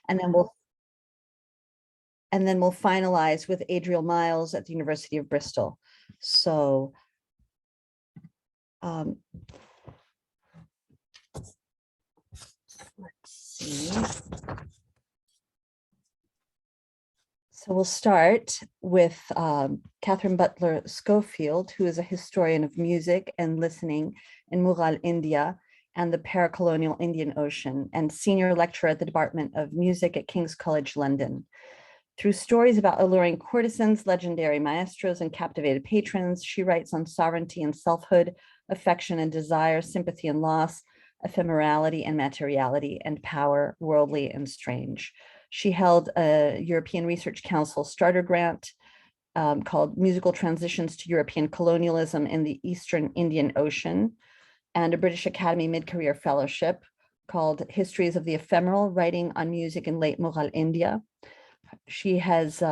and then we'll finalize with Adriel Miles at the University of Bristol. So let's see. So we'll start with Catherine Butler Schofield, who is a historian of music and listening in Mughal India and the paracolonial Indian Ocean, and senior lecturer at the Department of Music at King's College London. Through stories about alluring courtesans, legendary maestros, and captivated patrons, she writes on sovereignty and selfhood, affection and desire, sympathy and loss, ephemerality and materiality, and power, worldly and strange. She held a European Research Council starter grant called Musical Transitions to European Colonialism in the Eastern Indian Ocean, and a British Academy Mid-Career Fellowship called Histories of the Ephemeral, Writing on Music in Late Mughal India. She has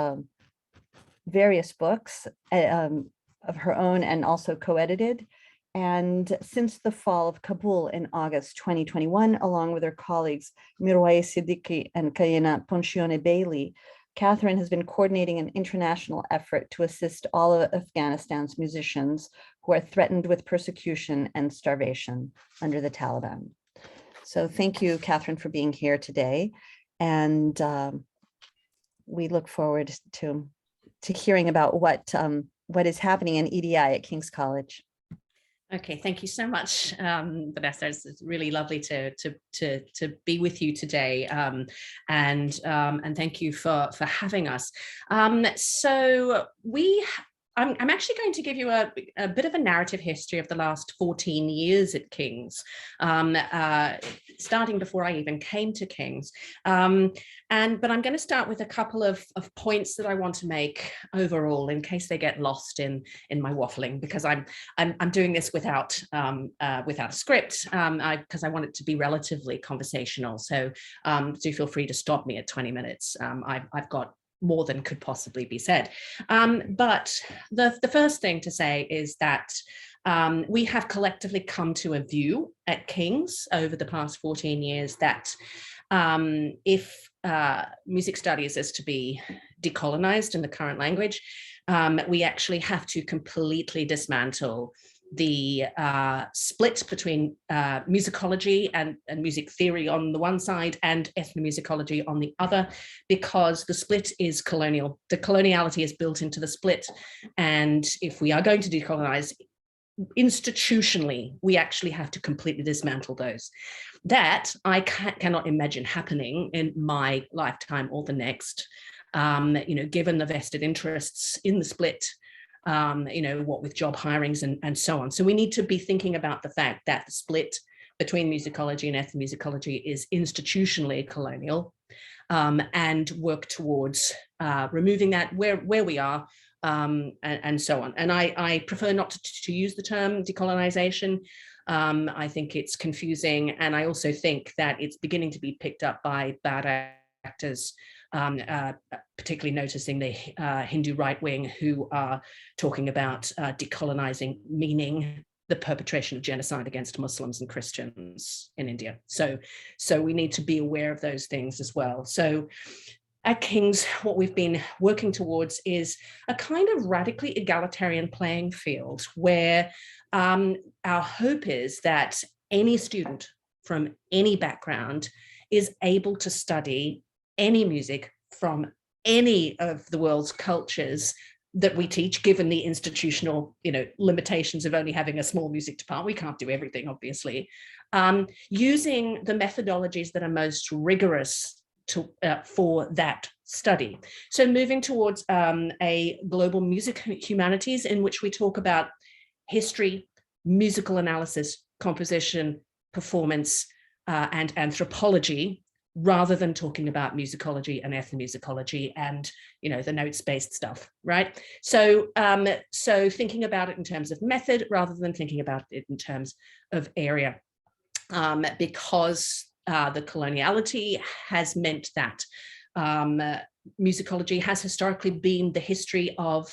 various books of her own and also co-edited. And since the fall of Kabul in August 2021, along with her colleagues Mirwais Siddiqui and Kayena Poncione Bailey, Katherine has been coordinating an international effort to assist all of Afghanistan's musicians who are threatened with persecution and starvation under the Taliban. So thank you, Katherine, for being here today. And we look forward to hearing about what is happening in EDI at King's College. Okay, thank you so much, Vanessa. It's really lovely to be with you today, and thank you for having us. So I'm actually going to give you a bit of a narrative history of the last 14 years at King's, starting before I even came to King's. But I'm going to start with a couple of points that I want to make overall, in case they get lost in my waffling, because I'm doing this without a script, because I want it to be relatively conversational. So do feel free to stop me at 20 minutes. I've got more than could possibly be said. But the first thing to say is that we have collectively come to a view at King's over the past 14 years that if music studies is to be decolonized in the current language, we actually have to completely dismantle the split between musicology and music theory on the one side and ethnomusicology on the other, because the split is colonial. The coloniality is built into the split. And if we are going to decolonize institutionally, we actually have to completely dismantle those. That I cannot imagine happening in my lifetime or the next, given the vested interests in the split, what with job hirings and so on. So we need to be thinking about the fact that the split between musicology and ethnomusicology is institutionally colonial, and work towards removing that where we are, and so on. And I prefer not to use the term decolonization. I think it's confusing, and I also think that it's beginning to be picked up by bad actors, particularly noticing the Hindu right wing, who are talking about decolonizing, meaning the perpetration of genocide against Muslims and Christians in India. So we need to be aware of those things as well. So at King's, what we've been working towards is a kind of radically egalitarian playing field, where our hope is that any student from any background is able to study any music from any of the world's cultures that we teach, given the institutional, limitations of only having a small music department. We can't do everything, obviously, using the methodologies that are most rigorous for that study. So moving towards a global music humanities, in which we talk about history, musical analysis, composition, performance, and anthropology, rather than talking about musicology and ethnomusicology and the notes-based stuff, right? So thinking about it in terms of method rather than thinking about it in terms of area, because the coloniality has meant that musicology has historically been the history of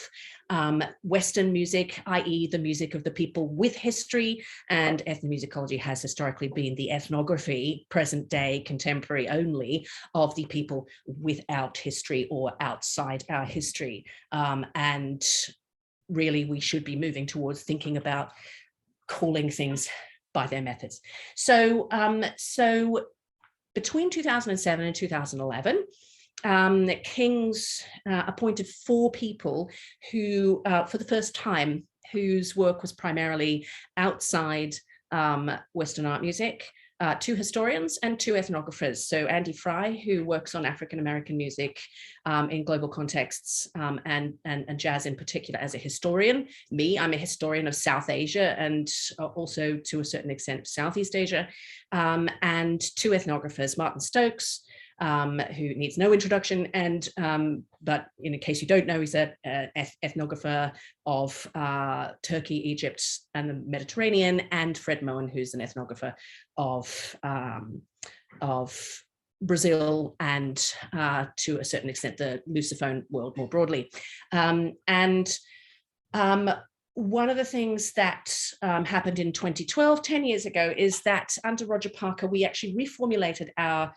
Western music, i.e. the music of the people with history, and ethnomusicology has historically been the ethnography, present day, contemporary only, of the people without history or outside our history. And really, we should be moving towards thinking about calling things by their methods. So, between 2007 and 2011, King's appointed 4 people who, for the first time, whose work was primarily outside Western art music, 2 historians and 2 ethnographers. So Andy Fry, who works on African-American music in global contexts and jazz in particular as a historian. Me, I'm a historian of South Asia and also to a certain extent Southeast Asia. And 2 ethnographers, Martin Stokes, who needs no introduction, and but in case you don't know, he's an ethnographer of Turkey, Egypt, and the Mediterranean, and Fred Moen, who's an ethnographer of Brazil and to a certain extent the Lusophone world more broadly. One of the things that happened in 2012, 10 years ago, is that under Roger Parker, we actually reformulated our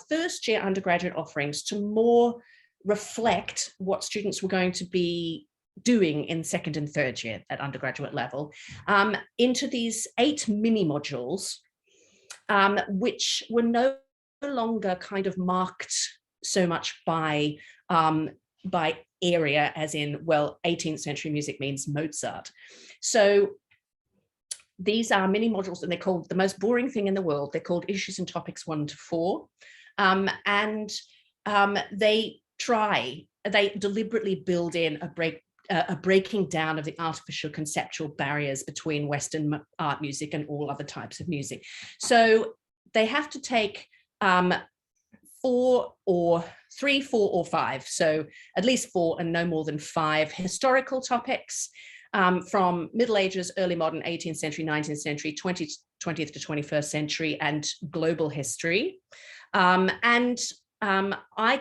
first year undergraduate offerings to more reflect what students were going to be doing in 2nd and 3rd year at undergraduate level, into these 8 mini modules, which were no longer kind of marked so much by area, as in, well, 18th century music means Mozart. So these are mini modules, and they're called, the most boring thing in the world, they're called Issues and Topics 1 to 4. They deliberately build in a breaking down of the artificial conceptual barriers between Western art music and all other types of music. So they have to take 4 or 3, 4 or 5, so at least 4 and no more than 5 historical topics from Middle Ages, early modern, 18th century, 19th century, 20th to 21st century, and global history. I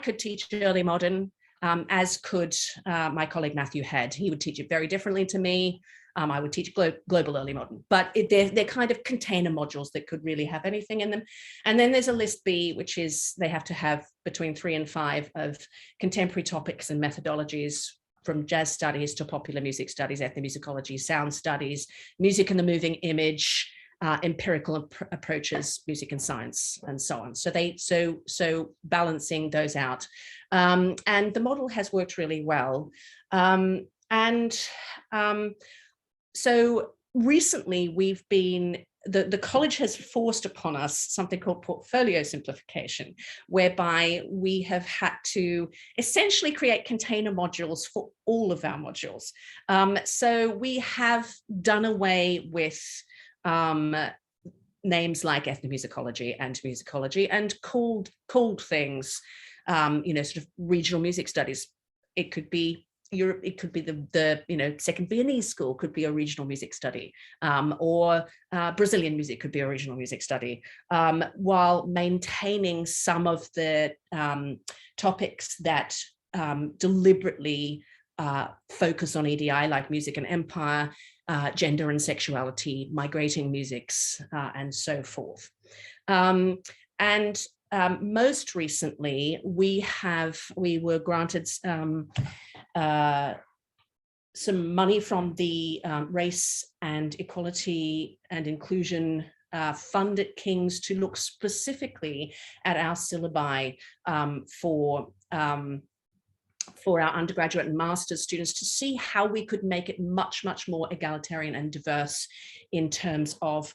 could teach early modern, as could my colleague Matthew Head. He would teach it very differently to me. I would teach global early modern, but they're kind of container modules that could really have anything in them. And then there's a list B, which is they have to have between 3 and 5 of contemporary topics and methodologies, from jazz studies to popular music studies, ethnomusicology, sound studies, music and the moving image, empirical approaches, music and science, and so on. So balancing those out. And the model has worked really well. So recently we've been, the college has forced upon us something called portfolio simplification, whereby we have had to essentially create container modules for all of our modules. So we have done away with names like ethnomusicology and musicology, and called things, sort of regional music studies. It could be Europe, it could be the Second Viennese School could be a regional music study, or Brazilian music could be a regional music study, while maintaining some of the topics that deliberately focus on EDI, like music and empire, gender and sexuality, migrating musics, and so forth. Most recently, we were granted some money from the Race and Equality and Inclusion Fund at King's to look specifically at our syllabi for our undergraduate and master's students, to see how we could make it much, much more egalitarian and diverse in terms of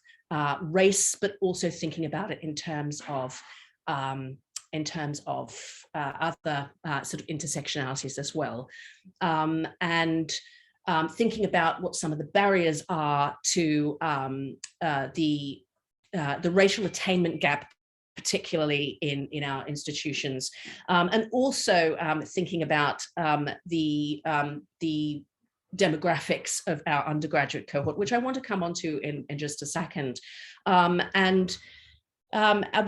race, but also thinking about it in terms of other sort of intersectionalities as well. Thinking about what some of the barriers are to the racial attainment gap, particularly in our institutions, and also thinking about the demographics of our undergraduate cohort, which I want to come on to in just a second.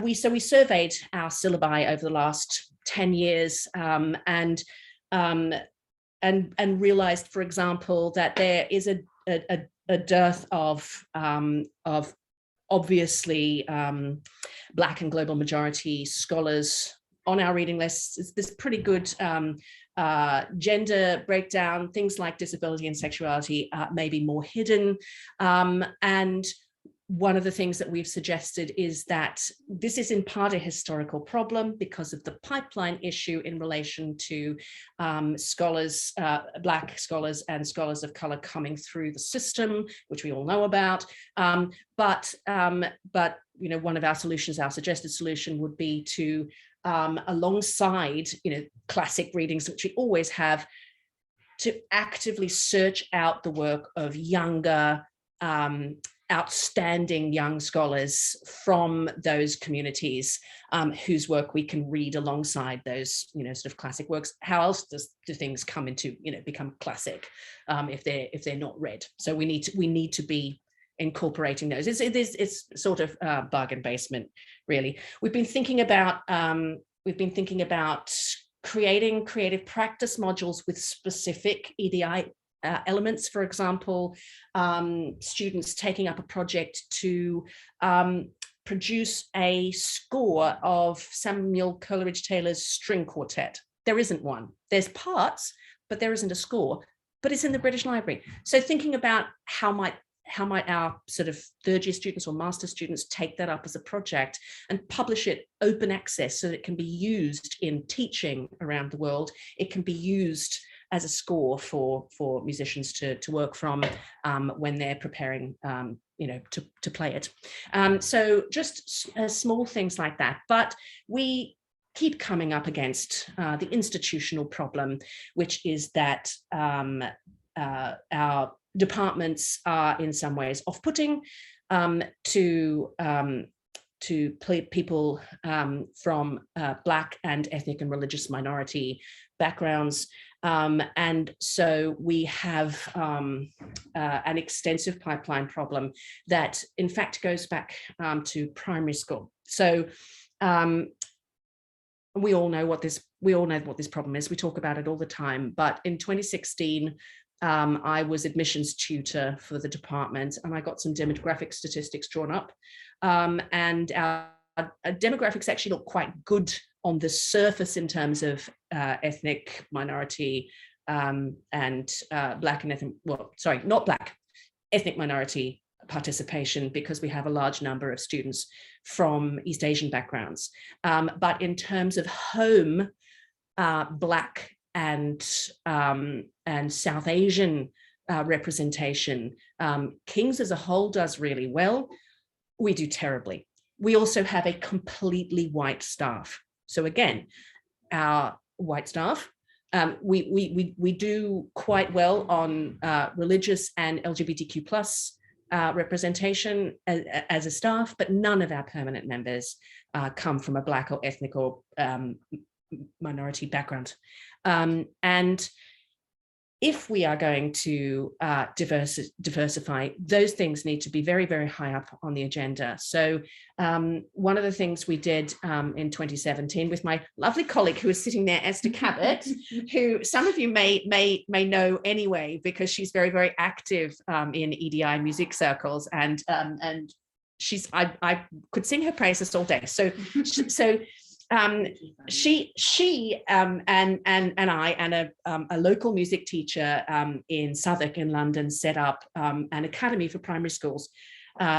We surveyed our syllabi over the last 10 years, and realized, for example, that there is a dearth of obviously Black and global majority scholars on our reading lists. There's pretty good gender breakdown. Things like disability and sexuality may be more hidden. And one of the things that we've suggested is that this is in part a historical problem because of the pipeline issue in relation to scholars, Black scholars and scholars of color coming through the system, which we all know about. But you know, one of our solutions, our suggested solution, would be to alongside, you know, classic readings, which we always have, to actively search out the work of younger, outstanding young scholars from those communities, whose work we can read alongside those, you know, sort of classic works. How else do things come into, you know, become classic if they're not read? So we need to be incorporating those. It's sort of bargain basement, really. We've been thinking about creating creative practice modules with specific EDI elements. For example, students taking up a project to produce a score of Samuel Coleridge-Taylor's string quartet. There isn't one. There's parts, but there isn't a score, but it's in the British Library. So thinking about how might our sort of third year students or master students take that up as a project and publish it open access so that it can be used in teaching around the world. It can be used as a score for musicians to work from when they're preparing, you know, to play it. So just small things like that. But we keep coming up against the institutional problem, which is that our departments are in some ways off-putting to people from Black and ethnic and religious minority backgrounds. And so we have an extensive pipeline problem that in fact goes back to primary school. So we all know what this problem is. We talk about it all the time. But in 2016, I was admissions tutor for the department, and I got some demographic statistics drawn up. And our demographics actually look quite good on the surface in terms of ethnic minority and Black and ethnic, well, sorry, not Black, ethnic minority participation, because we have a large number of students from East Asian backgrounds. But in terms of home, Black and South Asian representation, King's as a whole does really well. We do terribly. We also have a completely white staff. So again, our white staff, we do quite well on religious and LGBTQ plus representation as a staff, but none of our permanent members come from a Black or ethnic or minority background. And if we are going to diversify, those things need to be very, very high up on the agenda. So one of the things we did in 2017 with my lovely colleague who is sitting there, Esther Cabot, who some of you may know anyway, because she's very, very active in EDI music circles, and she's I could sing her praises all day. So she and I and a local music teacher in Southwark in London set up an academy for primary schools,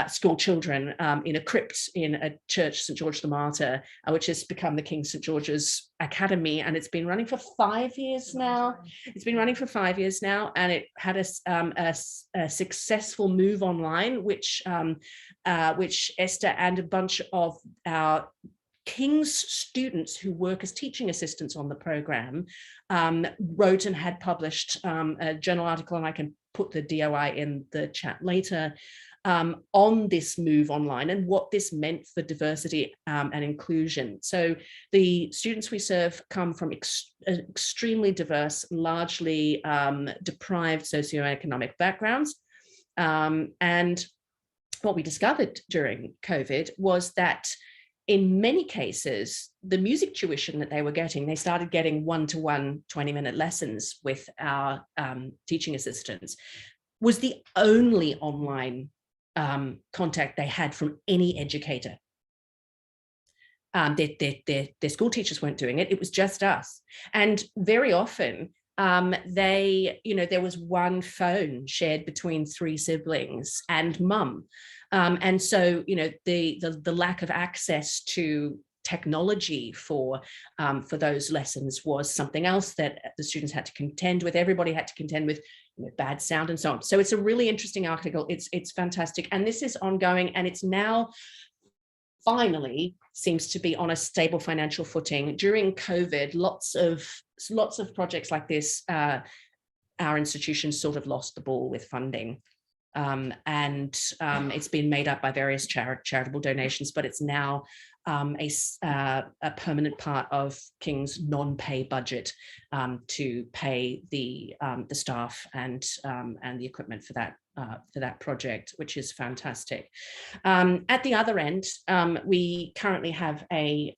school children in a crypt in a church, St George the Martyr, which has become the King St George's Academy, and it's been running for 5 years now. It's been running for 5 years now, and it had a successful move online, which Esther and a bunch of our King's students who work as teaching assistants on the program wrote and had published a journal article, and I can put the DOI in the chat later, on this move online and what this meant for diversity and inclusion. So the students we serve come from extremely diverse, largely deprived socioeconomic backgrounds. And what we discovered during COVID was that in many cases, the music tuition that they were getting, they started getting one-to-one 20-minute lessons with our teaching assistants, was the only online contact they had from any educator. Their school teachers weren't doing it. It was just us. And very often there was one phone shared between 3 siblings and mum. And so, the lack of access to technology for those lessons was something else that the students had to contend with. Everybody had to contend with bad sound and so on. So it's a really interesting article. It's fantastic. And this is ongoing, and it's now finally seems to be on a stable financial footing. During COVID, lots of projects like this, our institution sort of lost the ball with funding. It's been made up by various charitable donations, but it's now a permanent part of King's non-pay budget to pay the staff and the equipment for that project, which is fantastic. At the other end, we currently have a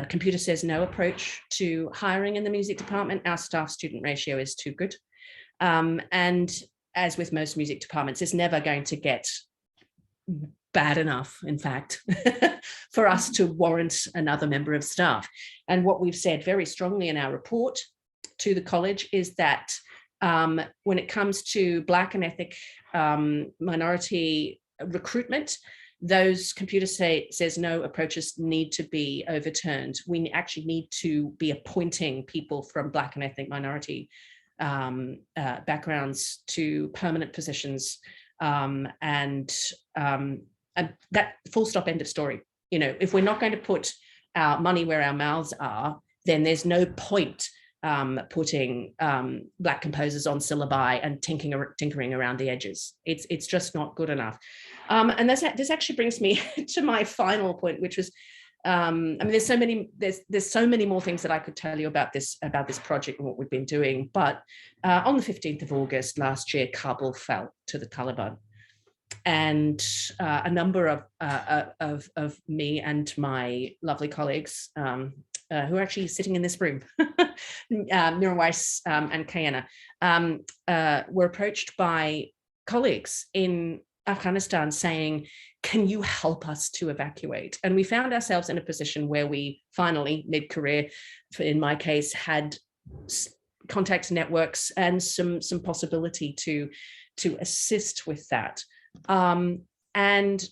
computer says no approach to hiring in the music department. Our staff-student ratio is too good. And as with most music departments, it's never going to get bad enough, in fact, for us to warrant another member of staff. And what we've said very strongly in our report to the college is that when it comes to Black and ethnic minority recruitment, those computer says no approaches need to be overturned. We actually need to be appointing people from Black and ethnic minority backgrounds to permanent positions, and that full stop, end of story. If we're not going to put our money where our mouths are, then there's no point putting Black composers on syllabi and tinkering around the edges. It's just not good enough. And this actually brings me to my final point, which was, there's so many more things that I could tell you about this project and what we've been doing. But on the 15th of August last year, Kabul fell to the Taliban. And a number of me and my lovely colleagues, who are actually sitting in this room, Mira Weiss and Kayana, were approached by colleagues in Afghanistan saying, can you help us to evacuate? And we found ourselves in a position where we finally, mid-career, in my case, had contacts, networks, and some possibility to assist with that. And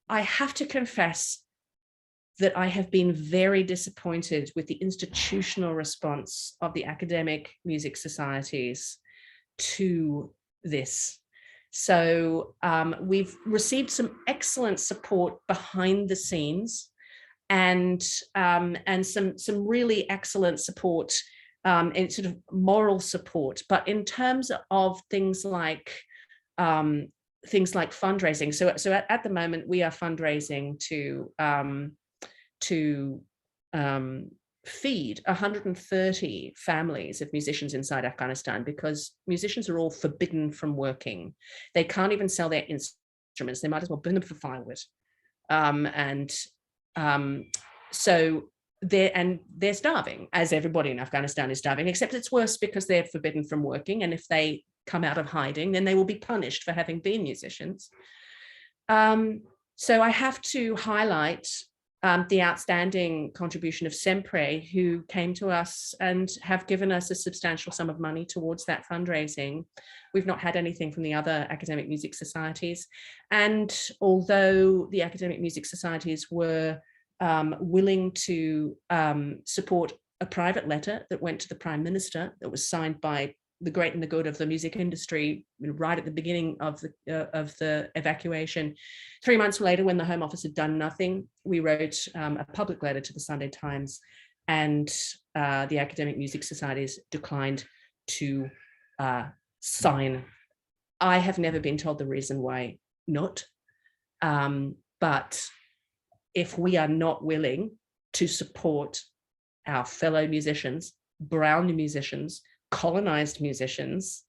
I have to confess that I have been very disappointed with the institutional response of the academic music societies to this. So we've received some excellent support behind the scenes, and some really excellent support, in sort of moral support. But in terms of things like fundraising, so at the moment we are fundraising to feed 130 families of musicians inside Afghanistan, because musicians are all forbidden from working. They can't even sell their instruments. They might as well burn them for firewood. So they're starving, as everybody in Afghanistan is starving, except it's worse because they're forbidden from working. And if they come out of hiding, then they will be punished for having been musicians. So I have to highlight the outstanding contribution of Sempre, who came to us and have given us a substantial sum of money towards that fundraising. We've not had anything from the other academic music societies. And although the academic music societies were willing to support a private letter that went to the Prime Minister, that was signed by the great and the good of the music industry right at the beginning of the evacuation. 3 months later, when the Home Office had done nothing, we wrote a public letter to the Sunday Times, and the academic music societies declined to sign. I have never been told the reason why not, but if we are not willing to support our fellow musicians, brown musicians, colonized musicians,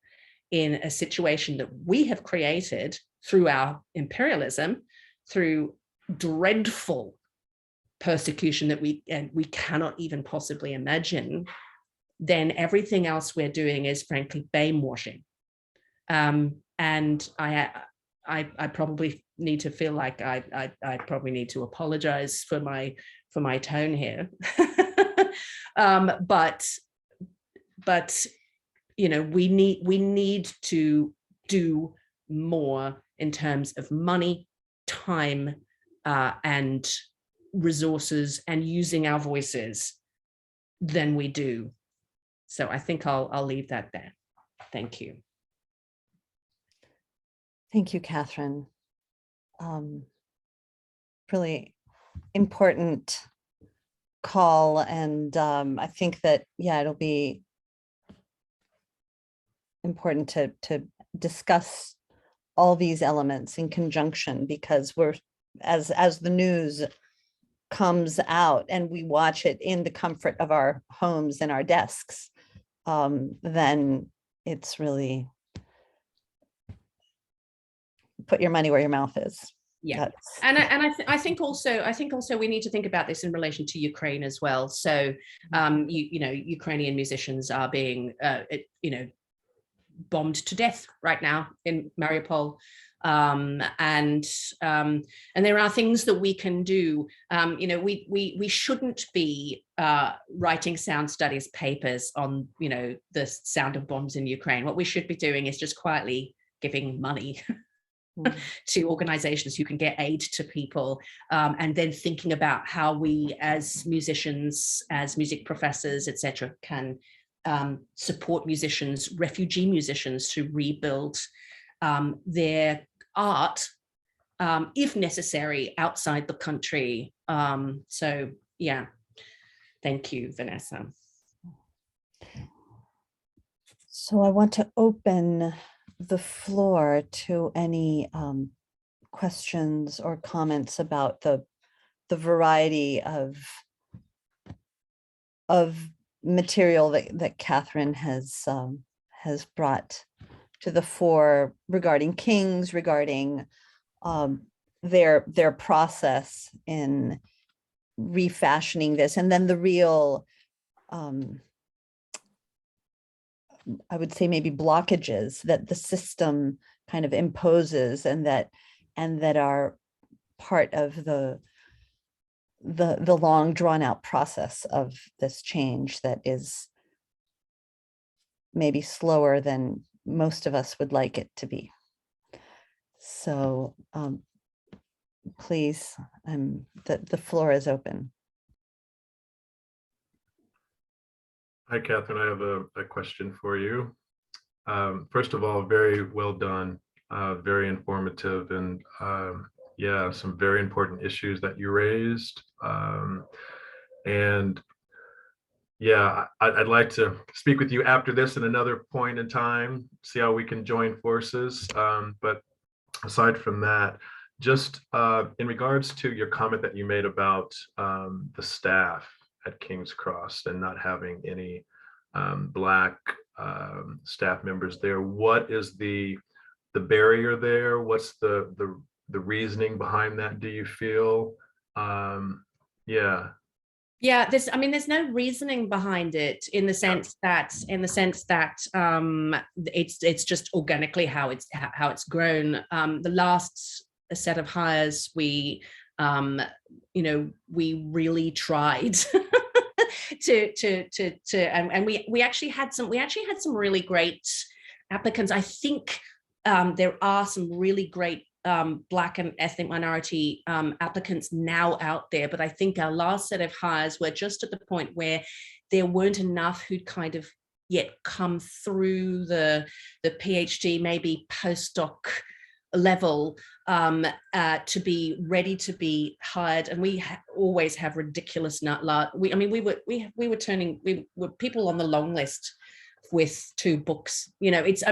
in a situation that we have created through our imperialism, through dreadful persecution that we cannot even possibly imagine, then everything else we're doing is frankly bamewashing. And I probably need to feel like I probably need to apologize for my tone here. But you know, we need to do more in terms of money, time, and resources, and using our voices than we do. So I think I'll leave that there. Thank you. Thank you, Katherine. Really important call, and I think that, yeah, it'll be important to discuss all these elements in conjunction, because we're, as the news comes out and we watch it in the comfort of our homes and our desks, then it's really put your money where your mouth is. Yeah, and I think also we need to think about this in relation to Ukraine as well. So you know, Ukrainian musicians are being you know, bombed to death right now in Mariupol, and there are things that we can do. You know, we shouldn't be writing sound studies papers on, you know, the sound of bombs in Ukraine. What we should be doing is just quietly giving money to organizations who can get aid to people, and then thinking about how we as musicians, as music professors, etc., can support musicians, refugee musicians, to rebuild their art, if necessary, outside the country. So yeah, thank you, Vanessa. So I want to open the floor to any questions or comments about the variety of material that Katherine has brought to the fore regarding kings, regarding their process in refashioning this, and then the real, I would say maybe blockages that the system kind of imposes, and that are part of the long drawn out process of this change that is maybe slower than most of us would like it to be. So please, the floor is open. Hi, Katherine. I have a question for you. First of all, very well done, very informative, and yeah, some very important issues that you raised. And yeah, I'd like to speak with you after this at another point in time, see how we can join forces. But aside from that, just in regards to your comment that you made about the staff at King's Cross and not having any Black staff members there, what is the barrier there? What's the reasoning behind that, do you feel? Yeah. Yeah, there's no reasoning behind it, in the sense that it's just organically how it's grown. The last set of hires, we you know, we really tried and we actually had some really great applicants. I think there are some really great Black and ethnic minority applicants now out there, but I think our last set of hires were just at the point where there weren't enough who'd kind of yet come through the PhD, maybe postdoc level, to be ready to be hired. And we always have ridiculous we were people on the long list with 2 books. You know, it's a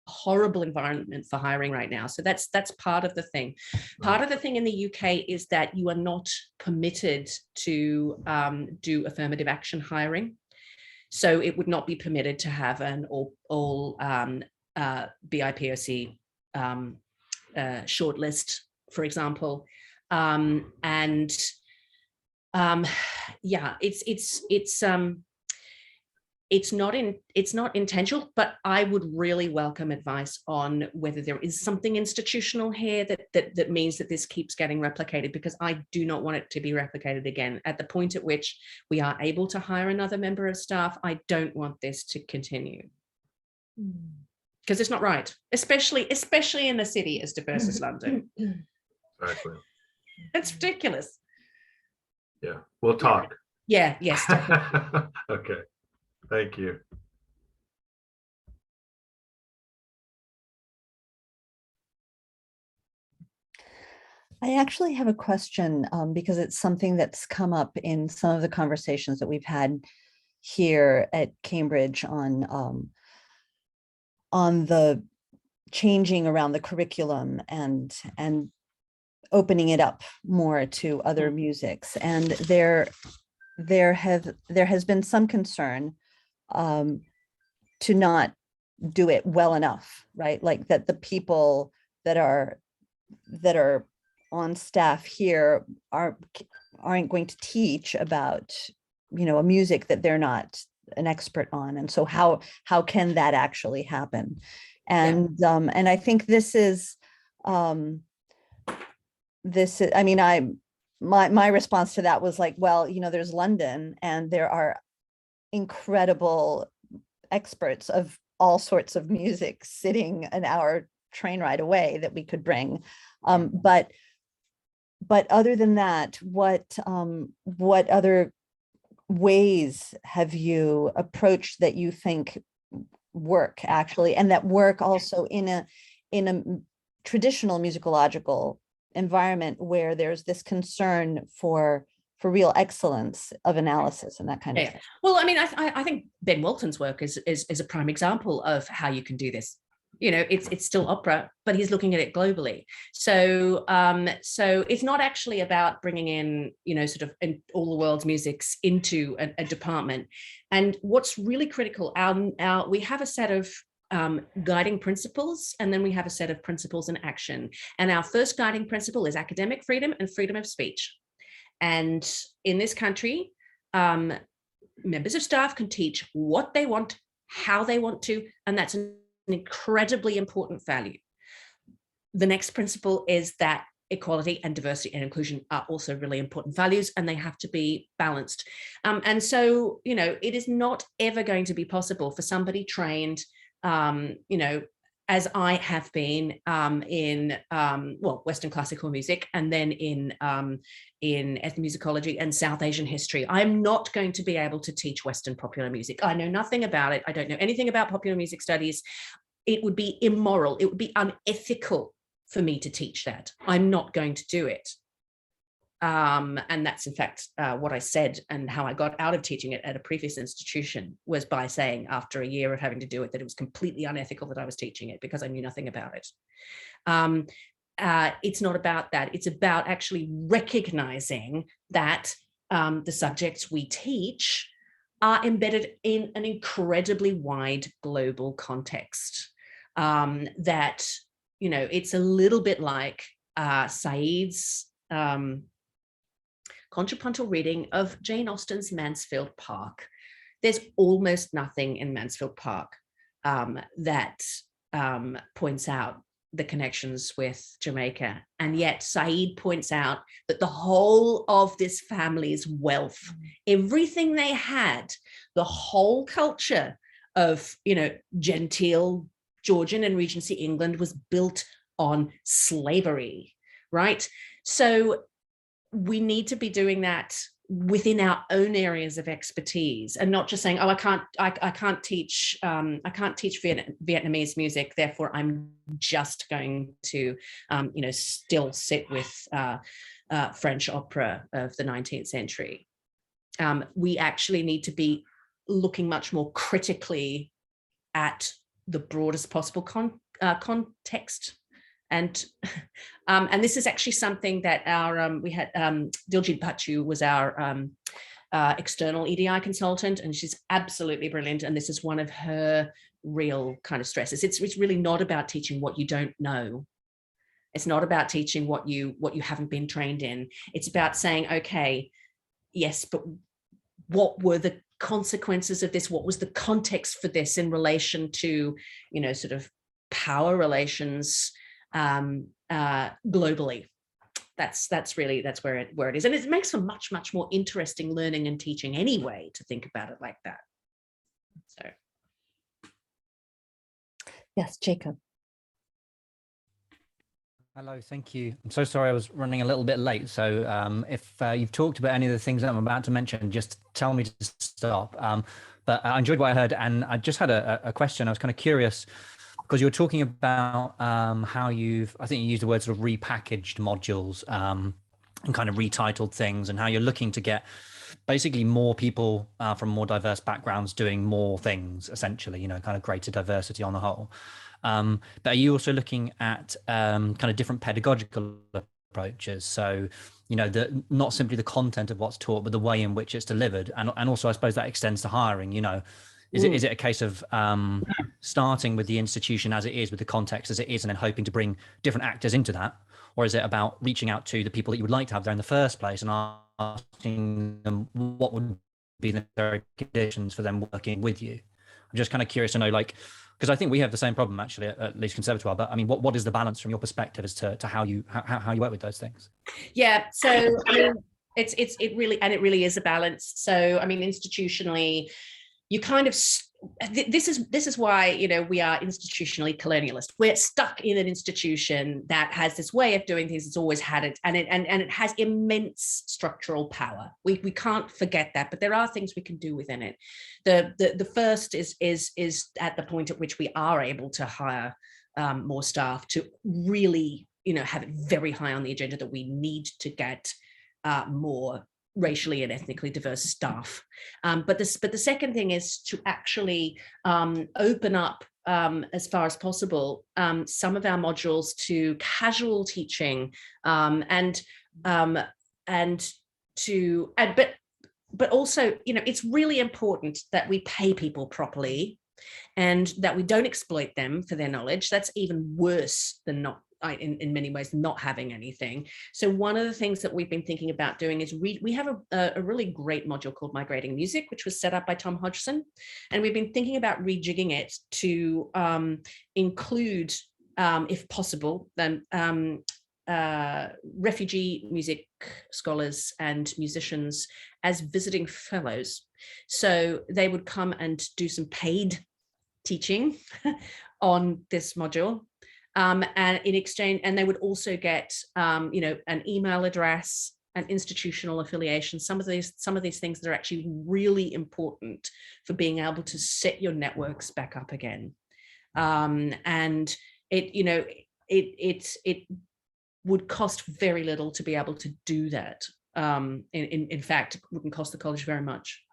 horrible environment for hiring right now. So that's part of the thing. Part of the thing in the UK is that you are not permitted to do affirmative action hiring. So it would not be permitted to have an all BIPOC shortlist, for example. Yeah, it's not intentional, but I would really welcome advice on whether there is something institutional here that means that this keeps getting replicated, because I do not want it to be replicated again. At the point at which we are able to hire another member of staff, I don't want this to continue. Because it's not right, especially in a city as diverse as London. Exactly. It's ridiculous. Yeah, we'll talk. Yeah, yes. Okay, thank you. I actually have a question because it's something that's come up in some of the conversations that we've had here at Cambridge on the changing around the curriculum and opening it up more to other musics. And there has been some concern to not do it well enough, right? Like that the people that are on staff here aren't going to teach about, a music that they're not an expert on. And so how can that actually happen? And and I think this is my response to that was like, well, there's London and there are incredible experts of all sorts of music sitting an hour train ride away that we could bring. But other than that, what other ways have you approached that you think work actually, and that work also in a traditional musicological environment where there's this concern for real excellence of analysis and that kind of thing? Well, I mean, I think Ben Walton's work is a prime example of how you can do this. It's still opera, but he's looking at it globally. So it's not actually about bringing in, sort of all the world's musics into a department. And what's really critical, we have a set of guiding principles, and then we have a set of principles in action. And our first guiding principle is academic freedom and freedom of speech. And in this country, members of staff can teach what they want, how they want to, and that's an incredibly important value. The next principle is that equality and diversity and inclusion are also really important values, and they have to be balanced. And so, it is not ever going to be possible for somebody trained, as I have been in Western classical music, and then in ethnomusicology and South Asian history. I'm not going to be able to teach Western popular music. I know nothing about it. I don't know anything about popular music studies. It would be immoral. It would be unethical for me to teach that. I'm not going to do it. And that's in fact what I said, and how I got out of teaching it at a previous institution was by saying, after a year of having to do it, that it was completely unethical that I was teaching it because I knew nothing about it. It's not about that. It's about actually recognizing that the subjects we teach are embedded in an incredibly wide global context. That, it's a little bit like Said's contrapuntal reading of Jane Austen's Mansfield Park. There's almost nothing in Mansfield Park that points out the connections with Jamaica. And yet Said points out that the whole of this family's wealth, everything they had, the whole culture of, genteel Georgian and Regency England was built on slavery, right? So we need to be doing that within our own areas of expertise, and not just saying, oh, I can't teach Vietnamese music, therefore I'm just going to still sit with French opera of the 19th century. We actually need to be looking much more critically at the broadest possible context. And this is actually something that we had Diljit Bhattacharya was our external EDI consultant, and she's absolutely brilliant. And this is one of her real kind of stresses. It's really not about teaching what you don't know. It's not about teaching what you haven't been trained in. It's about saying, okay, yes, but what were the consequences of this? What was the context for this in relation to, sort of power relations globally? That's where it is. And it makes for much, much more interesting learning and teaching anyway, to think about it like that. So. Yes, Jacob. Hello, thank you. I'm so sorry I was running a little bit late. So if you've talked about any of the things that I'm about to mention, just tell me to stop. But I enjoyed what I heard, and I just had a question. I was kind of curious because you were talking about how I think you used the word sort of repackaged modules and kind of retitled things, and how you're looking to get basically more people from more diverse backgrounds doing more things, essentially, kind of greater diversity on the whole. But are you also looking at kind of different pedagogical approaches? So, not simply the content of what's taught, but the way in which it's delivered. And also, I suppose that extends to hiring, Is it a case of starting with the institution as it is, with the context as it is, and then hoping to bring different actors into that? Or is it about reaching out to the people that you would like to have there in the first place and asking them what would be the necessary conditions for them working with you? I'm just kind of curious to know, because I think we have the same problem actually at Leeds Conservatoire, but I mean, what is the balance from your perspective as to how you work with those things? Yeah, so I mean, it really is a balance. So I mean, institutionally, you kind of this is why we are institutionally colonialist. We're stuck in an institution that has this way of doing things. It's always had it, and it has immense structural power. We can't forget that, but there are things we can do within it. The first is at the point at which we are able to hire more staff to really have it very high on the agenda that we need to get more racially and ethnically diverse staff. But the second thing is to actually open up as far as possible some of our modules to casual teaching but also it's really important that we pay people properly and that we don't exploit them for their knowledge. That's even worse than not. In many ways, not having anything. So one of the things that we've been thinking about doing is we have a really great module called Migrating Music, which was set up by Tom Hodgson. And we've been thinking about rejigging it to include, if possible, then refugee music scholars and musicians as visiting fellows. So they would come and do some paid teaching on this module. And in exchange, and they would also get, an email address, an institutional affiliation, some of these things that are actually really important for being able to set your networks back up again. And it would cost very little to be able to do that. In fact, it wouldn't cost the college very much,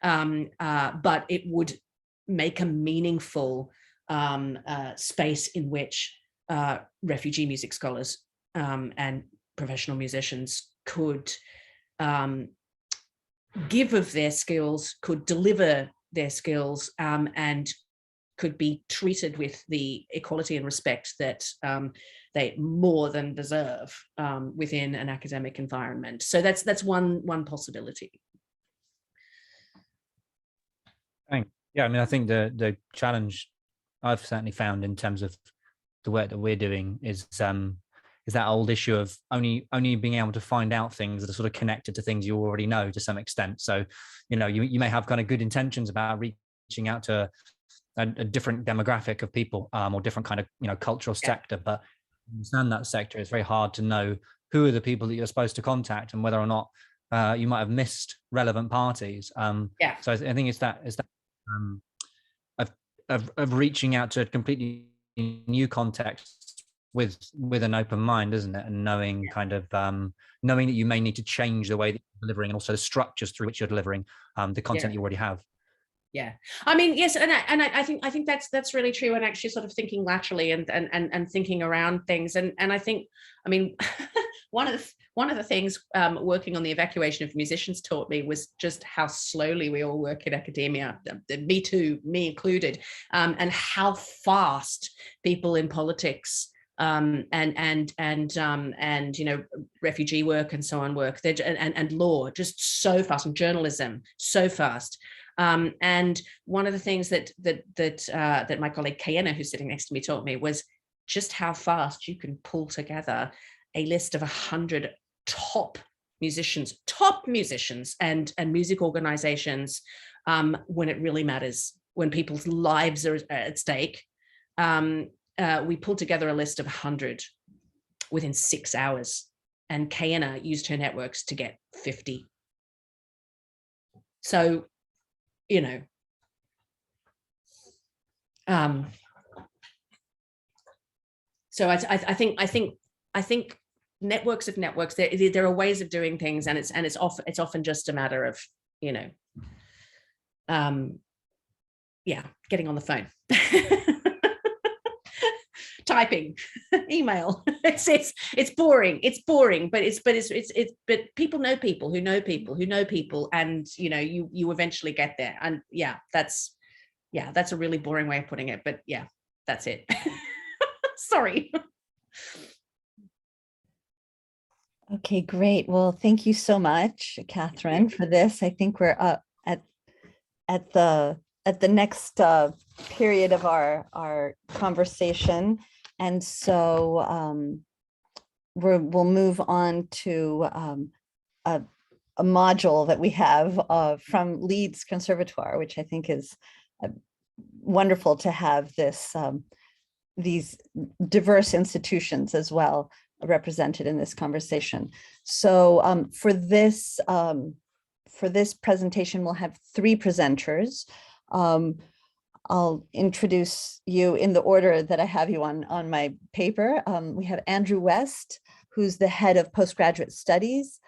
but it would make a meaningful space in which refugee music scholars and professional musicians could give of their skills, could deliver their skills, and could be treated with the equality and respect that they more than deserve within an academic environment. So that's one possibility. Thanks. Yeah, I mean, I think the challenge I've certainly found in terms of the work that we're doing is that old issue of only being able to find out things that are sort of connected to things you already know to some extent. So, you may have kind of good intentions about reaching out to a different demographic of people or different kind of, cultural sector, but understand that sector, it's very hard to know who are the people that you're supposed to contact and whether or not you might have missed relevant parties. So I think it's that of reaching out to a completely new context with an open mind, isn't it? And knowing kind of knowing that you may need to change the way that you're delivering and also the structures through which you're delivering the content you already have. Yeah, I mean, yes, and I think that's really true, and actually sort of thinking laterally and thinking around things, and I think, I mean, one of the things working on the evacuation of musicians taught me was just how slowly we all work in academia, me too, me included, and how fast people in politics and you know, refugee work and so on work, and law, just so fast, and journalism so fast. And one of the things that my colleague Kayena, who's sitting next to me, taught me was just how fast you can pull together a list of 100 top musicians and music organizations when it really matters, when people's lives are at stake. We pulled together a list of 100 within 6 hours, and Kayena used her networks to get 50. So, you know, so I think networks of networks, there are ways of doing things, and it's often just a matter of, you know, yeah, getting on the phone. Typing, email. It's boring, but people know people who know people who know people, and you know, you eventually get there. And yeah, that's a really boring way of putting it, but yeah, that's it. Sorry. Okay, great. Well, thank you so much, Katherine, for this. I think we're up at the next period of our conversation, and so we'll move on to a module that we have from Leeds Conservatoire, which I think is wonderful to have these diverse institutions as well represented in this conversation. So for this presentation, we'll have 3 presenters. I'll introduce you in the order that I have you on my paper. We have Andrew West, who's the head of postgraduate studies.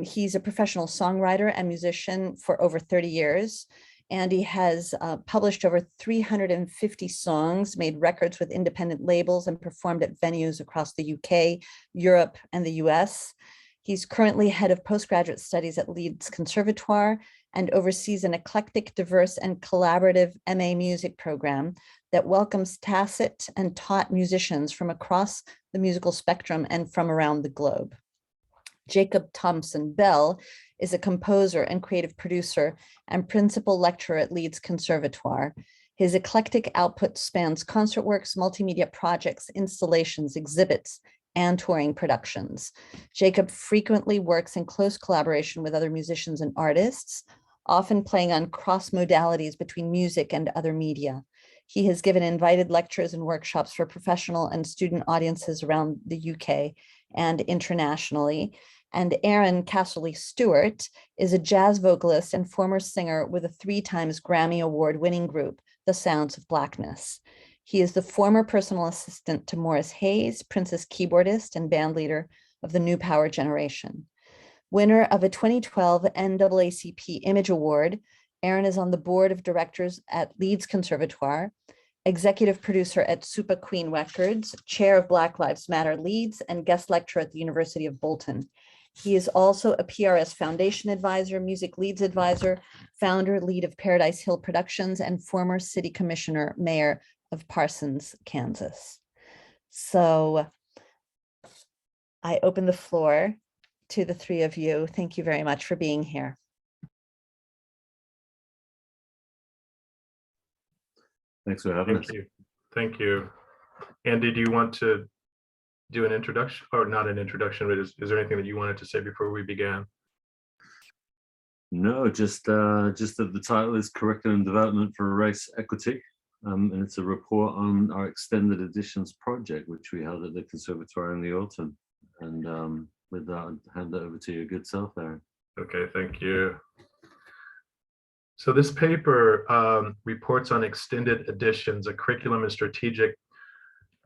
He's a professional songwriter and musician for over 30 years. And he has published over 350 songs, made records with independent labels, and performed at venues across the UK, Europe, and the US. He's currently head of postgraduate studies at Leeds Conservatoire and oversees an eclectic, diverse, and collaborative MA music program that welcomes tacit and taught musicians from across the musical spectrum and from around the globe. Jacob Thompson-Bell is a composer and creative producer and principal lecturer at Leeds Conservatoire. His eclectic output spans concert works, multimedia projects, installations, exhibits, and touring productions. Jacob frequently works in close collaboration with other musicians and artists, often playing on cross modalities between music and other media. He has given invited lectures and workshops for professional and student audiences around the UK and internationally. And Aaron Casserly Stewart is a jazz vocalist and former singer with a 3-time Grammy Award-winning group, The Sounds of Blackness. He is the former personal assistant to Morris Hayes, Princess keyboardist and bandleader of the New Power Generation. Winner of a 2012 NAACP Image Award, Aaron is on the board of directors at Leeds Conservatoire, executive producer at Super Queen Records, chair of Black Lives Matter Leeds, and guest lecturer at the University of Bolton. He is also a PRS Foundation advisor, Music Leeds advisor, founder, lead of Paradise Hill Productions, and former city commissioner, mayor of Parsons, Kansas. So I open the floor to the 3 of you. Thank you very much for being here. Thanks for having us. Thank you. Thank you. Andy, do you want to do an introduction, or not an introduction, but is there anything that you wanted to say before we began? No, just that the title is Curriculum Development for Race Equity, and it's a report on our extended editions project, which we held at the Conservatoire in the autumn. And with that, I'll hand it over to your good self, Aaron. Okay, thank you. So this paper reports on extended editions, a curriculum and strategic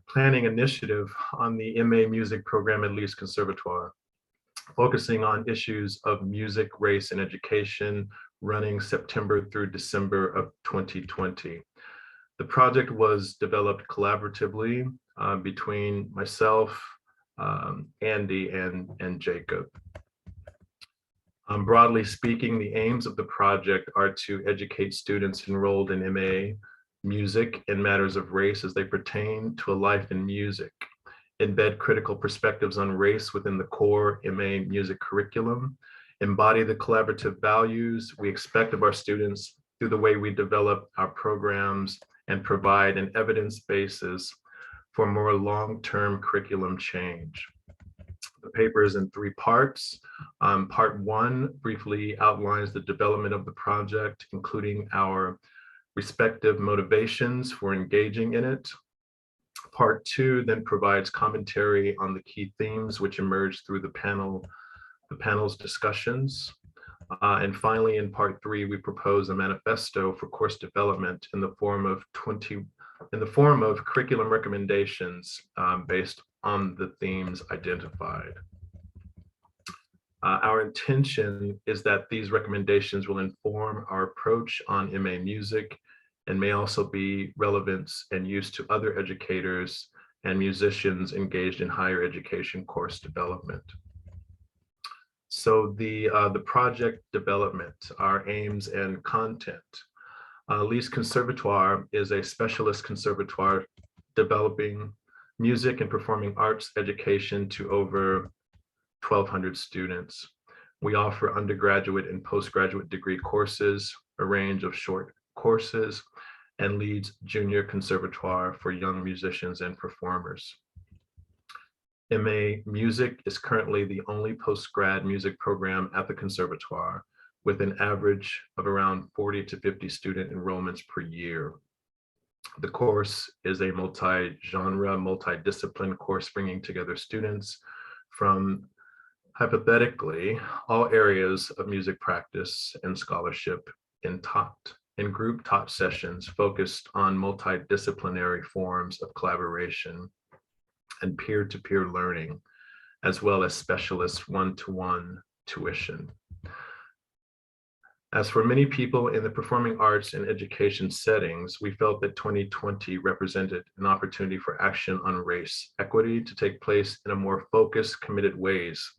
planning initiative on the MA music program at Leeds Conservatoire, focusing on issues of music, race, and education, running September through December of 2020. The project was developed collaboratively between myself, Andy, and Jacob. Broadly speaking, the aims of the project are to educate students enrolled in MA music and matters of race as they pertain to a life in music. embed critical perspectives on race within the core MA music curriculum, embody the collaborative values we expect of our students through the way we develop our programs, and provide an evidence basis for more long-term curriculum change. The paper is in 3 parts. Part 1 briefly outlines the development of the project, including our respective motivations for engaging in it. Part 2 then provides commentary on the key themes which emerged through the panel's discussions. And finally, in part 3, we propose a manifesto for course development in the form of curriculum recommendations based on the themes identified. Our intention is that these recommendations will inform our approach on MA music and may also be relevant and used to other educators and musicians engaged in higher education course development. So the project development, our aims and content. Leeds Conservatoire is a specialist conservatoire developing music and performing arts education to over 1,200 students. We offer undergraduate and postgraduate degree courses, a range of short courses, and Leeds Junior Conservatoire for young musicians and performers. MA Music is currently the only post-grad music program at the Conservatoire, with an average of around 40 to 50 student enrollments per year. The course is a multi-genre, multi-discipline course bringing together students from, hypothetically, all areas of music practice and scholarship in group taught sessions focused on multidisciplinary forms of collaboration and peer-to-peer learning, as well as specialist one-to-one tuition. As for many people in the performing arts and education settings, we felt that 2020 represented an opportunity for action on race equity to take place in a more focused, committed ways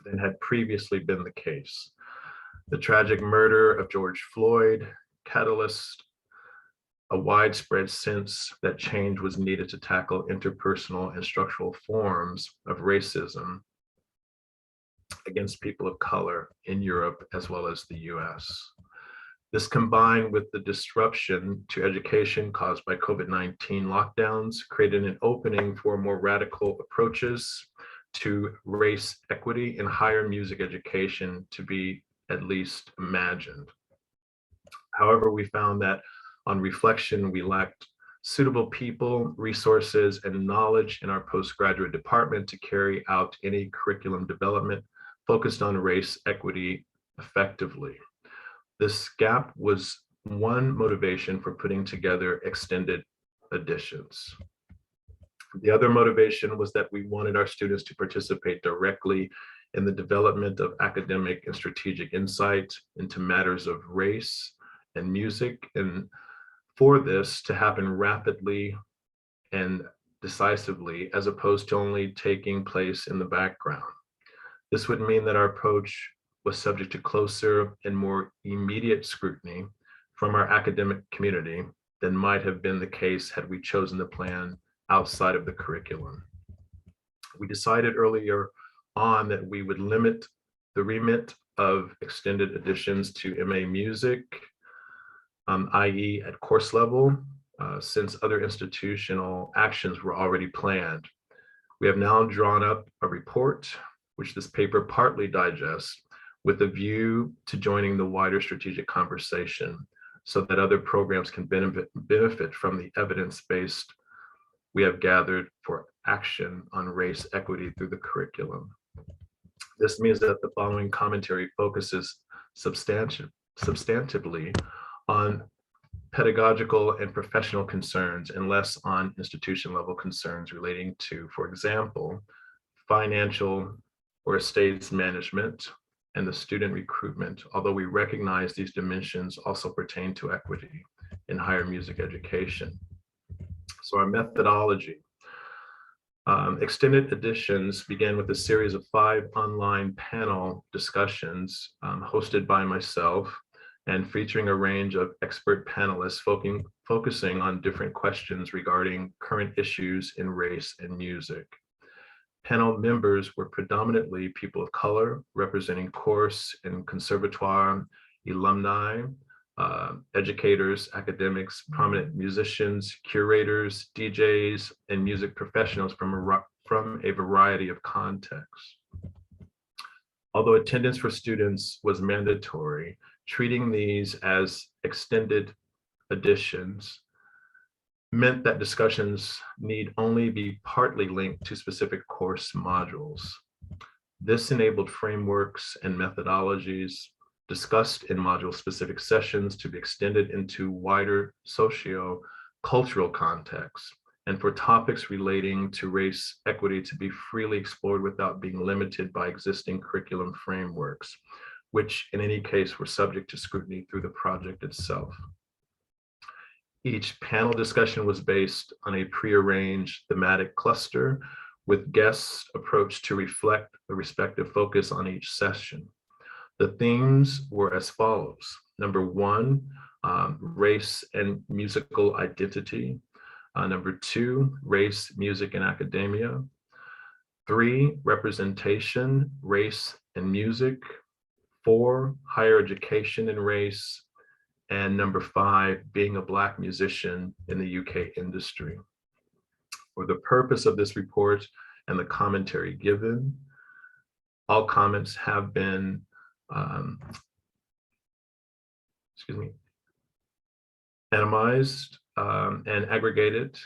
than had previously been the case. The tragic murder of George Floyd catalyzed a widespread sense that change was needed to tackle interpersonal and structural forms of racism against people of color in Europe as well as the US. This, combined with the disruption to education caused by COVID-19 lockdowns, created an opening for more radical approaches to race equity in higher music education to be at least imagined. However, we found that on reflection, we lacked suitable people, resources, and knowledge in our postgraduate department to carry out any curriculum development focused on race equity effectively. This gap was one motivation for putting together extended editions. The other motivation was that we wanted our students to participate directly in the development of academic and strategic insight into matters of race and music, and for this to happen rapidly and decisively, as opposed to only taking place in the background. This would mean that our approach was subject to closer and more immediate scrutiny from our academic community than might have been the case had we chosen the plan outside of the curriculum. We decided earlier on that we would limit the remit of extended editions to MA music, i.e. at course level, since other institutional actions were already planned. We have now drawn up a report, which this paper partly digests, with a view to joining the wider strategic conversation so that other programs can benefit from the evidence-based we have gathered for action on race equity through the curriculum. This means that the following commentary focuses substantively on pedagogical and professional concerns and less on institution level concerns relating to, for example, financial or estates management and the student recruitment, although we recognize these dimensions also pertain to equity in higher music education. So our methodology. Extended editions began with a series of 5 online panel discussions hosted by myself, and featuring a range of expert panelists focusing on different questions regarding current issues in race and music. Panel members were predominantly people of color, representing course and conservatoire alumni, educators, academics, prominent musicians, curators, DJs, and music professionals from a variety of contexts. Although attendance for students was mandatory, treating these as extended editions meant that discussions need only be partly linked to specific course modules. This enabled frameworks and methodologies discussed in module-specific sessions to be extended into wider socio-cultural contexts, and for topics relating to race equity to be freely explored without being limited by existing curriculum frameworks, which in any case were subject to scrutiny through the project itself. Each panel discussion was based on a prearranged thematic cluster with guests approached to reflect the respective focus on each session. The themes were as follows. Number one, race and musical identity. Number two, race, music, and academia. 3, representation, race, and music. 4, higher education and race. And number 5, being a Black musician in the UK industry. For the purpose of this report and the commentary given, all comments have been anonymized and aggregated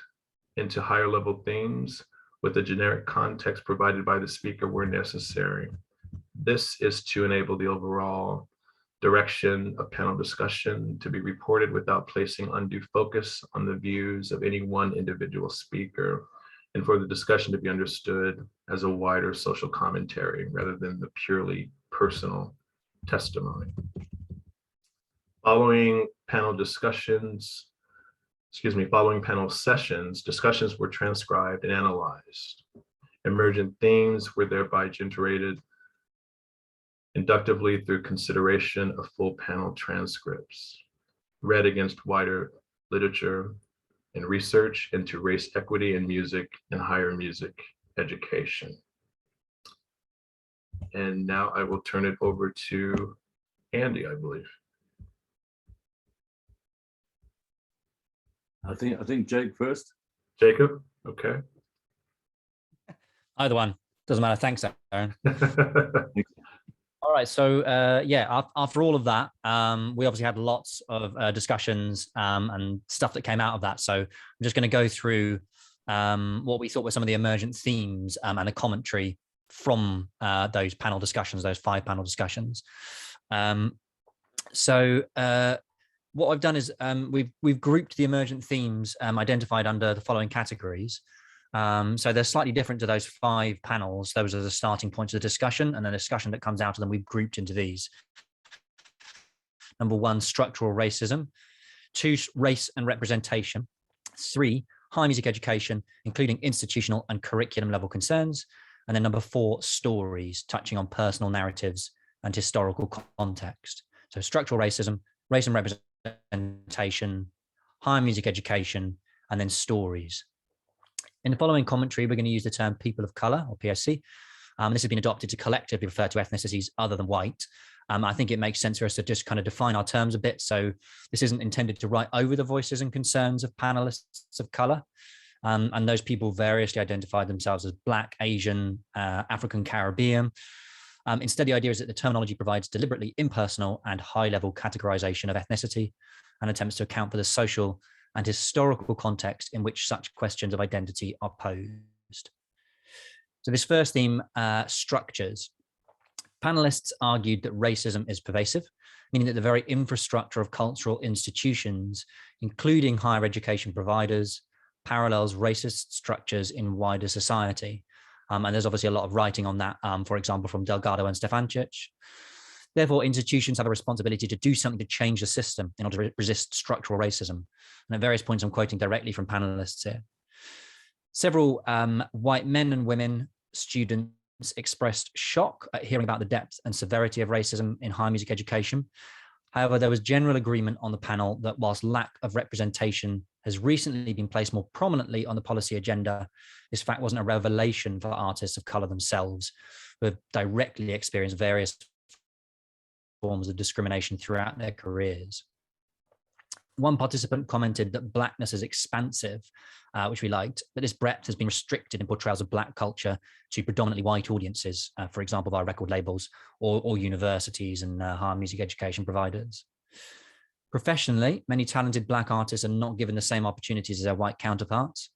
into higher level themes with the generic context provided by the speaker where necessary. This is to enable the overall direction of panel discussion to be reported without placing undue focus on the views of any one individual speaker, and for the discussion to be understood as a wider social commentary rather than the purely personal testimony. Following panel sessions, discussions were transcribed and analyzed. Emergent themes were thereby generated inductively through consideration of full panel transcripts, read against wider literature and research into race equity in music and higher music education. And now I will turn it over to Andy, I believe. I think Jake first. Jacob, okay. Either one, doesn't matter. Thanks, Aaron. All right, so after all of that, we obviously had lots of discussions and stuff that came out of that. So I'm just going to go through what we thought were some of the emergent themes and a commentary from those panel discussions, those 5 panel discussions. What I've done is we've grouped the emergent themes identified under the following categories. So they're slightly different to those 5 panels. Those are the starting points of the discussion, and the discussion that comes out of them we've grouped into these. Number 1, structural racism. 2, race and representation. 3, high music education, including institutional and curriculum level concerns. And then number 4, stories, touching on personal narratives and historical context. So structural racism, race and representation, higher music education, and then stories. In the following commentary, we're going to use the term people of color, or POC. This has been adopted to collectively refer to ethnicities other than white. I think it makes sense for us to just kind of define our terms a bit. So this isn't intended to write over the voices and concerns of panelists of color. And those people variously identified themselves as Black, Asian, African, Caribbean. Instead, the idea is that the terminology provides deliberately impersonal and high-level categorization of ethnicity and attempts to account for the social and historical context in which such questions of identity are posed. So this first theme, structures. Panelists argued that racism is pervasive, meaning that the very infrastructure of cultural institutions, including higher education providers, parallels racist structures in wider society. And there's obviously a lot of writing on that, for example, from Delgado and Stefancic. Therefore, institutions have a responsibility to do something to change the system in order to resist structural racism. And at various points, I'm quoting directly from panelists here. Several white men and women students expressed shock at hearing about the depth and severity of racism in higher music education. However, there was general agreement on the panel that whilst lack of representation has recently been placed more prominently on the policy agenda, this fact wasn't a revelation for artists of colour themselves, who have directly experienced various forms of discrimination throughout their careers. One participant commented that blackness is expansive, which we liked, but this breadth has been restricted in portrayals of black culture to predominantly white audiences, for example, via record labels or universities and higher music education providers. Professionally, many talented black artists are not given the same opportunities as their white counterparts,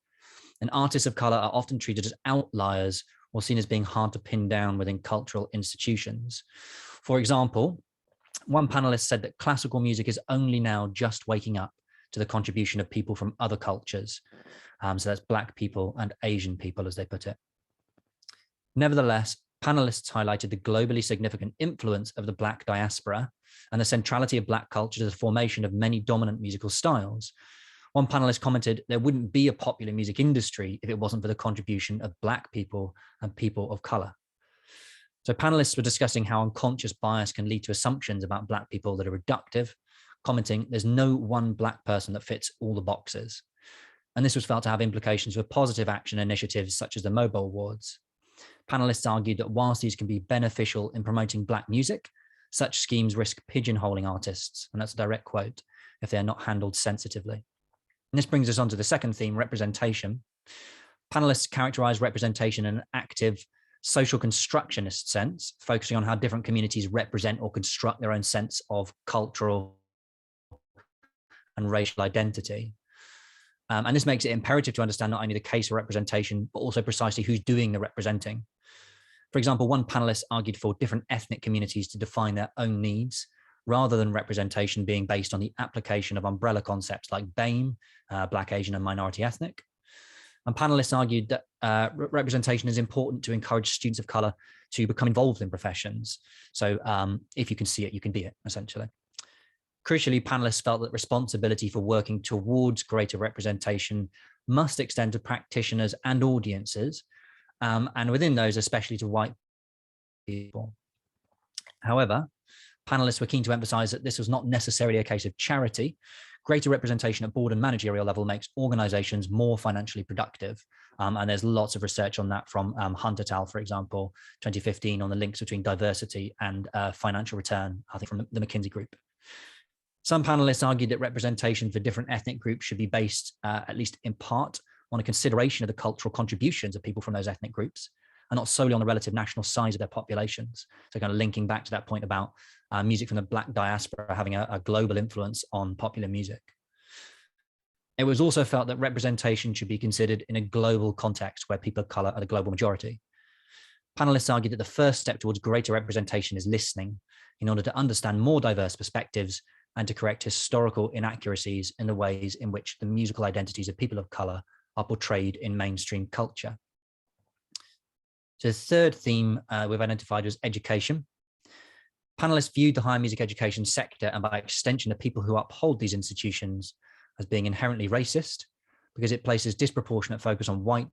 and artists of color are often treated as outliers or seen as being hard to pin down within cultural institutions. For example, one panelist said that classical music is only now just waking up to the contribution of people from other cultures. So that's black people and Asian people, as they put it. Nevertheless, panelists highlighted the globally significant influence of the black diaspora and the centrality of black culture to the formation of many dominant musical styles. One panelist commented there wouldn't be a popular music industry if it wasn't for the contribution of black people and people of color. So panelists were discussing how unconscious bias can lead to assumptions about black people that are reductive, commenting there's no one black person that fits all the boxes. And this was felt to have implications for positive action initiatives such as the Mobile Awards. Panelists argued that whilst these can be beneficial in promoting black music, such schemes risk pigeonholing artists, and that's a direct quote, if they are not handled sensitively. And this brings us on to the second theme, representation. Panelists characterize representation in an active, social constructionist sense, focusing on how different communities represent or construct their own sense of cultural and racial identity. And this makes it imperative to understand not only the case for representation, but also precisely who's doing the representing. For example, one panelist argued for different ethnic communities to define their own needs, rather than representation being based on the application of umbrella concepts like BAME, Black, Asian, and minority ethnic. And panelists argued that representation is important to encourage students of color to become involved in professions. So if you can see it, you can be it, essentially. Crucially, panelists felt that responsibility for working towards greater representation must extend to practitioners and audiences, and within those, especially to white people. However, panelists were keen to emphasize that this was not necessarily a case of charity. Greater representation at board and managerial level makes organizations more financially productive. And there's lots of research on that from Hunt et al., for example, 2015, on the links between diversity and financial return, I think from the McKinsey Group. Some panelists argued that representation for different ethnic groups should be based, at least in part, on a consideration of the cultural contributions of people from those ethnic groups, and not solely on the relative national size of their populations. So kind of linking back to that point about music from the black diaspora having a global influence on popular music. It was also felt that representation should be considered in a global context where people of color are the global majority. Panelists argued that the first step towards greater representation is listening in order to understand more diverse perspectives and to correct historical inaccuracies in the ways in which the musical identities of people of color are portrayed in mainstream culture. So the third theme we've identified was education. Panelists viewed the higher music education sector, and by extension the people who uphold these institutions, as being inherently racist, because it places disproportionate focus on white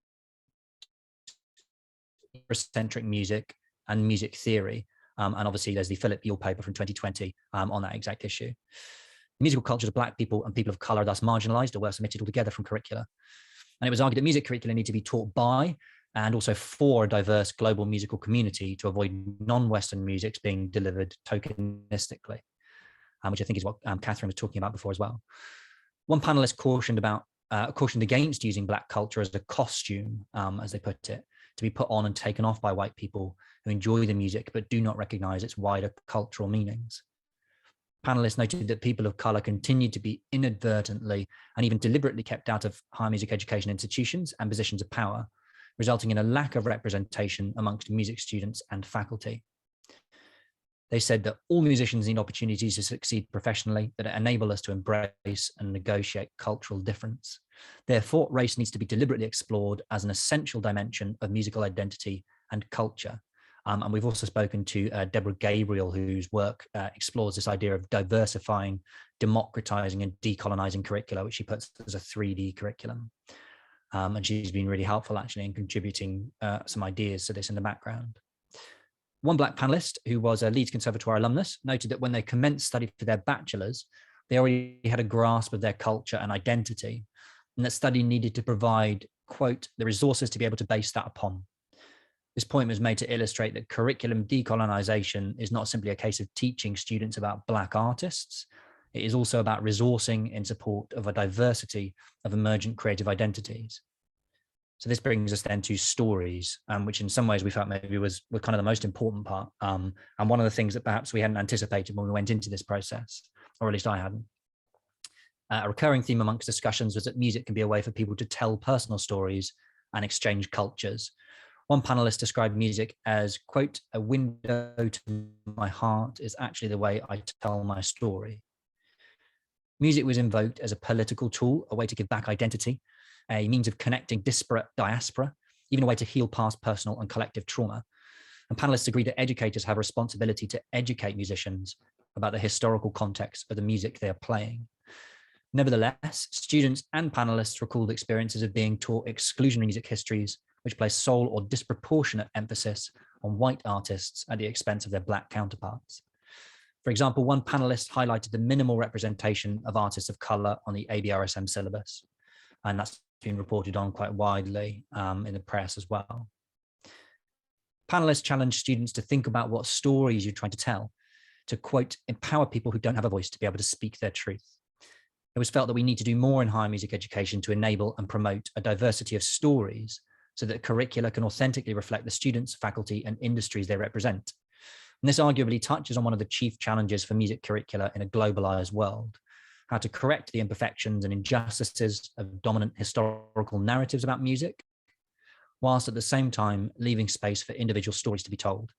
centric music and music theory. And obviously there's the Philip Yule paper from 2020 on that exact issue. Musical cultures of black people and people of color are thus marginalized or worse, omitted altogether from curricula. And it was argued that music curricula need to be taught by and also for a diverse global musical community to avoid non-Western musics being delivered tokenistically, which I think is what Katherine was talking about before as well. One panelist cautioned against using black culture as a costume, as they put it, to be put on and taken off by white people who enjoy the music but do not recognize its wider cultural meanings. Panelists noted that people of color continue to be inadvertently and even deliberately kept out of higher music education institutions and positions of power, resulting in a lack of representation amongst music students and faculty. They said that all musicians need opportunities to succeed professionally that enable us to embrace and negotiate cultural difference. Therefore, race needs to be deliberately explored as an essential dimension of musical identity and culture. And we've also spoken to Deborah Gabriel, whose work explores this idea of diversifying, democratizing, and decolonizing curricula, which she puts as a 3D curriculum. And she's been really helpful actually in contributing some ideas to this in the background. One Black panelist, who was a Leeds Conservatoire alumnus, noted that when they commenced study for their bachelors, they already had a grasp of their culture and identity, and that study needed to provide, quote, the resources to be able to base that upon. This point was made to illustrate that curriculum decolonization is not simply a case of teaching students about Black artists. It is also about resourcing in support of a diversity of emergent creative identities. So this brings us then to stories, which in some ways we felt maybe was kind of the most important part. And one of the things that perhaps we hadn't anticipated when we went into this process, or at least I hadn't. A recurring theme amongst discussions was that music can be a way for people to tell personal stories and exchange cultures. One panelist described music as, quote, a window to my heart is actually the way I tell my story. Music was invoked as a political tool, a way to give back identity, a means of connecting disparate diaspora, even a way to heal past personal and collective trauma. And panelists agreed that educators have a responsibility to educate musicians about the historical context of the music they are playing. Nevertheless, students and panelists recalled experiences of being taught exclusionary music histories, which place sole or disproportionate emphasis on white artists at the expense of their Black counterparts. For example, one panelist highlighted the minimal representation of artists of color on the ABRSM syllabus, and that's been reported on quite widely in the press as well. Panelists challenged students to think about what stories you're trying to tell, to, quote, empower people who don't have a voice to be able to speak their truth. It was felt that we need to do more in higher music education to enable and promote a diversity of stories so that curricula can authentically reflect the students, faculty, and industries they represent. And this arguably touches on one of the chief challenges for music curricula in a globalized world: how to correct the imperfections and injustices of dominant historical narratives about music, whilst at the same time leaving space for individual stories to be told.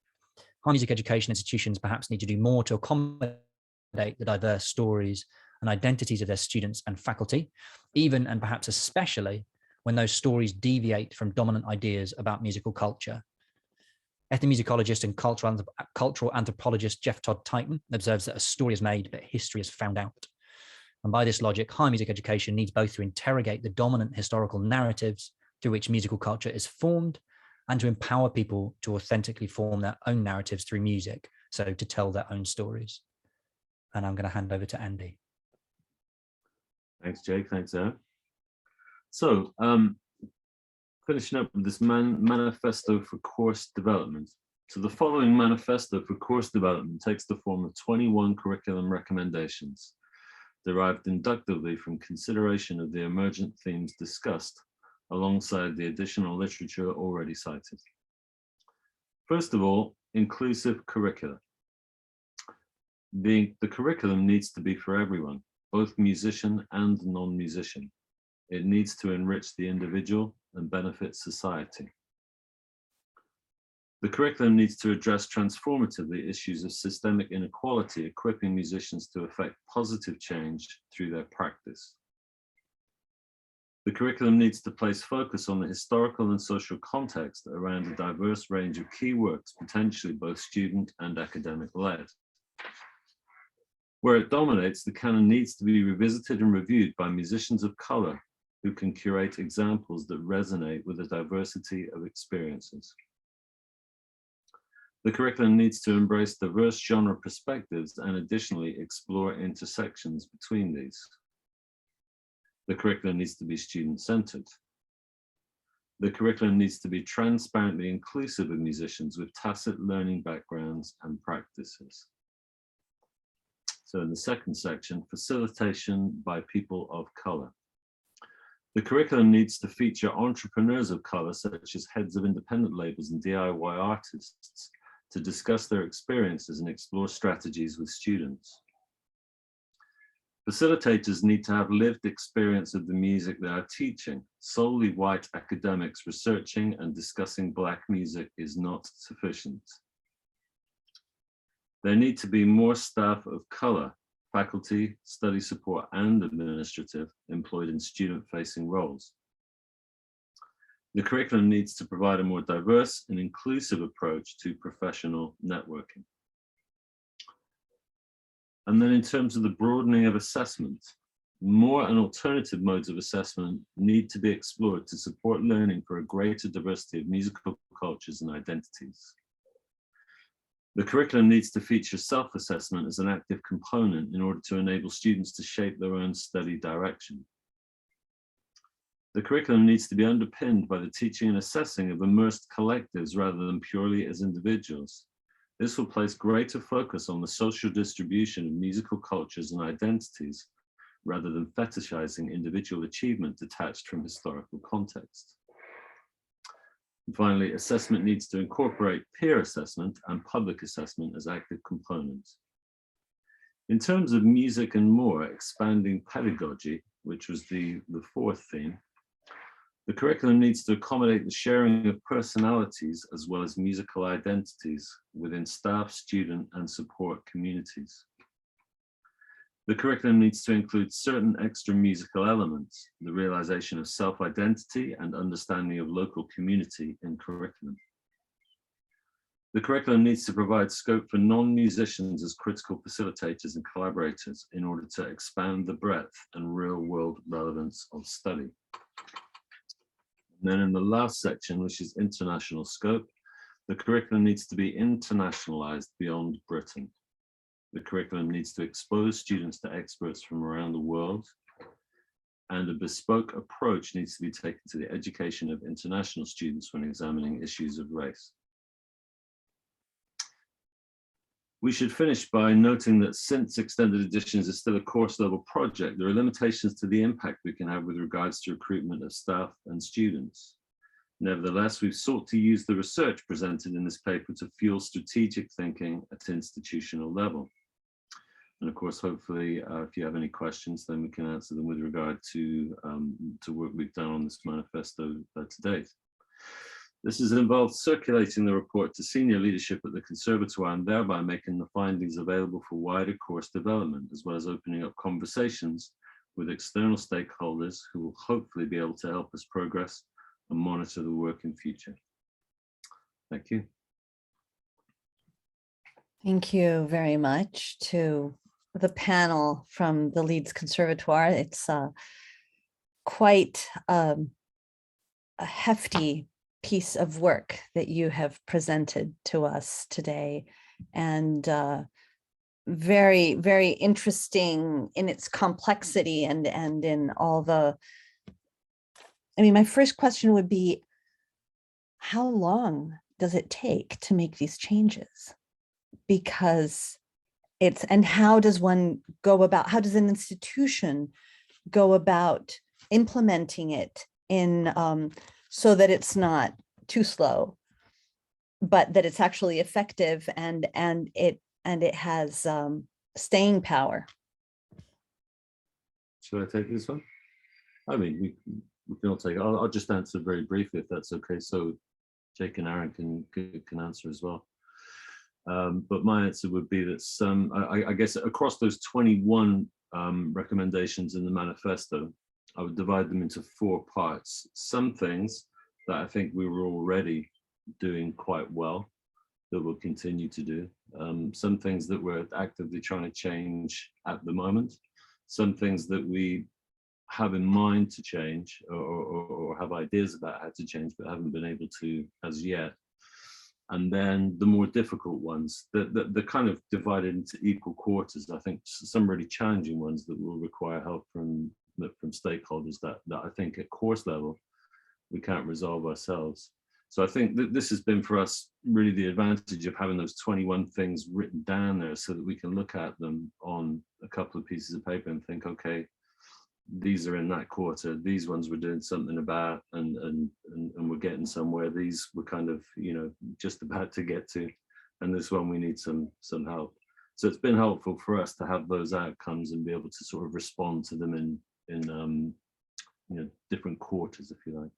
Higher music education institutions perhaps need to do more to accommodate the diverse stories and identities of their students and faculty, even and perhaps especially when those stories deviate from dominant ideas about musical culture. Ethnomusicologist and cultural anthropologist Jeff Todd Tighton observes that a story is made, but history is found out. And by this logic, higher music education needs both to interrogate the dominant historical narratives through which musical culture is formed, and to empower people to authentically form their own narratives through music, so to tell their own stories. And I'm going to hand over to Andy. Thanks, Jake. Thanks, Aaron. So, finishing up with this manifesto for course development. So the following manifesto for course development takes the form of 21 curriculum recommendations, derived inductively from consideration of the emergent themes discussed, alongside the additional literature already cited. First of all, inclusive curricula. The curriculum needs to be for everyone, both musician and non-musician. It needs to enrich the individual and benefit society. The curriculum needs to address transformatively issues of systemic inequality, equipping musicians to effect positive change through their practice. The curriculum needs to place focus on the historical and social context around a diverse range of key works, potentially both student and academic-led. Where it dominates, the canon needs to be revisited and reviewed by musicians of color who can curate examples that resonate with a diversity of experiences. The curriculum needs to embrace diverse genre perspectives and additionally explore intersections between these. The curriculum needs to be student-centered. The curriculum needs to be transparently inclusive of musicians with tacit learning backgrounds and practices. So in the second section, facilitation by people of color. The curriculum needs to feature entrepreneurs of color, such as heads of independent labels and DIY artists, to discuss their experiences and explore strategies with students. Facilitators need to have lived experience of the music they are teaching. Solely white academics researching and discussing Black music is not sufficient. There need to be more staff of color, faculty, study support, and administrative employed in student-facing roles. The curriculum needs to provide a more diverse and inclusive approach to professional networking. And then in terms of the broadening of assessment, more and alternative modes of assessment need to be explored to support learning for a greater diversity of musical cultures and identities. The curriculum needs to feature self-assessment as an active component in order to enable students to shape their own study direction. The curriculum needs to be underpinned by the teaching and assessing of immersed collectives rather than purely as individuals. This will place greater focus on the social distribution of musical cultures and identities, rather than fetishizing individual achievement detached from historical context. And finally, assessment needs to incorporate peer assessment and public assessment as active components. In terms of music and more, expanding pedagogy, which was the fourth theme, the curriculum needs to accommodate the sharing of personalities as well as musical identities within staff, student, and support communities. The curriculum needs to include certain extra musical elements, the realization of self-identity and understanding of local community in curriculum. The curriculum needs to provide scope for non-musicians as critical facilitators and collaborators in order to expand the breadth and real-world relevance of study. And then in the last section, which is international scope, the curriculum needs to be internationalized beyond Britain. The curriculum needs to expose students to experts from around the world, and a bespoke approach needs to be taken to the education of international students when examining issues of race. We should finish by noting that since extended editions is still a course level project, there are limitations to the impact we can have with regards to recruitment of staff and students. Nevertheless, we've sought to use the research presented in this paper to fuel strategic thinking at institutional level. And of course, hopefully, if you have any questions, then we can answer them with regard to work we've done on this manifesto to date. This has involved circulating the report to senior leadership at the Conservatoire and thereby making the findings available for wider course development, as well as opening up conversations with external stakeholders who will hopefully be able to help us progress and monitor the work in future. Thank you. Thank you very much to the panel from the Leeds Conservatoire. It's quite a hefty piece of work that you have presented to us today, and very, very interesting in its complexity and in all the, I mean, my first question would be, how long does it take to make these changes? Because it's, and how does one go about, how does an institution go about implementing it in so that it's not too slow, but that it's actually effective and it has staying power? Should I take this one? I mean, we can all take it. I'll just answer very briefly if that's okay. So Jake and Aaron can answer as well. But my answer would be that some, I guess across those 21 recommendations in the manifesto, I would divide them into 4 parts. Some things that I think we were already doing quite well that we'll continue to do. Some things that we're actively trying to change at the moment. Some things that we have in mind to change or have ideas about how to change but haven't been able to as yet. And then the more difficult ones, the kind of divided into equal quarters. I think some really challenging ones that will require help from stakeholders that I think at course level, we can't resolve ourselves. So I think that this has been for us really the advantage of having those 21 things written down there so that we can look at them on a couple of pieces of paper and think, okay, these are in that quarter, these ones we're doing something about and we're getting somewhere, these we're kind of, you know, just about to get to, and this one we need some help. So it's been helpful for us to have those outcomes and be able to sort of respond to them in you know, different quarters, if you like.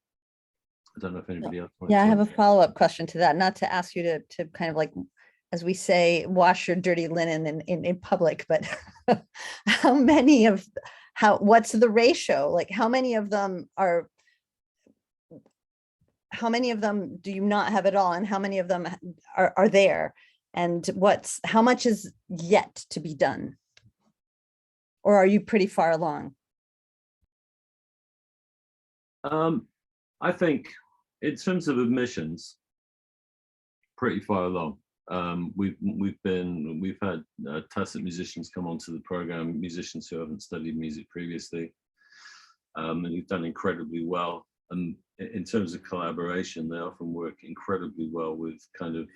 I don't know if anybody else wants Yeah, to. I have a follow-up question to that, not to ask you to kind of like, as we say, wash your dirty linen in public, but how many of, what's the ratio? Like how many of them do you not have at all? And how many of them are there? And how much is yet to be done? Or are you pretty far along? I think in terms of admissions, pretty far along. we've had tacit musicians come onto the program, musicians who haven't studied music previously, and who've done incredibly well. And in terms of collaboration, they often work incredibly well with kind of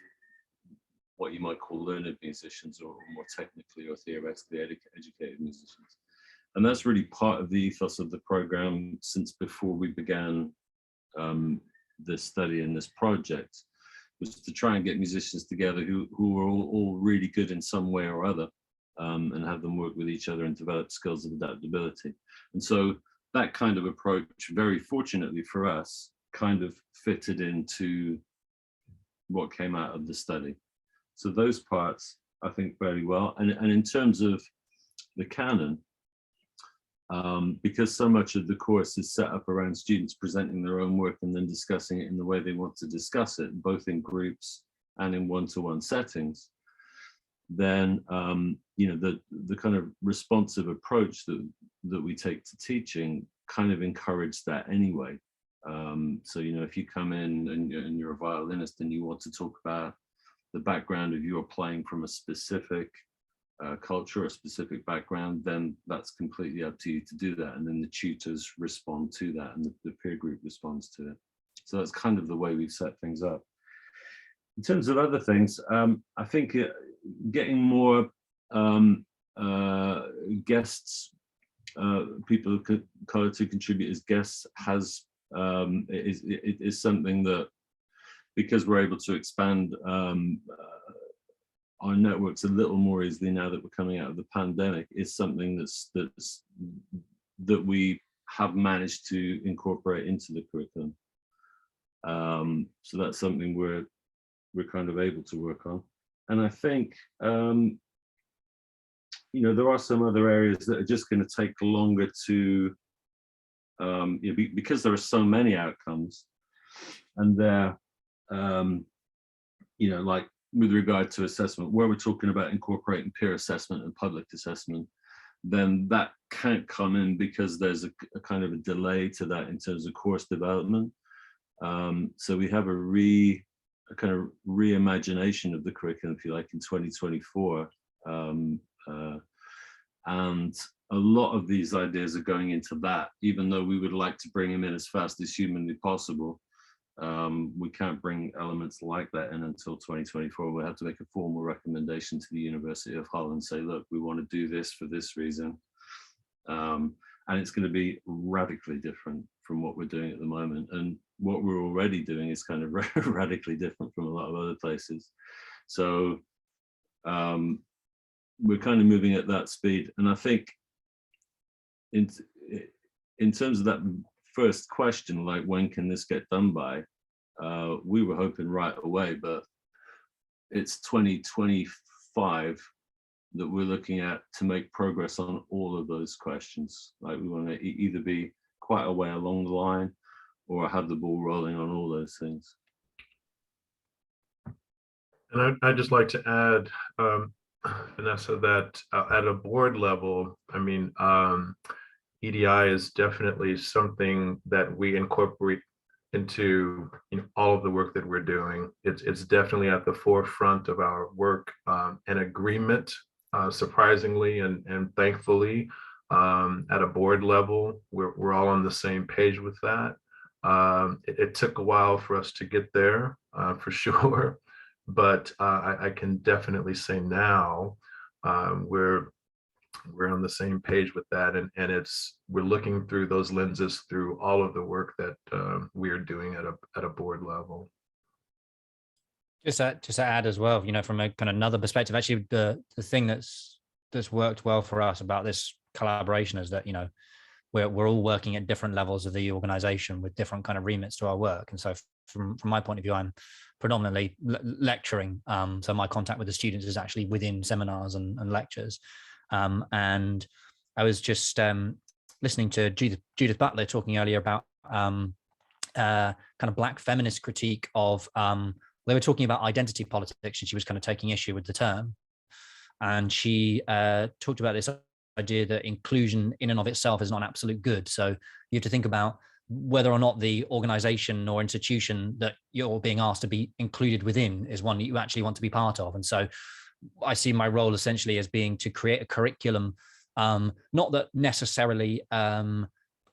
what you might call learned musicians, or more technically or theoretically educated musicians. And that's really part of the ethos of the program since before we began this study and this project, was to try and get musicians together who were all really good in some way or other, and have them work with each other and develop skills of adaptability. And so that kind of approach, very fortunately for us, kind of fitted into what came out of the study. So those parts, I think, very well. And in terms of the canon, because so much of the course is set up around students presenting their own work and then discussing it in the way they want to discuss it, both in groups and in one-to-one settings, then the kind of responsive approach that we take to teaching kind of encourage that anyway. So if you come in and you're a violinist and you want to talk about the background of your playing from a specific culture or specific background, then that's completely up to you to do that, and then the tutors respond to that, and the peer group responds to it. So that's kind of the way we've set things up. In terms of other things, I think getting more guests, people of color to contribute as guests is something that, because we're able to expand our networks a little more easily now that we're coming out of the pandemic, is something that we have managed to incorporate into the curriculum. So that's something we're kind of able to work on. And I think there are some other areas that are just going to take longer to because there are so many outcomes, and they're like with regard to assessment, where we're talking about incorporating peer assessment and public assessment, then that can't come in because there's a kind of a delay to that in terms of course development. So we have a kind of reimagination of the curriculum, if you like, in 2024. And a lot of these ideas are going into that, even though we would like to bring them in as fast as humanly possible. We can't bring elements like that in until 2024. We'll have to make a formal recommendation to the University of Hull and say, look, we want to do this for this reason. And it's going to be radically different from what we're doing at the moment. And what we're already doing is kind of radically different from a lot of other places. So we're kind of moving at that speed. And I think in terms of that first question, like when can this get done by, we were hoping right away, but it's 2025 that we're looking at to make progress on all of those questions. Like we want to either be quite a way along the line or have the ball rolling on all those things. And I'd just like to add, Vanessa, that at a board level, I mean, EDI is definitely something that we incorporate into all of the work that we're doing. It's definitely at the forefront of our work, and agreement, surprisingly and thankfully, at a board level, we're all on the same page with that. It took a while for us to get there, for sure, but I can definitely say now we're on the same page with that, and we're looking through those lenses through all of the work that we're doing at a board level. Just to add as well, from a kind of another perspective, actually the thing that's worked well for us about this collaboration is that we're all working at different levels of the organization with different kind of remits to our work. And so from my point of view, I'm predominantly lecturing, so my contact with the students is actually within seminars and lectures. And I was just listening to Judith Butler talking earlier about kind of Black feminist critique of, they were talking about identity politics, and she was kind of taking issue with the term. And she talked about this idea that inclusion in and of itself is not absolute good. So you have to think about whether or not the organization or institution that you're being asked to be included within is one that you actually want to be part of. And so I see my role essentially as being to create a curriculum, not that necessarily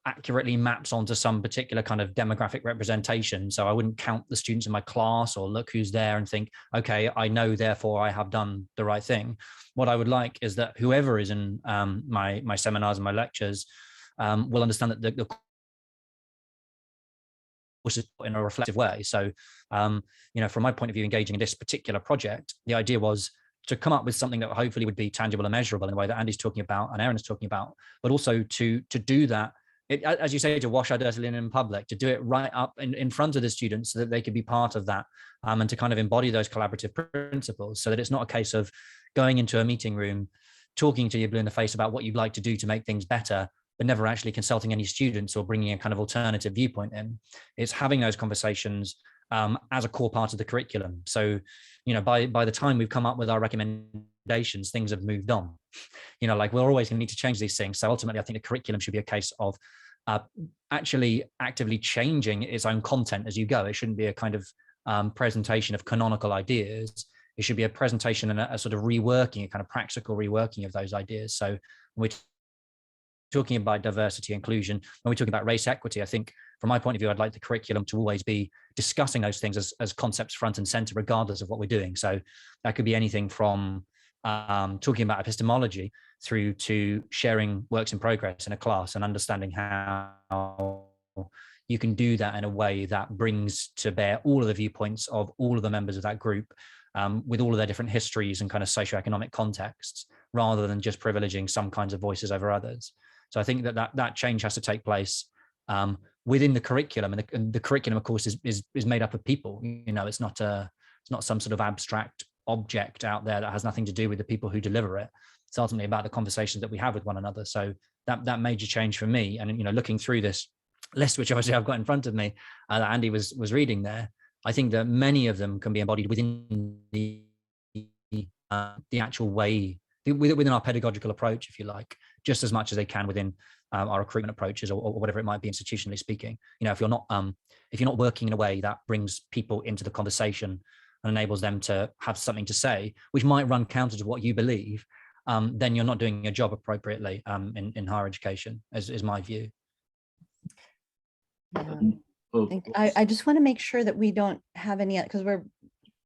accurately maps onto some particular kind of demographic representation. So I wouldn't count the students in my class or look who's there and think, okay, I know, therefore I have done the right thing. What I would like is that whoever is in my seminars and my lectures will understand that the course is in a reflective way. So, from my point of view, engaging in this particular project, the idea was to come up with something that hopefully would be tangible and measurable in the way that Andy's talking about and Aaron is talking about, but also to do that, as you say, to wash our dirty linen in public, to do it right up in front of the students so that they could be part of that, and to kind of embody those collaborative principles, so that it's not a case of going into a meeting room, talking to you blue in the face about what you'd like to do to make things better, but never actually consulting any students or bringing a kind of alternative viewpoint in. It's having those conversations as a core part of the curriculum. So, by the time we've come up with our recommendations, things have moved on. Like, we're always going to need to change these things. So ultimately, I think the curriculum should be a case of actually actively changing its own content as you go. It shouldn't be a kind of presentation of canonical ideas. It should be a presentation and a sort of reworking, a kind of practical reworking of those ideas. So we're talking about diversity, inclusion, when we're talking about race equity, I think from my point of view, I'd like the curriculum to always be discussing those things as concepts front and center, regardless of what we're doing. So that could be anything from talking about epistemology through to sharing works in progress in a class and understanding how you can do that in a way that brings to bear all of the viewpoints of all of the members of that group, with all of their different histories and kind of socioeconomic contexts, rather than just privileging some kinds of voices over others. So I think that change has to take place within the curriculum, and the curriculum, of course, is made up of people. It's not some sort of abstract object out there that has nothing to do with the people who deliver it. It's ultimately about the conversations that we have with one another. So that major change for me, and looking through this list, which obviously I've got in front of me, that Andy was reading there, I think that many of them can be embodied within the actual way, within our pedagogical approach, if you like, just as much as they can within our recruitment approaches or whatever it might be, institutionally speaking. If you're not working in a way that brings people into the conversation and enables them to have something to say, which might run counter to what you believe, then you're not doing your job appropriately in higher education, is my view. I just want to make sure that we don't have any, because we're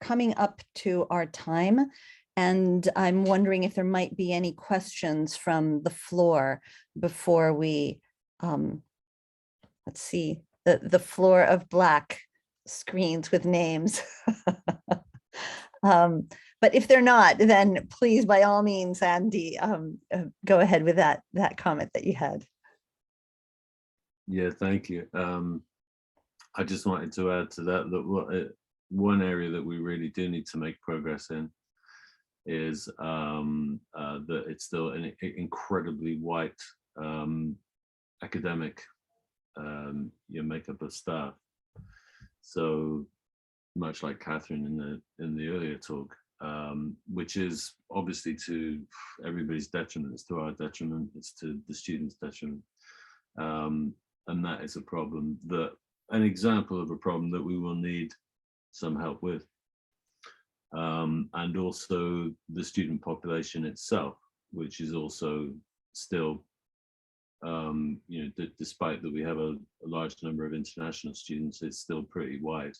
coming up to our time, and I'm wondering if there might be any questions from the floor before we, let's see, the floor of black screens with names. But if they're not, then please, by all means, Andy, go ahead with that comment that you had. Yeah, thank you. I just wanted to add to that one area that we really do need to make progress in is that it's still an incredibly white academic makeup of staff. So much like Katherine in the earlier talk, which is obviously to everybody's detriment. It's to our detriment. It's to the students' detriment, and that is a problem, an example of a problem that we will need some help with. And also the student population itself, which is also still, despite that we have a large number of international students, it's still pretty white.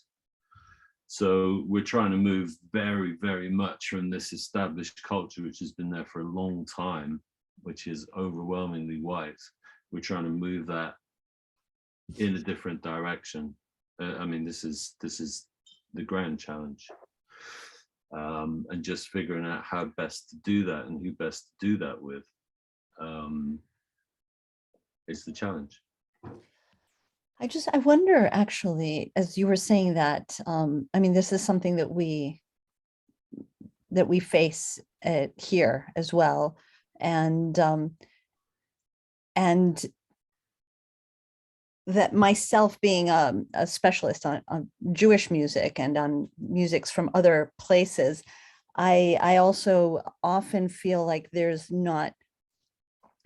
So we're trying to move very, very much from this established culture, which has been there for a long time, which is overwhelmingly white. We're trying to move that in a different direction. This is the grand challenge. And just figuring out how best to do that and who best to do that with is the challenge. I wonder, actually, as you were saying that, this is something that we face here as well, and that myself being a specialist on Jewish music and on musics from other places, I also often feel like there's not,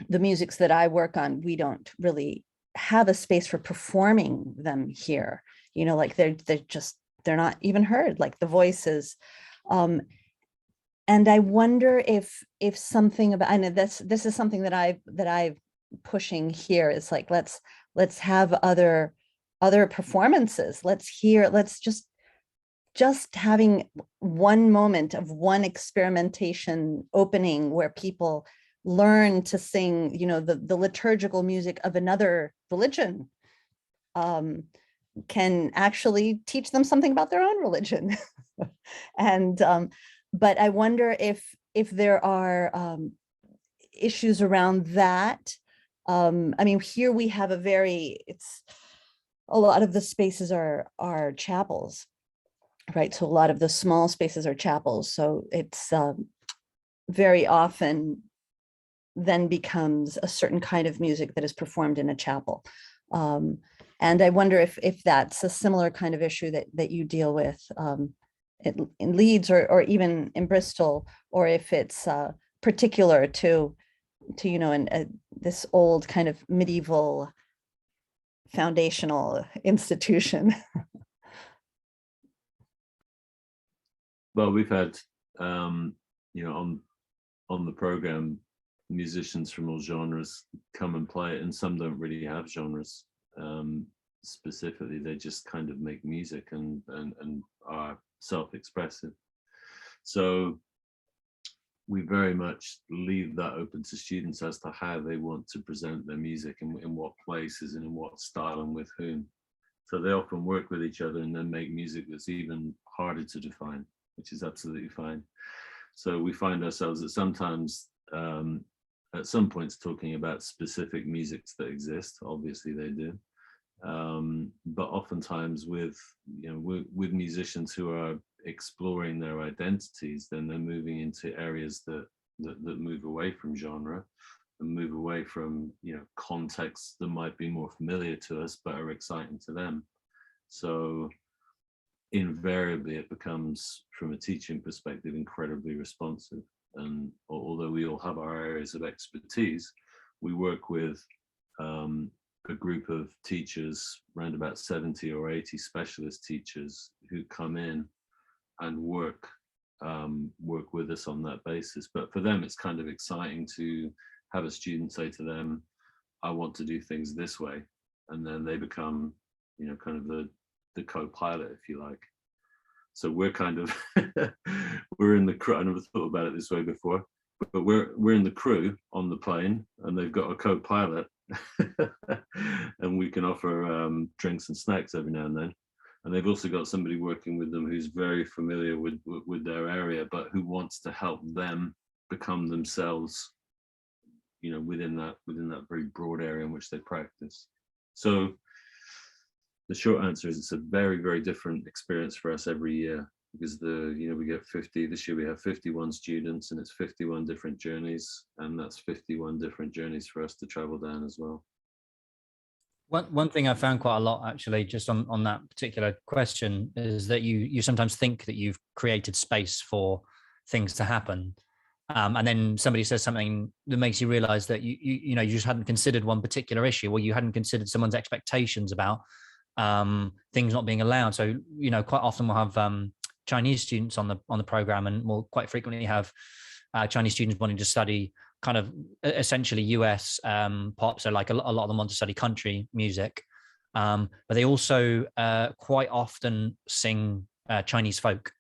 the musics that I work on, we don't really have a space for performing them here. You know, like they're not even heard, like the voices. And I wonder if something about, I know this is something that I've pushing here, is like, let's have other performances. Let's just having one moment of one experimentation opening where people learn to sing, you know, the liturgical music of another religion, can actually teach them something about their own religion. And but I wonder if there are issues around that. I mean, here we have a lot of the spaces are chapels, right? So a lot of the small spaces are chapels. So it's very often then becomes a certain kind of music that is performed in a chapel. And I wonder if that's a similar kind of issue that you deal with in Leeds or even in Bristol, or if it's particular to you know, this old kind of medieval foundational institution. Well, we've had, you know, on the program, musicians from all genres come and play it, and some don't really have genres specifically. They just kind of make music and are self-expressive. So we very much leave that open to students as to how they want to present their music and in what places and in what style and with whom. So they often work with each other and then make music that's even harder to define, which is absolutely fine. So we find ourselves at sometimes at some points talking about specific musics that exist. Obviously they do, but oftentimes with, you know, with musicians who are exploring their identities, then they're moving into areas that move away from genre and move away from, you know, contexts that might be more familiar to us but are exciting to them. So invariably it becomes, from a teaching perspective, incredibly responsive. And although we all have our areas of expertise, we work with a group of teachers, around about 70 or 80 specialist teachers, who come in and work with us on that basis. But for them, it's kind of exciting to have a student say to them, I want to do things this way. And then they become, you know, kind of the co-pilot, if you like. So we're kind of, we're in the crew. I never thought about it this way before, but we're in the crew on the plane, and they've got a co-pilot and we can offer drinks and snacks every now and then. And they've also got somebody working with them who's very familiar with their area, but who wants to help them become themselves, you know, within that very broad area in which they practice. So the short answer is it's a very, very different experience for us every year, because we get 50, this year we have 51 students, and it's 51 different journeys, and that's 51 different journeys for us to travel down as well. One thing I found quite a lot, actually, just on that particular question, is that you sometimes think that you've created space for things to happen, and then somebody says something that makes you realize that you just hadn't considered one particular issue, or you hadn't considered someone's expectations about things not being allowed. So, you know, quite often we'll have Chinese students on the program, and we'll quite frequently have Chinese students wanting to study kind of essentially US pop. So like a lot of them want to study country music, but they also quite often sing Chinese folk.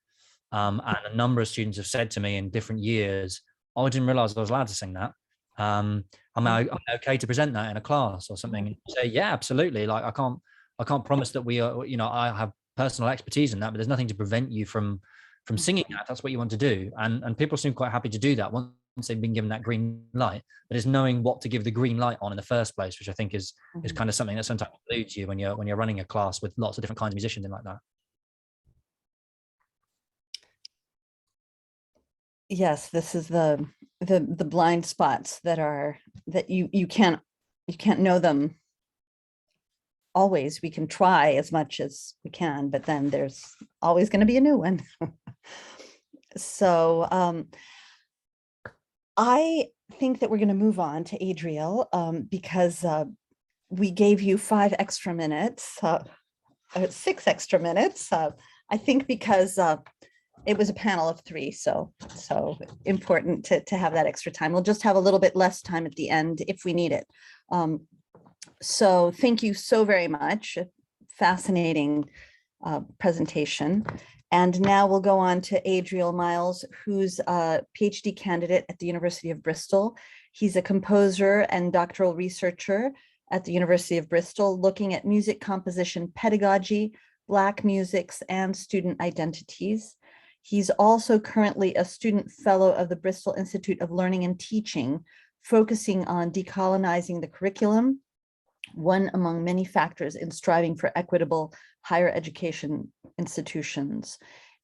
And a number of students have said to me in different years, oh, I didn't realize I was allowed to sing that. Am I okay to present that in a class or something? And say, yeah, absolutely. Like I can't promise that we are, you know, I have personal expertise in that, but there's nothing to prevent you from singing that. That's what you want to do. And people seem quite happy to do that once they've been given that green light, but it's knowing what to give the green light on in the first place, which I think is kind of something that sometimes eludes you when you're running a class with lots of different kinds of musicians and like that. Yes, this is the blind spots that you can't know them always. We can try as much as we can, but then there's always going to be a new one. So I think that we're going to move on to Adriel, because we gave you 5 extra minutes, 6 extra minutes, I think because it was a panel of 3, so important to have that extra time. We'll just have a little bit less time at the end if we need it. So thank you so very much. Fascinating presentation. And now we'll go on to Adriel Miles, who's a PhD candidate at the University of Bristol. He's a composer and doctoral researcher at the University of Bristol, looking at music composition pedagogy, Black musics, and student identities. He's also currently a student fellow of the Bristol Institute of Learning and Teaching, focusing on decolonizing the curriculum, one among many factors in striving for equitable higher education institutions.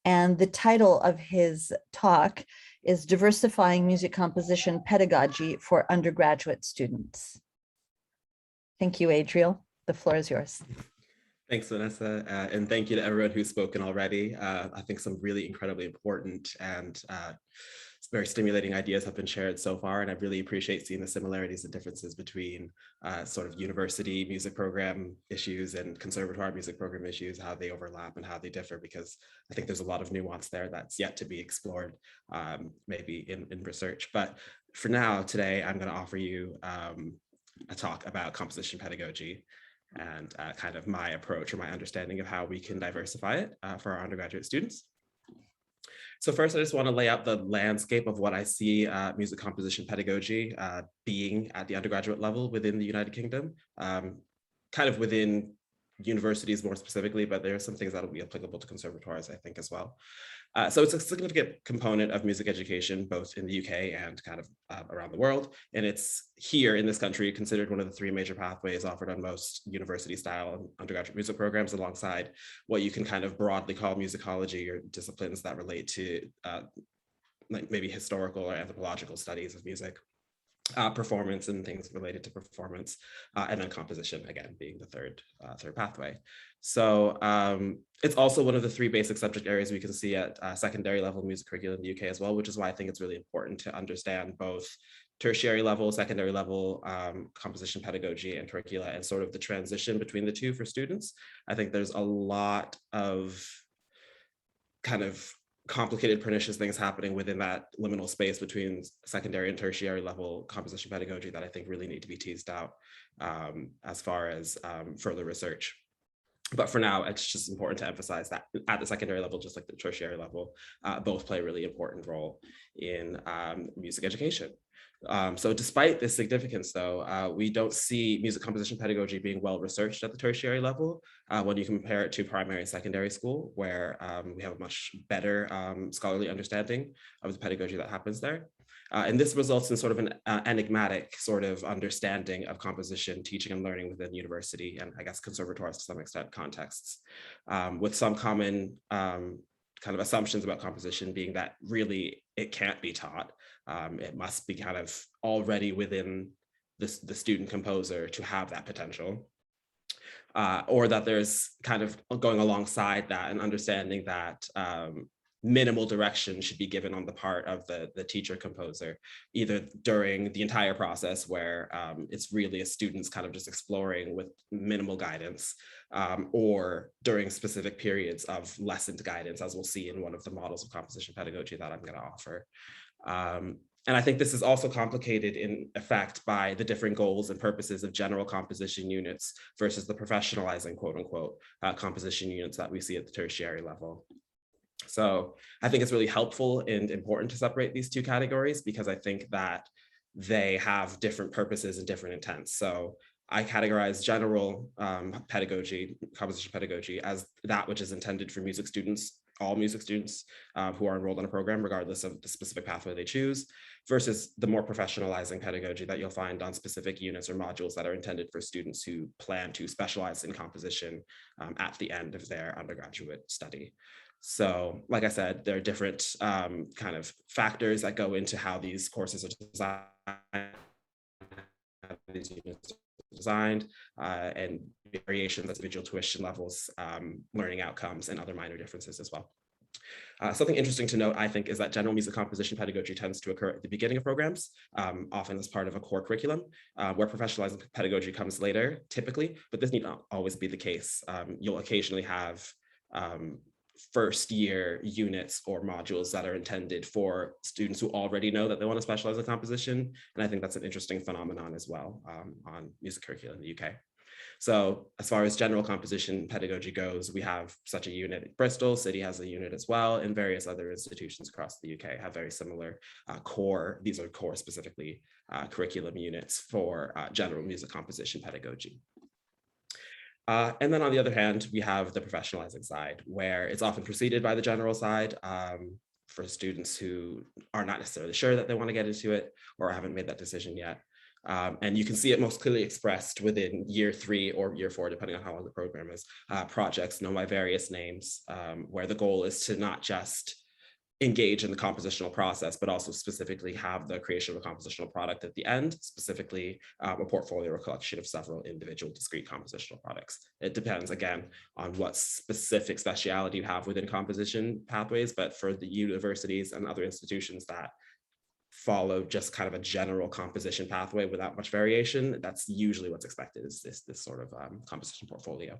And the title of his talk is Diversifying Music Composition Pedagogy for Undergraduate Students. Thank you, Adriel. The floor is yours. Thanks, Vanessa, and thank you to everyone who's spoken already. I think some really incredibly important and very stimulating ideas have been shared so far, and I really appreciate seeing the similarities and differences between sort of university music program issues and conservatoire music program issues, how they overlap and how they differ, because I think there's a lot of nuance there that's yet to be explored, maybe in research. But for now, today, I'm going to offer you a talk about composition pedagogy and kind of my approach or my understanding of how we can diversify it for our undergraduate students. So first, I just want to lay out the landscape of what I see music composition pedagogy being at the undergraduate level within the United Kingdom, kind of within universities more specifically, but there are some things that will be applicable to conservatoires, I think, as well. So it's a significant component of music education, both in the UK and kind of around the world. And it's here in this country considered one of the 3 major pathways offered on most university-style undergraduate music programs, alongside what you can kind of broadly call musicology, or disciplines that relate to like maybe historical or anthropological studies of music. Performance and things related to performance, and then composition, again, being the third pathway. So it's also one of the 3 basic subject areas we can see at secondary level music curriculum in the UK as well, which is why I think it's really important to understand both tertiary level, secondary level composition pedagogy and curricula, and sort of the transition between the 2 for students. I think there's a lot of kind of complicated, pernicious things happening within that liminal space between secondary and tertiary level composition pedagogy that I think really need to be teased out as far as further research. But for now, it's just important to emphasize that at the secondary level, just like the tertiary level, both play a really important role in music education. So despite this significance, though, we don't see music composition pedagogy being well researched at the tertiary level when you compare it to primary and secondary school, where we have a much better scholarly understanding of the pedagogy that happens there. And this results in sort of an enigmatic sort of understanding of composition, teaching and learning within university, and I guess conservatoires to some extent contexts, with some common kind of assumptions about composition being that really it can't be taught. It must be kind of already within the student composer to have that potential, or that there's kind of going alongside that and understanding that minimal direction should be given on the part of the teacher composer, either during the entire process where it's really a student's kind of just exploring with minimal guidance, or during specific periods of lessened guidance, as we'll see in one of the models of composition pedagogy that I'm going to offer. And I think this is also complicated in effect by the different goals and purposes of general composition units versus the professionalizing, quote unquote, composition units that we see at the tertiary level. So I think it's really helpful and important to separate these 2 categories, because I think that they have different purposes and different intents. So I categorize general pedagogy, composition pedagogy, as that which is intended for music students, all music students who are enrolled in a program, regardless of the specific pathway they choose, versus the more professionalizing pedagogy that you'll find on specific units or modules that are intended for students who plan to specialize in composition at the end of their undergraduate study. So, like I said, there are different kind of factors that go into how these courses are designed, how these units are designed, and variations, individual tuition levels, learning outcomes, and other minor differences as well. Something interesting to note, I think, is that general music composition pedagogy tends to occur at the beginning of programs, often as part of a core curriculum, where professionalizing pedagogy comes later, typically, but this need not always be the case. You'll occasionally have first year units or modules that are intended for students who already know that they want to specialize in composition. And I think that's an interesting phenomenon as well on music curricula in the UK. So as far as general composition pedagogy goes, we have such a unit at Bristol, City has a unit as well, and various other institutions across the UK have very similar core, these are core specifically curriculum units for general music composition pedagogy. And then on the other hand, we have the professionalizing side, where it's often preceded by the general side for students who are not necessarily sure that they want to get into it or haven't made that decision yet. And you can see it most clearly expressed within year 3 or year 4, depending on how long the program is, projects known by various names, where the goal is to not just engage in the compositional process, but also specifically have the creation of a compositional product at the end, specifically a portfolio or collection of several individual discrete compositional products. It depends, again, on what specific speciality you have within composition pathways, but for the universities and other institutions that follow just kind of a general composition pathway without much variation, that's usually what's expected, is this sort of composition portfolio.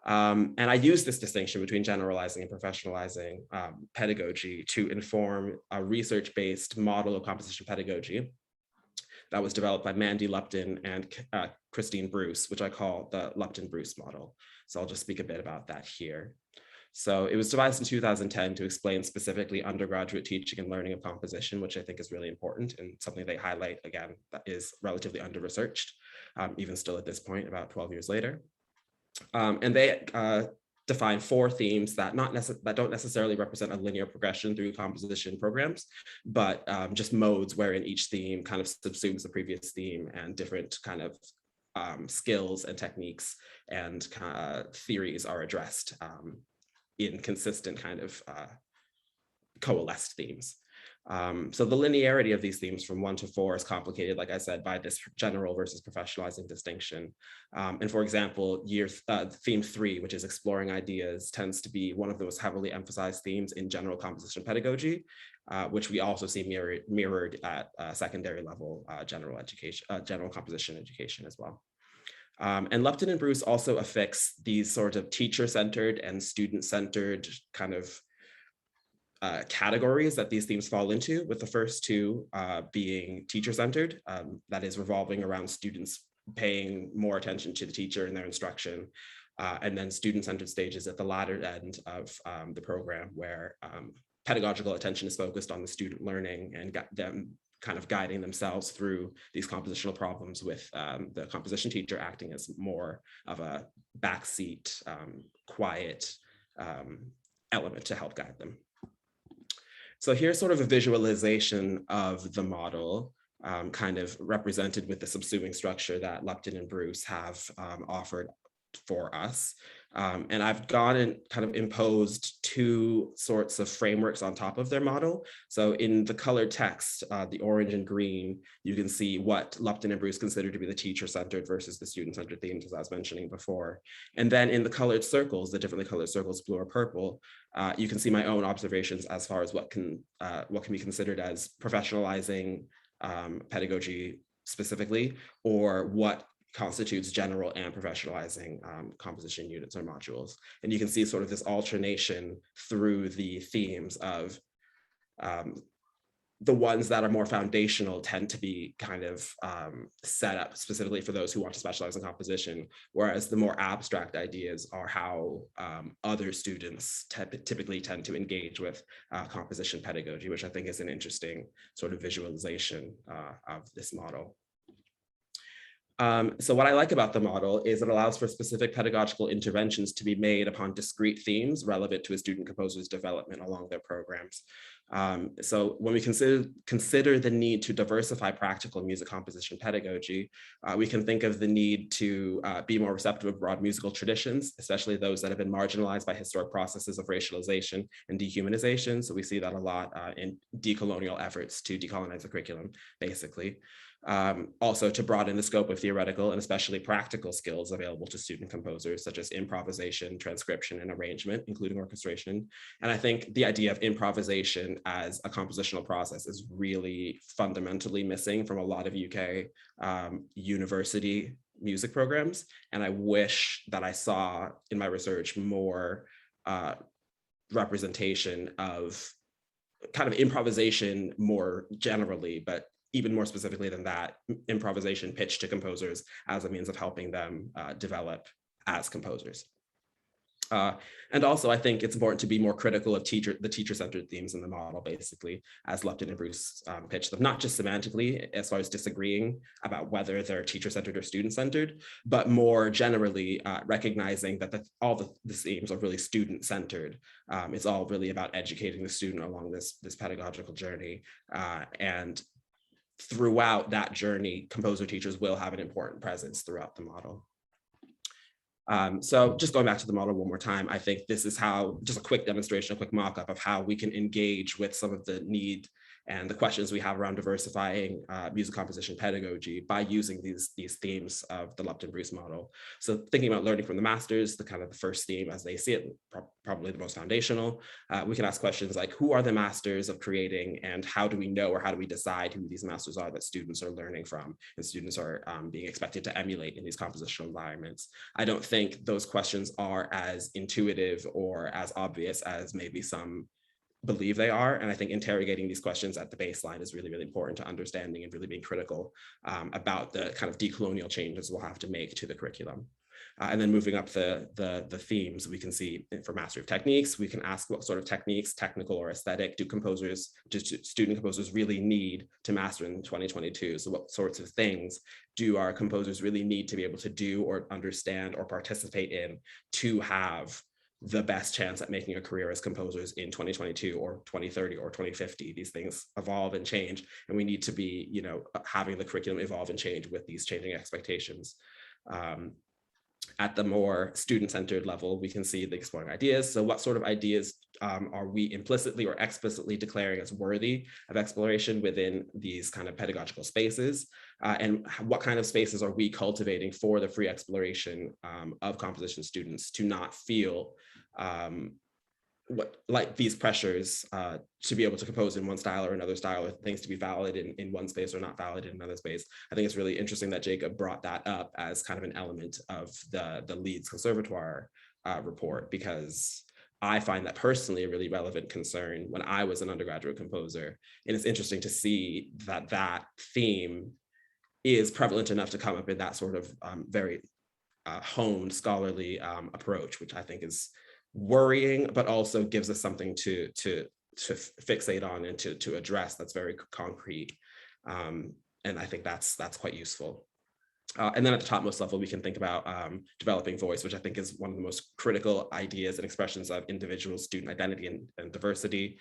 And I use this distinction between generalizing and professionalizing pedagogy to inform a research-based model of composition pedagogy that was developed by Mandy Lupton and Christine Bruce, which I call the Lupton-Bruce model. So I'll just speak a bit about that here. So it was devised in 2010 to explain specifically undergraduate teaching and learning of composition, which I think is really important and something they highlight, again, that is relatively under-researched, even still at this point, about 12 years later. And they define 4 themes that don't necessarily represent a linear progression through composition programs, but just modes wherein each theme kind of subsumes the previous theme, and different kind of skills and techniques and theories are addressed in consistent kind of coalesced themes. So the linearity of these themes from 1 to 4 is complicated, like I said, by this general versus professionalizing distinction. And for example, theme 3, which is exploring ideas, tends to be one of those heavily emphasized themes in general composition pedagogy, which we also see mirrored at secondary level general composition education as well. And Lupton and Bruce also affix these sort of teacher-centered and student-centered kind of categories that these themes fall into, with the first 2 being teacher-centered, that is revolving around students paying more attention to the teacher and their instruction, and then student-centered stages at the latter end of the program, where pedagogical attention is focused on the student learning and got them kind of guiding themselves through these compositional problems, with the composition teacher acting as more of a backseat, quiet element to help guide them. So here's sort of a visualization of the model, kind of represented with the subsuming structure that Lupton and Bruce have offered for us. And I've gone and kind of imposed 2 sorts of frameworks on top of their model. So in the colored text, the orange and green, you can see what Lupton and Bruce consider to be the teacher-centered versus the student-centered themes, as I was mentioning before. And then in the colored circles, the differently colored circles, blue or purple, you can see my own observations as far as what can be considered as professionalizing pedagogy specifically, or what constitutes general and professionalizing composition units or modules. And you can see sort of this alternation through the themes of the ones that are more foundational tend to be kind of set up specifically for those who want to specialize in composition, whereas the more abstract ideas are how other students typically tend to engage with composition pedagogy, which I think is an interesting sort of visualization of this model. So what I like about the model is it allows for specific pedagogical interventions to be made upon discrete themes relevant to a student composer's development along their programs. So when we consider the need to diversify practical music composition pedagogy, we can think of the need to be more receptive of broad musical traditions, especially those that have been marginalized by historic processes of racialization and dehumanization. So we see that a lot in decolonial efforts to decolonize the curriculum, basically. Also to broaden the scope of theoretical and especially practical skills available to student composers, such as improvisation, transcription, and arrangement, including orchestration. And I think the idea of improvisation as a compositional process is really fundamentally missing from a lot of UK university music programs. And I wish that I saw in my research more representation of kind of improvisation more generally, but even more specifically than that, improvisation pitched to composers as a means of helping them develop as composers. And also, I think it's important to be more critical of the teacher-centered themes in the model, basically, as Lupton and Bruce pitched them, not just semantically, as far as disagreeing about whether they're teacher-centered or student-centered, but more generally recognizing that all the themes are really student-centered. It's all really about educating the student along this pedagogical journey. And throughout that journey, composer teachers will have an important presence throughout the model. So just going back to the model one more time, I think this is how, just a quick demonstration, a quick mock-up of how we can engage with some of the need and the questions we have around diversifying music composition pedagogy by using these themes of the Lupton-Bruce model. So thinking about learning from the masters, the kind of the first theme as they see it, probably the most foundational, we can ask questions like, who are the masters of creating, and how do we know, or how do we decide who these masters are that students are learning from and students are being expected to emulate in these compositional environments? I don't think those questions are as intuitive or as obvious as maybe some believe they are. And I think interrogating these questions at the baseline is really, really important to understanding and really being critical about the kind of decolonial changes we'll have to make to the curriculum. And then moving up the themes, we can see for mastery of techniques, we can ask what sort of techniques, technical or aesthetic, do student composers really need to master in 2022? So what sorts of things do our composers really need to be able to do or understand or participate in to have the best chance at making a career as composers in 2022 or 2030 or 2050? These things evolve and change, and we need to be, having the curriculum evolve and change with these changing expectations. At the more student-centered level, we can see the exploring ideas. So what sort of ideas are we implicitly or explicitly declaring as worthy of exploration within these kind of pedagogical spaces? And what kind of spaces are we cultivating for the free exploration of composition students to not feel like these pressures to be able to compose in one style or another style, or things to be valid in one space or not valid in another space? I think it's really interesting that Jacob brought that up as kind of an element of the Leeds Conservatoire report, because I find that personally a really relevant concern when I was an undergraduate composer. And it's interesting to see that theme is prevalent enough to come up in that sort of very honed scholarly approach, which I think is worrying, but also gives us something to fixate on and to address that's very concrete. And I think that's quite useful. And then at the topmost level, we can think about developing voice, which I think is one of the most critical ideas and expressions of individual student identity and diversity.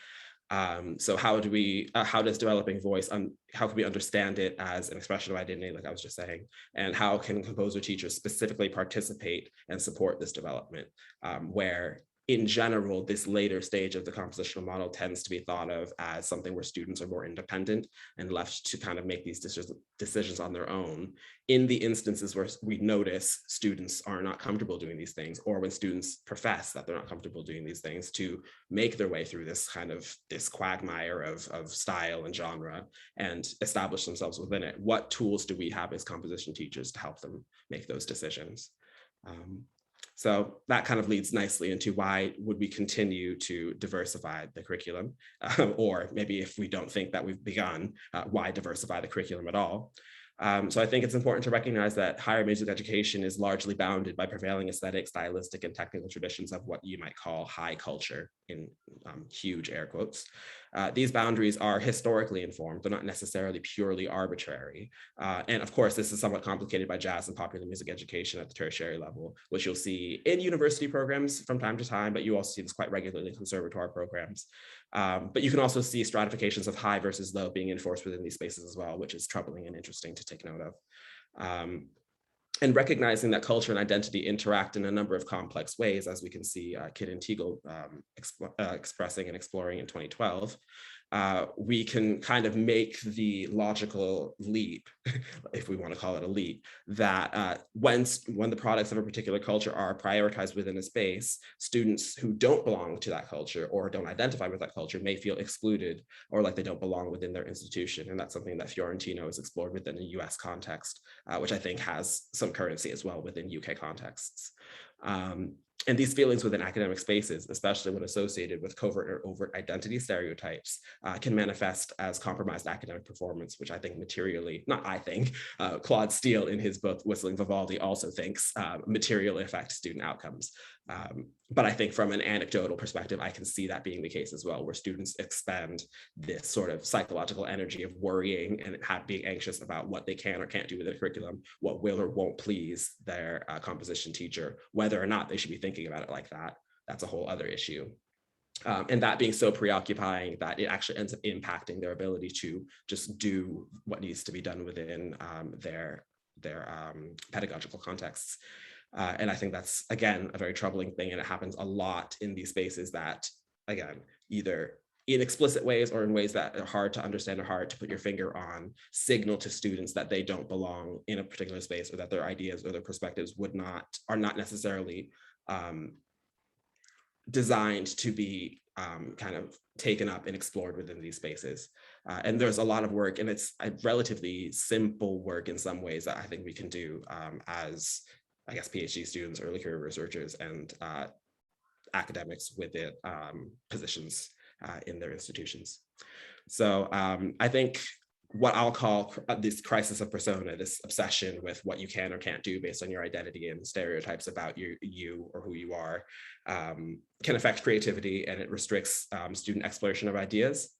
So how does developing voice, how can we understand it as an expression of identity, like I was just saying, and how can composer teachers specifically participate and support this development, where in general, this later stage of the compositional model tends to be thought of as something where students are more independent and left to kind of make these decisions on their own. In the instances where we notice students are not comfortable doing these things, or when students profess that they're not comfortable doing these things, to make their way through this quagmire of style and genre and establish themselves within it, what tools do we have as composition teachers to help them make those decisions? So that kind of leads nicely into why would we continue to diversify the curriculum, or maybe if we don't think that we've begun, why diversify the curriculum at all? So I think it's important to recognize that higher music education is largely bounded by prevailing aesthetic, stylistic, and technical traditions of what you might call high culture, in huge air quotes. These boundaries are historically informed. They're not necessarily purely arbitrary. And of course, this is somewhat complicated by jazz and popular music education at the tertiary level, which you'll see in university programs from time to time, but you also see this quite regularly in conservatoire programs. But you can also see stratifications of high versus low being enforced within these spaces as well, which is troubling and interesting to take note of. And recognizing that culture and identity interact in a number of complex ways, as we can see Kidd and Teagle expressing and exploring in 2012, we can kind of make the logical leap, if we want to call it a leap, that when the products of a particular culture are prioritized within a space, students who don't belong to that culture or don't identify with that culture may feel excluded or like they don't belong within their institution. And that's something that Fiorentino has explored within a US context, which I think has some currency as well within UK contexts. And these feelings within academic spaces, especially when associated with covert or overt identity stereotypes, can manifest as compromised academic performance, which I think materially, not I think, Claude Steele in his book, Whistling Vivaldi, also thinks materially affect student outcomes. But I think from an anecdotal perspective, I can see that being the case as well, where students expend this sort of psychological energy of worrying and being anxious about what they can or can't do with the curriculum, what will or won't please their composition teacher, whether or not they should be thinking about it like that. That's a whole other issue. And that being so preoccupying that it actually ends up impacting their ability to just do what needs to be done within their pedagogical contexts. And I think that's, again, a very troubling thing. And it happens a lot in these spaces that, again, either in explicit ways or in ways that are hard to understand or hard to put your finger on, signal to students that they don't belong in a particular space, or that their ideas or their perspectives are not necessarily designed to be kind of taken up and explored within these spaces. And there's a lot of work, and it's a relatively simple work in some ways that I think we can do as, I guess, PhD students, early career researchers, and academics within positions in their institutions. So I think what I'll call this crisis of persona, this obsession with what you can or can't do based on your identity and stereotypes about you or who you are, can affect creativity, and it restricts student exploration of ideas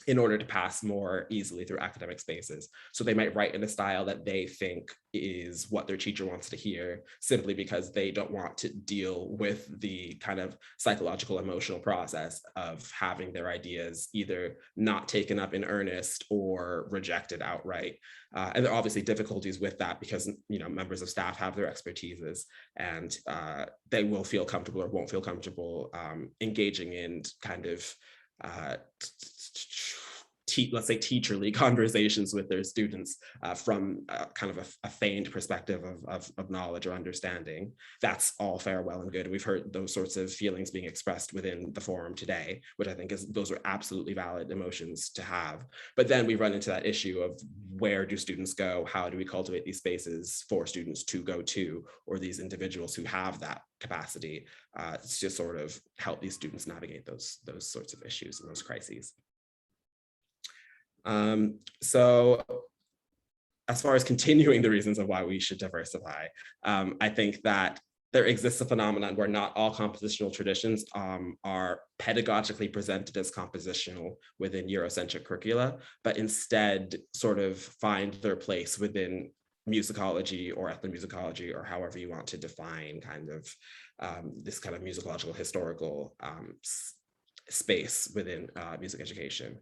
in order to pass more easily through academic spaces. So they might write in a style that they think is what their teacher wants to hear, simply because they don't want to deal with the kind of psychological, emotional process of having their ideas either not taken up in earnest or rejected outright. And there are obviously difficulties with that because, you know, members of staff have their expertises, and they will feel comfortable or won't feel comfortable engaging in kind of let's say teacherly conversations with their students from kind of a feigned perspective of knowledge or understanding. That's all fair, well and good. We've heard those sorts of feelings being expressed within the forum today, which I think those are absolutely valid emotions to have. But then we run into that issue of, where do students go? How do we cultivate these spaces for students to go to, or these individuals who have that capacity to sort of help these students navigate those sorts of issues and those crises. So as far as continuing the reasons of why we should diversify, I think that there exists a phenomenon where not all compositional traditions are pedagogically presented as compositional within Eurocentric curricula, but instead sort of find their place within musicology or ethnomusicology, or however you want to define kind of this kind of musicological historical space within music education.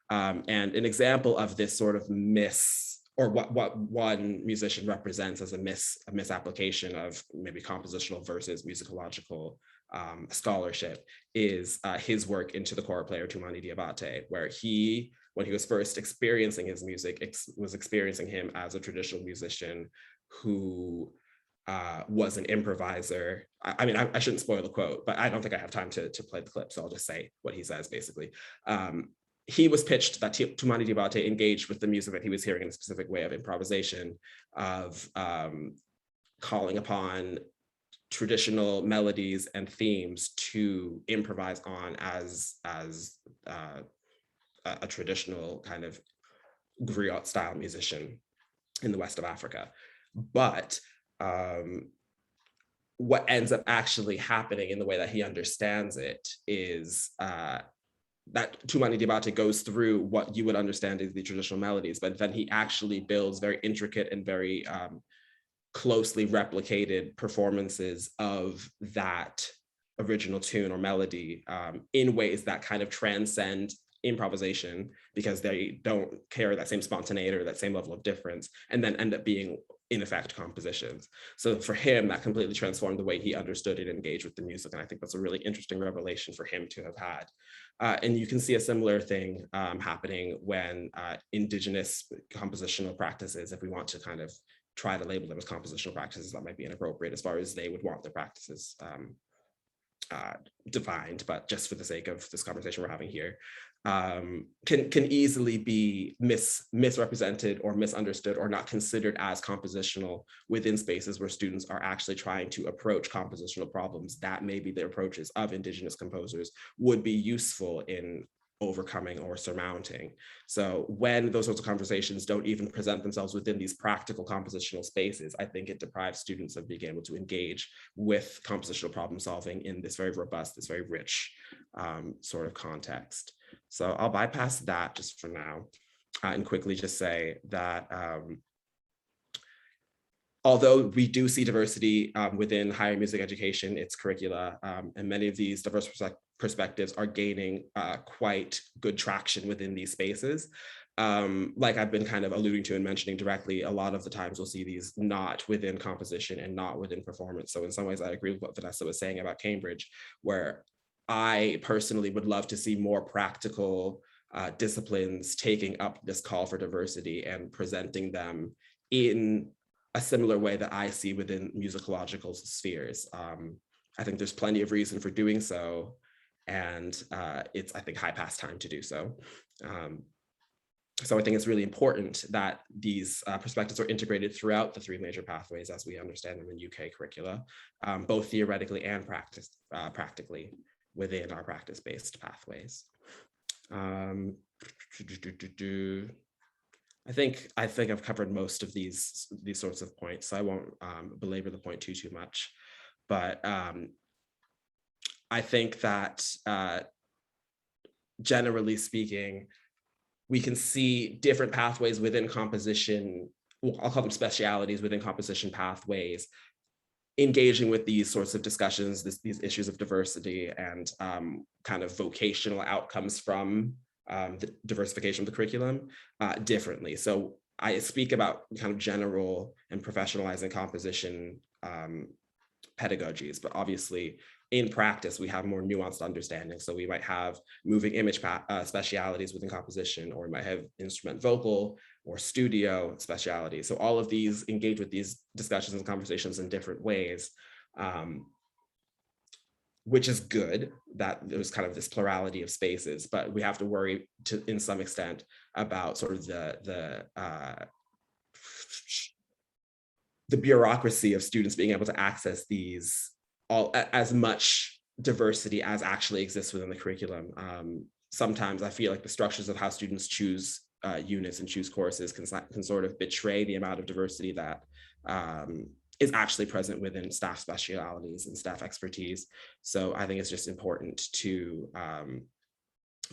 And an example of this sort of or what one musician represents as a misapplication of maybe compositional versus musicological scholarship is his work into the choir player Toumani Diabate, where when he was first experiencing his music, was experiencing him as a traditional musician who was an improviser. I mean, I shouldn't spoil the quote, but I don't think I have time to play the clip, so I'll just say what he says basically. He was pitched that Toumani Diabate engaged with the music that he was hearing in a specific way of improvisation, of calling upon traditional melodies and themes to improvise on as a traditional kind of griot style musician in the west of Africa. But what ends up actually happening in the way that he understands it is that Tumani Diabate goes through what you would understand as the traditional melodies, but then he actually builds very intricate and very closely replicated performances of that original tune or melody in ways that kind of transcend improvisation, because they don't carry that same spontaneity or that same level of difference, and then end up being in effect compositions. So for him, that completely transformed the way he understood and engaged with the music. And I think that's a really interesting revelation for him to have had. And you can see a similar thing happening when indigenous compositional practices, if we want to kind of try to label them as compositional practices, that might be inappropriate as far as they would want their practices defined, but just for the sake of this conversation we're having here, can easily be misrepresented or misunderstood or not considered as compositional within spaces where students are actually trying to approach compositional problems that maybe the approaches of indigenous composers would be useful in overcoming or surmounting. So when those sorts of conversations don't even present themselves within these practical compositional spaces, I think it deprives students of being able to engage with compositional problem solving in this very robust, this very rich sort of context. So I'll bypass that just for now and quickly just say that although we do see diversity within higher music education, its curricula, and many of these diverse perspectives are gaining quite good traction within these spaces. Like I've been kind of alluding to and mentioning directly, a lot of the times we'll see these not within composition and not within performance. So in some ways I agree with what Vanessa was saying about Cambridge, where I personally would love to see more practical disciplines taking up this call for diversity and presenting them in a similar way that I see within musicological spheres. I think there's plenty of reason for doing so, and it's, I think, high past time to do so. So I think it's really important that these perspectives are integrated throughout the three major pathways as we understand them in UK curricula, both theoretically and practically within our practice-based pathways. I think I've covered most of these sorts of points, so I won't belabor the point too much. But I think that generally speaking, we can see different pathways within composition. I'll call them specialities within composition pathways, engaging with these sorts of discussions, these issues of diversity and kind of vocational outcomes from the diversification of the curriculum differently. So I speak about kind of general and professionalizing composition pedagogies, but obviously in practice, we have more nuanced understanding. So we might have moving image specialities within composition, or we might have instrument vocal or studio specialities. So all of these engage with these discussions and conversations in different ways, which is good that there's kind of this plurality of spaces, but we have to worry in some extent about sort of the bureaucracy of students being able to access these as much diversity as actually exists within the curriculum. Sometimes I feel like the structures of how students choose units and choose courses can sort of betray the amount of diversity that is actually present within staff specialities and staff expertise. So I think it's just important to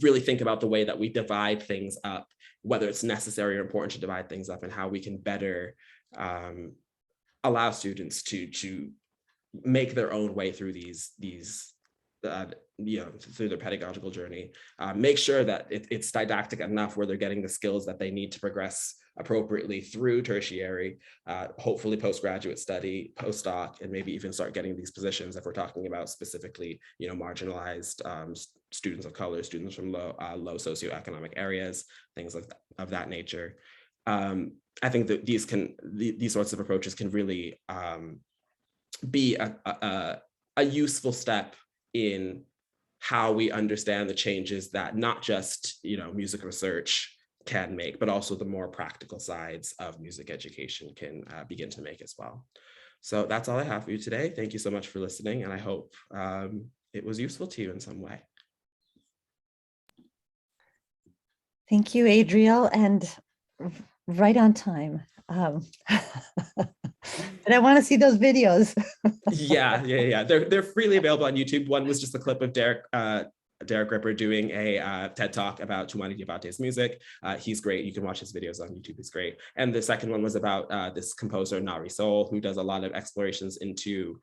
really think about the way that we divide things up, whether it's necessary or important to divide things up, and how we can better allow students to make their own way through these through their pedagogical journey. Make sure that it's didactic enough where they're getting the skills that they need to progress appropriately through tertiary, hopefully postgraduate study, postdoc, and maybe even start getting these positions if we're talking about specifically, marginalized students of color, students from low socioeconomic areas, things of that nature. I think that these sorts of approaches can really be a useful step in how we understand the changes that not just music research can make, but also the more practical sides of music education can begin to make as well. So that's all I have for you today. Thank you so much for listening, and I hope it was useful to you in some way. Thank you, Adriel, and right on time. And I want to see those videos. Yeah. They're freely available on YouTube. One was just a clip of Derek Derek Ripper doing a TED Talk about Tumani Diabate's music. He's great. You can watch his videos on YouTube. He's great. And the second one was about this composer, Nari Soul, who does a lot of explorations into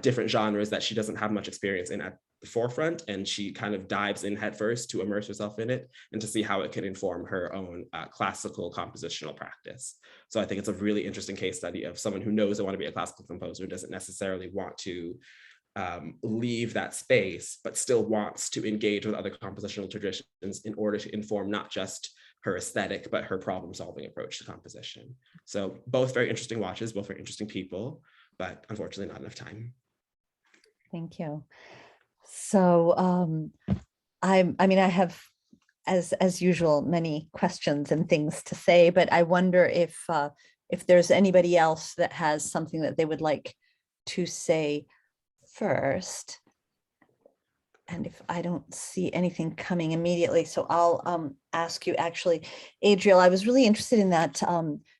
different genres that she doesn't have much experience in at the forefront, and she kind of dives in headfirst to immerse herself in it and to see how it can inform her own classical compositional practice. So I think it's a really interesting case study of someone who knows they want to be a classical composer, doesn't necessarily want to leave that space, but still wants to engage with other compositional traditions in order to inform not just her aesthetic, but her problem-solving approach to composition. So both very interesting watches, both very interesting people, but unfortunately not enough time. Thank you. So I mean, I have, as usual, many questions and things to say, but I wonder if there's anybody else that has something that they would like to say first. And if I don't see anything coming immediately, so I'll ask you actually, Adriel, I was really interested in that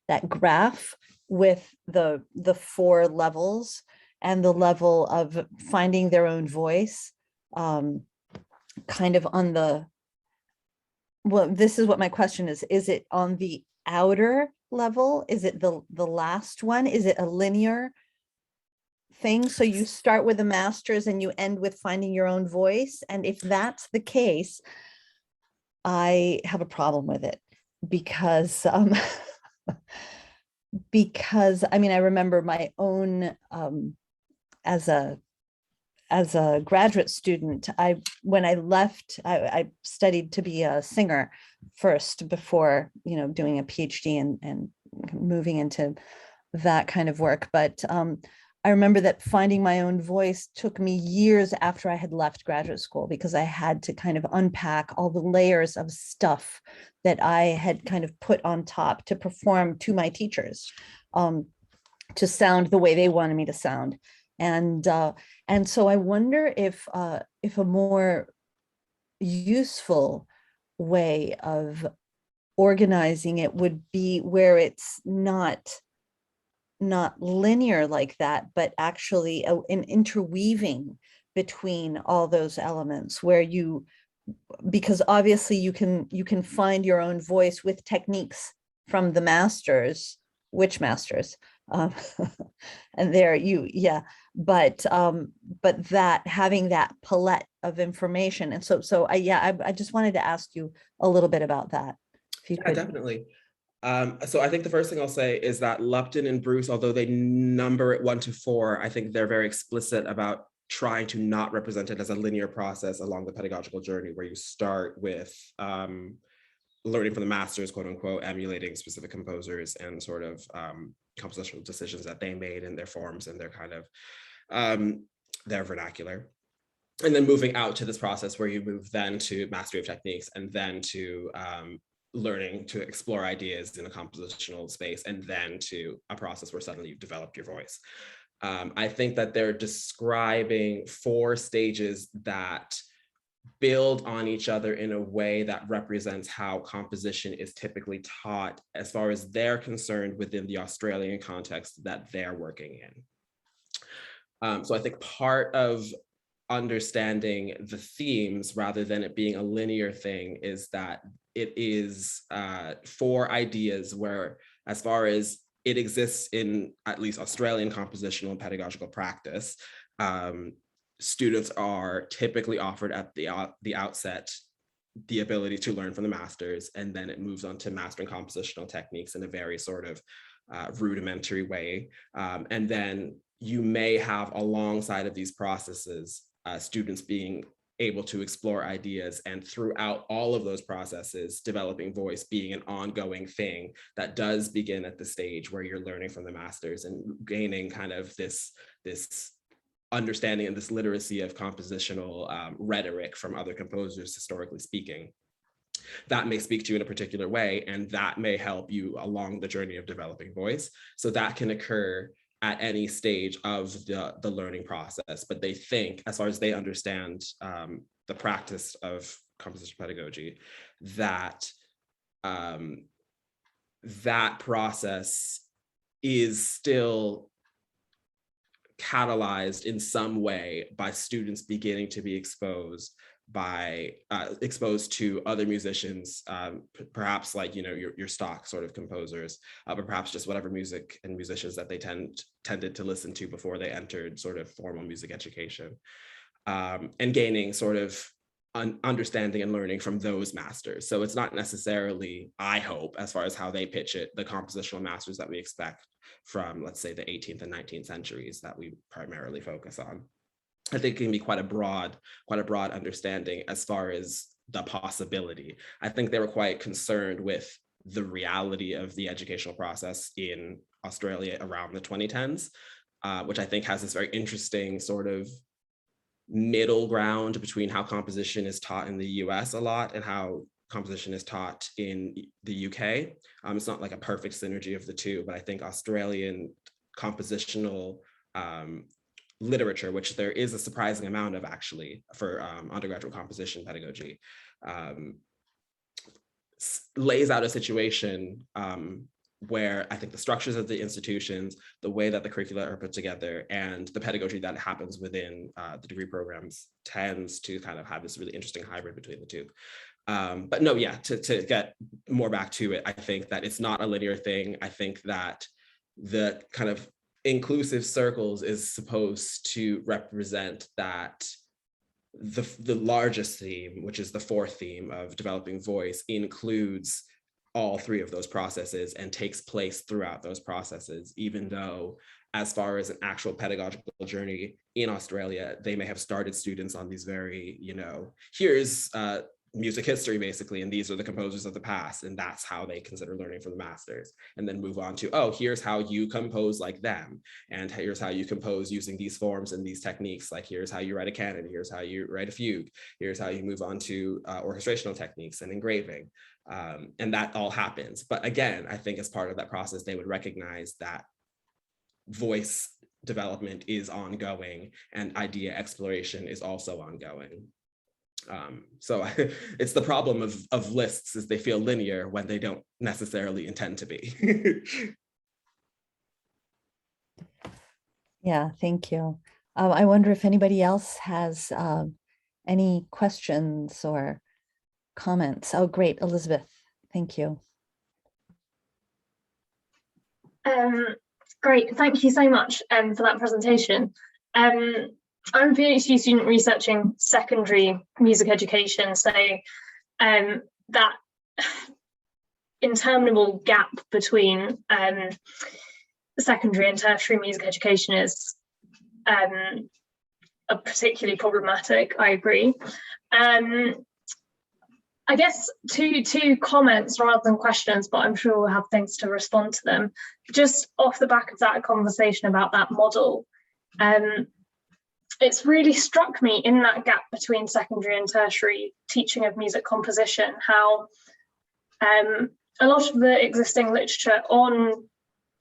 that graph with the 4 levels and the level of finding their own voice, kind of on the, well, this is what my question is it on the outer level? Is it the last one? Is it a linear thing? So you start with the masters and you end with finding your own voice? And if that's the case, I have a problem with it because because I mean, I remember my own as a graduate student, when I left, I studied to be a singer first before, doing a PhD and moving into that kind of work. But I remember that finding my own voice took me years after I had left graduate school, because I had to kind of unpack all the layers of stuff that I had kind of put on top to perform to my teachers, to sound the way they wanted me to sound. And so I wonder if a more useful way of organizing it would be where it's not linear like that, but actually an interweaving between all those elements, where because obviously you can find your own voice with techniques from the masters, which masters, and there but that having that palette of information. And so I just wanted to ask you a little bit about that, if you could. Definitely. So I think the first thing I'll say is that Lupton and Bruce, although they number it 1 to 4, I think they're very explicit about trying to not represent it as a linear process along the pedagogical journey, where you start with learning from the masters, quote unquote, emulating specific composers and sort of compositional decisions that they made in their forms and their kind of their vernacular. And then moving out to this process where you move then to mastery of techniques, and then to learning to explore ideas in a compositional space, and then to a process where suddenly you've developed your voice. I think that they're describing 4 stages that build on each other in a way that represents how composition is typically taught, as far as they're concerned, within the Australian context that they're working in. So I think part of understanding the themes, rather than it being a linear thing, is that it is 4 ideas where, as far as it exists in at least Australian compositional and pedagogical practice, students are typically offered at the outset the ability to learn from the masters, and then it moves on to mastering compositional techniques in a very sort of rudimentary way. And then you may have, alongside of these processes, students being able to explore ideas, and throughout all of those processes, developing voice being an ongoing thing that does begin at the stage where you're learning from the masters and gaining kind of this understanding and this literacy of compositional rhetoric from other composers, historically speaking. That may speak to you in a particular way, and that may help you along the journey of developing voice. So that can occur at any stage of the learning process. But they think, as far as they understand the practice of composition pedagogy, that that process is still catalyzed in some way by students beginning to be exposed exposed to other musicians, perhaps like, you know, your stock sort of composers, but perhaps just whatever music and musicians that they tended to listen to before they entered sort of formal music education, and gaining sort of understanding and learning from those masters. So it's not necessarily, I hope, as far as how they pitch it, the compositional masters that we expect from, let's say, the 18th and 19th centuries that we primarily focus on. I think it can be quite a broad understanding as far as the possibility. I think they were quite concerned with the reality of the educational process in Australia around the 2010s, which I think has this very interesting sort of middle ground between how composition is taught in the US a lot and how composition is taught in the UK. It's not like a perfect synergy of the two, but I think Australian compositional literature, which there is a surprising amount of actually for undergraduate composition pedagogy, lays out a situation where I think the structures of the institutions, the way that the curricula are put together, and the pedagogy that happens within the degree programs tends to kind of have this really interesting hybrid between the two. But no, yeah, to get more back to it, I think that it's not a linear thing. I think that the kind of inclusive circles is supposed to represent that the largest theme, which is the fourth theme of developing voice, includes all three of those processes and takes place throughout those processes, even though as far as an actual pedagogical journey in Australia, they may have started students on these very, you know, here's music history basically, and these are the composers of the past, and that's how they consider learning from the masters, and then move on to, oh, here's how you compose like them, and here's how you compose using these forms and these techniques, like here's how you write a canon, here's how you write a fugue, here's how you move on to orchestrational techniques and engraving, and that all happens. But again, I think as part of that process, they would recognize that voice development is ongoing and idea exploration is also ongoing. So it's the problem of lists, is they feel linear when they don't necessarily intend to be. Yeah, thank you. I wonder if anybody else has any questions or comments. Oh, great, Elizabeth, thank you. Great, thank you so much for that presentation. I'm a PhD student researching secondary music education, so that interminable gap between secondary and tertiary music education is particularly problematic, I agree. I guess two comments rather than questions, but I'm sure we'll have things to respond to them. Just off the back of that conversation about that model, it's really struck me in that gap between secondary and tertiary teaching of music composition, how a lot of the existing literature on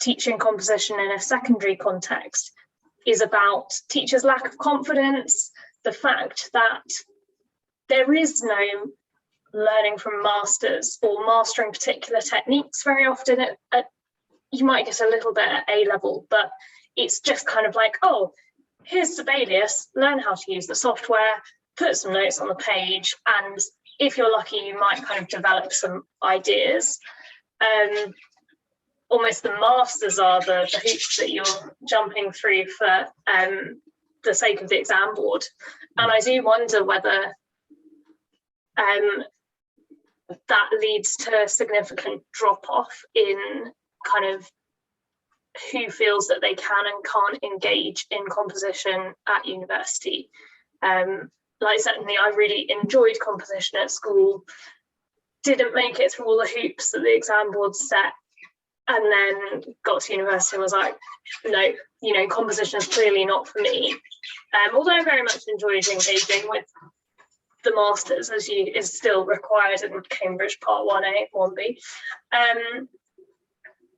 teaching composition in a secondary context is about teachers' lack of confidence, the fact that there is no learning from masters or mastering particular techniques very often. You might get a little bit at A level, but it's just kind of like, oh, here's Sibelius, learn how to use the software, put some notes on the page, and if you're lucky, you might kind of develop some ideas. Almost the masters are the hoops that you're jumping through for the sake of the exam board. And I do wonder whether that leads to a significant drop-off in kind of who feels that they can and can't engage in composition at university. Like certainly I really enjoyed composition at school, didn't make it through all the hoops that the exam board set, and then got to university and was like, no, you know, composition is clearly not for me. Although I very much enjoyed engaging with the masters, as is still required in Cambridge Part 1A, 1B.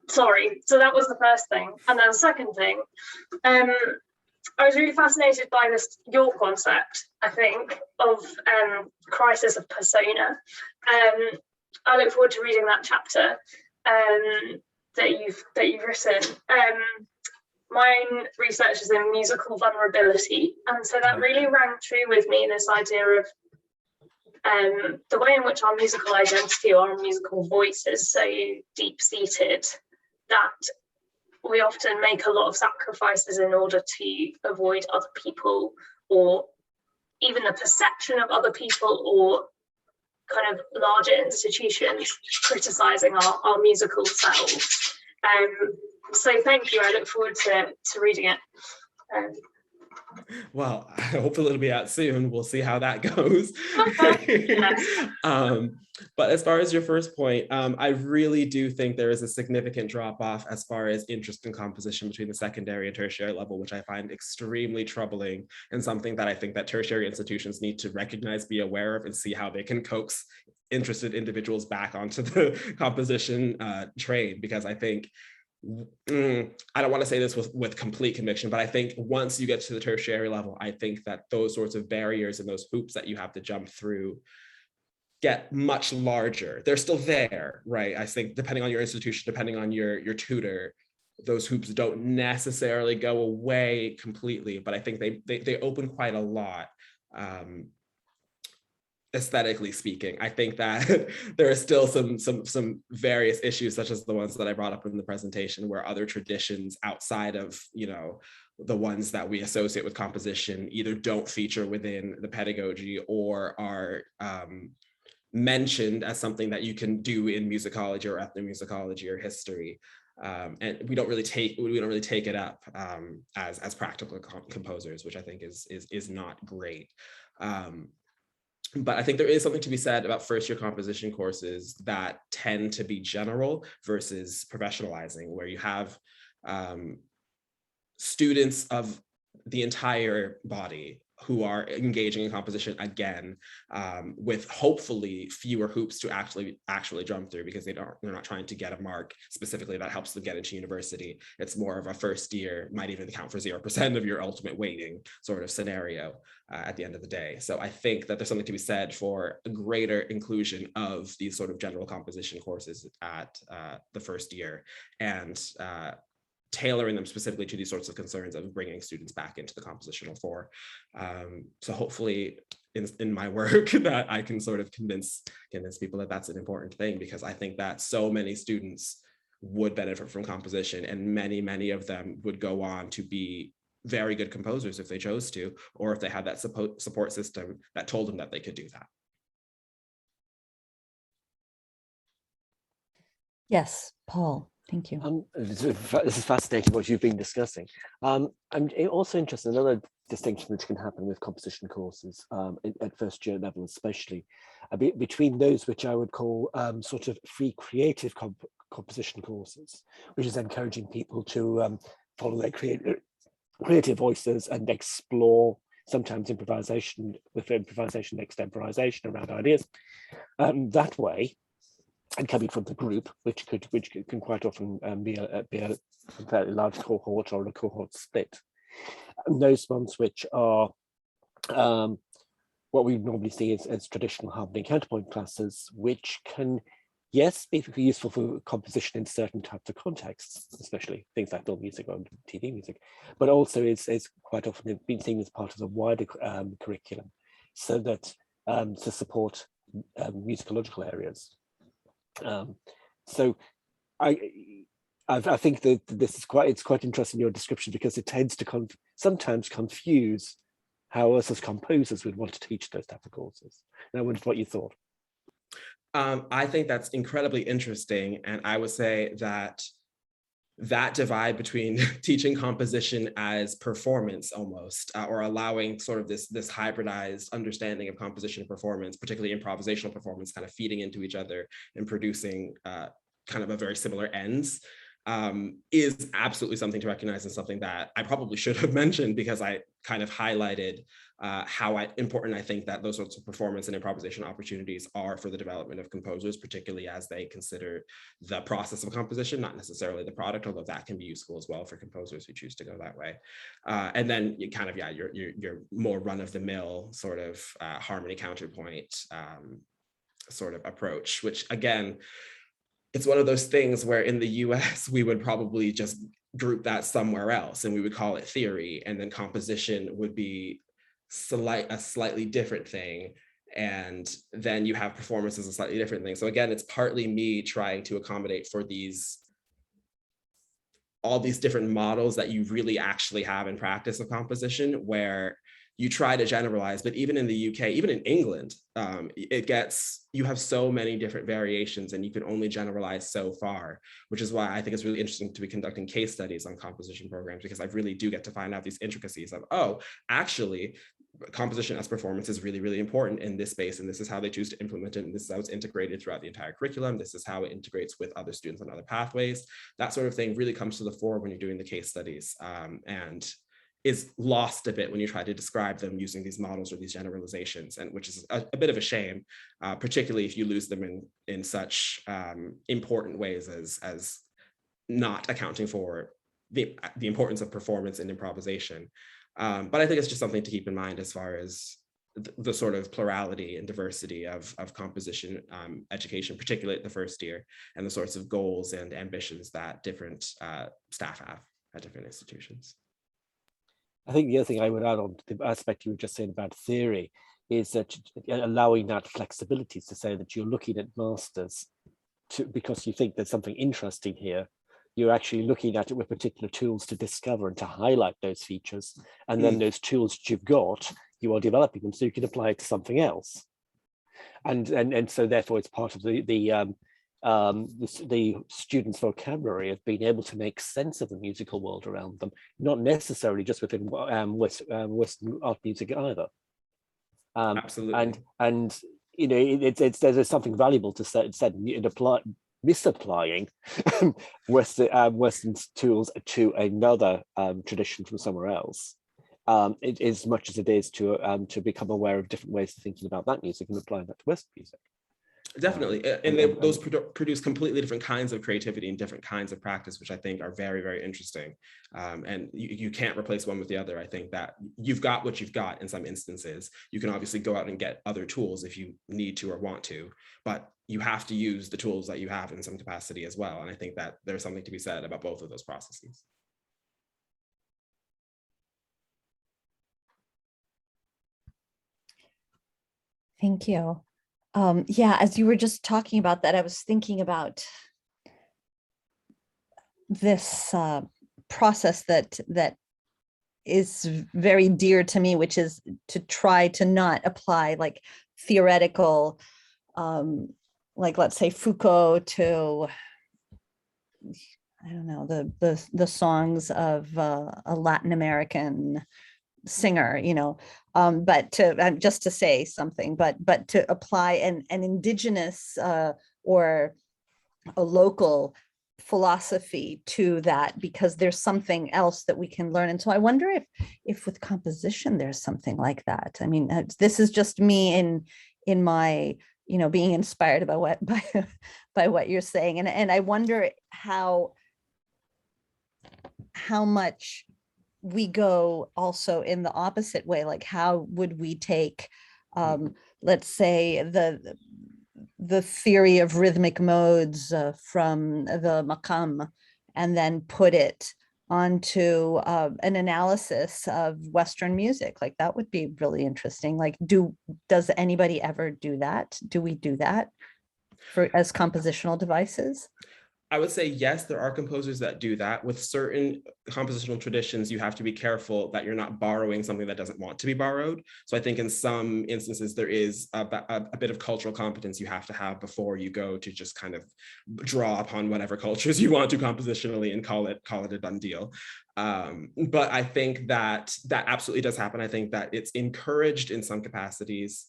Sorry, so that was the first thing. And then the second thing, I was really fascinated by your concept, I think, of crisis of persona. I look forward to reading that chapter that you've written. Mine research is in musical vulnerability, and so that really rang true with me, this idea of the way in which our musical identity or our musical voice is so deep-seated that we often make a lot of sacrifices in order to avoid other people, or even the perception of other people, or kind of larger institutions criticizing our musical selves. So thank you. I look forward to reading it. Well, hopefully it'll be out soon. We'll see how that goes. But as far as your first point, I really do think there is a significant drop off as far as interest in composition between the secondary and tertiary level, which I find extremely troubling, and something that I think that tertiary institutions need to recognize, be aware of, and see how they can coax interested individuals back onto the composition train. Because I think, I don't want to say this with complete conviction, but I think once you get to the tertiary level, I think that those sorts of barriers and those hoops that you have to jump through get much larger. They're still there, right? I think depending on your institution, depending on your tutor, those hoops don't necessarily go away completely, but I think they open quite a lot. Aesthetically speaking, I think that there are still some various issues, such as the ones that I brought up in the presentation, where other traditions outside of, you know, the ones that we associate with composition either don't feature within the pedagogy or are mentioned as something that you can do in musicology or ethnomusicology or history. And we don't really take it up as practical composers, which I think is not great. But I think there is something to be said about first-year composition courses that tend to be general versus professionalizing, where you have students of the entire body who are engaging in composition again, with hopefully fewer hoops to actually jump through, because they're not trying to get a mark specifically that helps them get into university. It's more of a first year, might even count for 0% of your ultimate weighting sort of scenario at the end of the day. So I think that there's something to be said for a greater inclusion of these sort of general composition courses at the first year, and tailoring them specifically to these sorts of concerns of bringing students back into the compositional fore. So hopefully in my work that I can sort of convince people that that's an important thing, because I think that so many students would benefit from composition, and many of them would go on to be very good composers if they chose to, or if they had that support system that told them that they could do that. Yes, Paul. Thank you. This is fascinating what you've been discussing. I'm also interested in another distinction which can happen with composition courses at first year level, especially between those which I would call sort of free creative composition courses, which is encouraging people to follow their creative voices and explore sometimes improvisation, with improvisation, extemporization around ideas that way. And coming from the group, which can quite often be a fairly large cohort or a cohort split, and those ones which are what we normally see as traditional harmony counterpoint classes, which can, yes, be useful for composition in certain types of contexts, especially things like film music or TV music, but also is quite often been seen as part of the wider curriculum, so that to support musicological areas. So I think that this is quite interesting, your description, because it tends to sometimes confuse how us as composers would want to teach those type of courses. And I wondered what you thought. I think that's incredibly interesting, and I would say that divide between teaching composition as performance almost, or allowing sort of this hybridized understanding of composition and performance, particularly improvisational performance, kind of feeding into each other and producing kind of a very similar ends, is absolutely something to recognize, and something that I probably should have mentioned, because I kind of highlighted how important I think that those sorts of performance and improvisation opportunities are for the development of composers, particularly as they consider the process of composition, not necessarily the product, although that can be useful as well for composers who choose to go that way. And then you kind of, your more run-of-the-mill sort of harmony counterpoint sort of approach, which again, it's one of those things where in the US, we would probably just group that somewhere else and we would call it theory, and then composition would be a slightly different thing. And then you have performance as a slightly different thing. So again, it's partly me trying to accommodate for all these different models that you really actually have in practice of composition, where you try to generalize, but even in the UK, even in England, you have so many different variations and you can only generalize so far, which is why I think it's really interesting to be conducting case studies on composition programs, because I really do get to find out these intricacies of, oh, actually, composition as performance is really, really important in this space, and this is how they choose to implement it, and this is how it's integrated throughout the entire curriculum. This is how it integrates with other students on other pathways. That sort of thing really comes to the fore when you're doing the case studies, and is lost a bit when you try to describe them using these models or these generalizations, and which is a bit of a shame, particularly if you lose them in such important ways as not accounting for the importance of performance and improvisation. But I think it's just something to keep in mind as far as the sort of plurality and diversity of composition education, particularly at the first year, and the sorts of goals and ambitions that different staff have at different institutions. I think the other thing I would add on to the aspect you were just saying about theory is that allowing that flexibility to say that you're looking at masters because you think there's something interesting here. You're actually looking at it with particular tools to discover and to highlight those features. And then those tools that you've got, you are developing them so you can apply it to something else. And so therefore it's part of the students' vocabulary of being able to make sense of the musical world around them, not necessarily just within Western art music either. Absolutely. And you know, there's something valuable to said in misapplying Western tools to another tradition from somewhere else. As much as it is to become aware of different ways of thinking about that music and applying that to Western music. Definitely, and those produce completely different kinds of creativity and different kinds of practice, which I think are very, very interesting. And you can't replace one with the other. I think that you've got what you've got in some instances. You can obviously go out and get other tools if you need to or want to, but you have to use the tools that you have in some capacity as well. And I think that there's something to be said about both of those processes. Thank you. Yeah, as you were just talking about that, I was thinking about this process that is very dear to me, which is to try to not apply like theoretical, like let's say Foucault to, I don't know, the songs of a Latin American singer, you know, but to just to say something, but to apply an indigenous or a local philosophy to that, because there's something else that we can learn. And so I wonder if with composition there's something like that. I mean, this is just me in my, you know, being inspired by what you're saying, and I wonder how much we go also in the opposite way. Like, how would we take, let's say, the theory of rhythmic modes from the maqam, and then put it onto an analysis of Western music? Like, that would be really interesting. Like, does anybody ever do that? Do we do that as compositional devices? I would say yes, there are composers that do that. With certain compositional traditions, you have to be careful that you're not borrowing something that doesn't want to be borrowed. So I think in some instances, there is a bit of cultural competence you have to have before you go to just kind of draw upon whatever cultures you want to compositionally and call it a done deal. But I think that absolutely does happen. I think that it's encouraged in some capacities,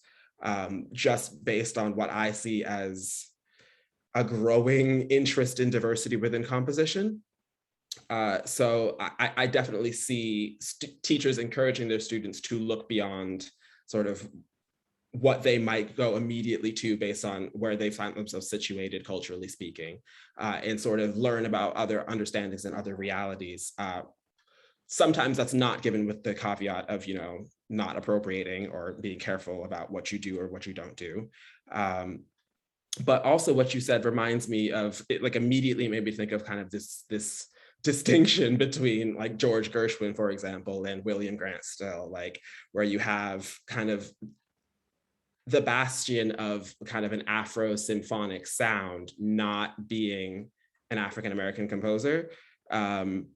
just based on what I see as a growing interest in diversity within composition. So I definitely see teachers encouraging their students to look beyond sort of what they might go immediately to based on where they find themselves situated, culturally speaking, and sort of learn about other understandings and other realities. Sometimes that's not given with the caveat of, you know, not appropriating or being careful about what you do or what you don't do. But also what you said reminds me of it, like immediately made me think of kind of this distinction between like George Gershwin, for example, and William Grant Still, like where you have kind of the bastion of kind of an Afro-symphonic sound, not being an African-American composer. And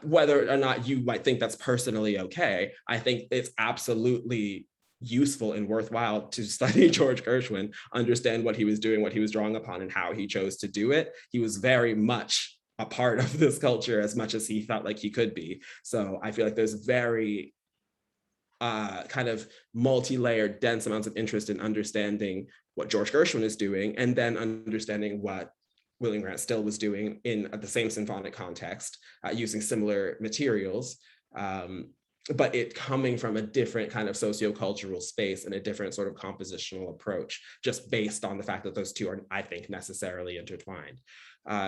whether or not you might think that's personally okay, I think it's absolutely useful and worthwhile to study George Gershwin, understand what he was doing, what he was drawing upon, and how he chose to do it. He was very much a part of this culture as much as he felt like he could be. So I feel like there's very kind of multi-layered, dense amounts of interest in understanding what George Gershwin is doing, and then understanding what William Grant Still was doing in the same symphonic context, using similar materials, but it coming from a different kind of sociocultural space and a different sort of compositional approach, just based on the fact that those two are, I think, necessarily intertwined.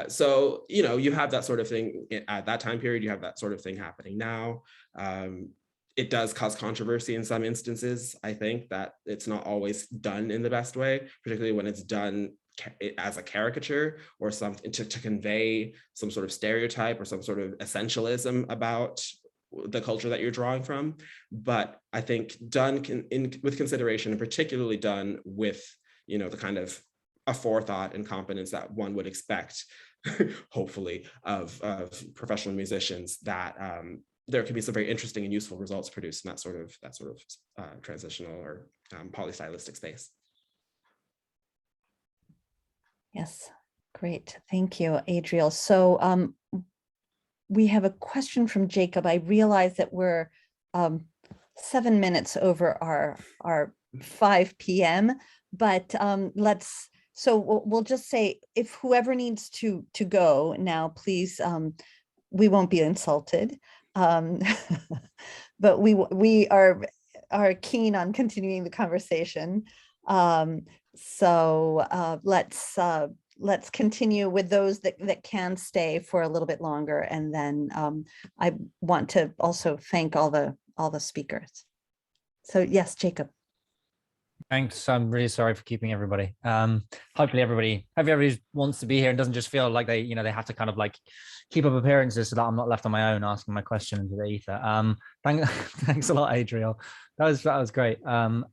So, you know, you have that sort of thing at that time period, you have that sort of thing happening now. It does cause controversy in some instances. I think that it's not always done in the best way, particularly when it's done as a caricature or something to convey some sort of stereotype or some sort of essentialism about the culture that you're drawing from. But I think done with consideration, and particularly done with, you know, the kind of a forethought and competence that one would expect, hopefully, of professional musicians, that there can be some very interesting and useful results produced in that sort of transitional or polystylistic space. Yes, great. Thank you, Adriel. So we have a question from Jacob. I realize that we're 7 minutes over our 5 p.m., but we'll just say, if whoever needs to go now, please, we won't be insulted. But we are keen on continuing the conversation. So let's continue with those that can stay for a little bit longer, and then I want to also thank all the speakers. So yes, Jacob. Thanks. I'm really sorry for keeping everybody. Hopefully everybody wants to be here and doesn't just feel like they have to kind of like keep up appearances so that I'm not left on my own asking my question into the ether. Thanks a lot, Adriel. That was great. And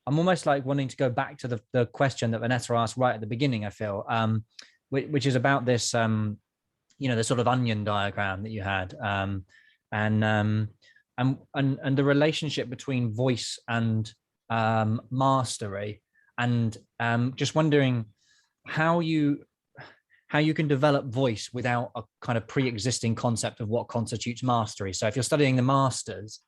I'm almost like wanting to go back to the question that Vanessa asked right at the beginning, I feel, which is about this, the sort of onion diagram that you had, and the relationship between voice and mastery, and just wondering how you can develop voice without a kind of pre-existing concept of what constitutes mastery. So if you're studying the masters,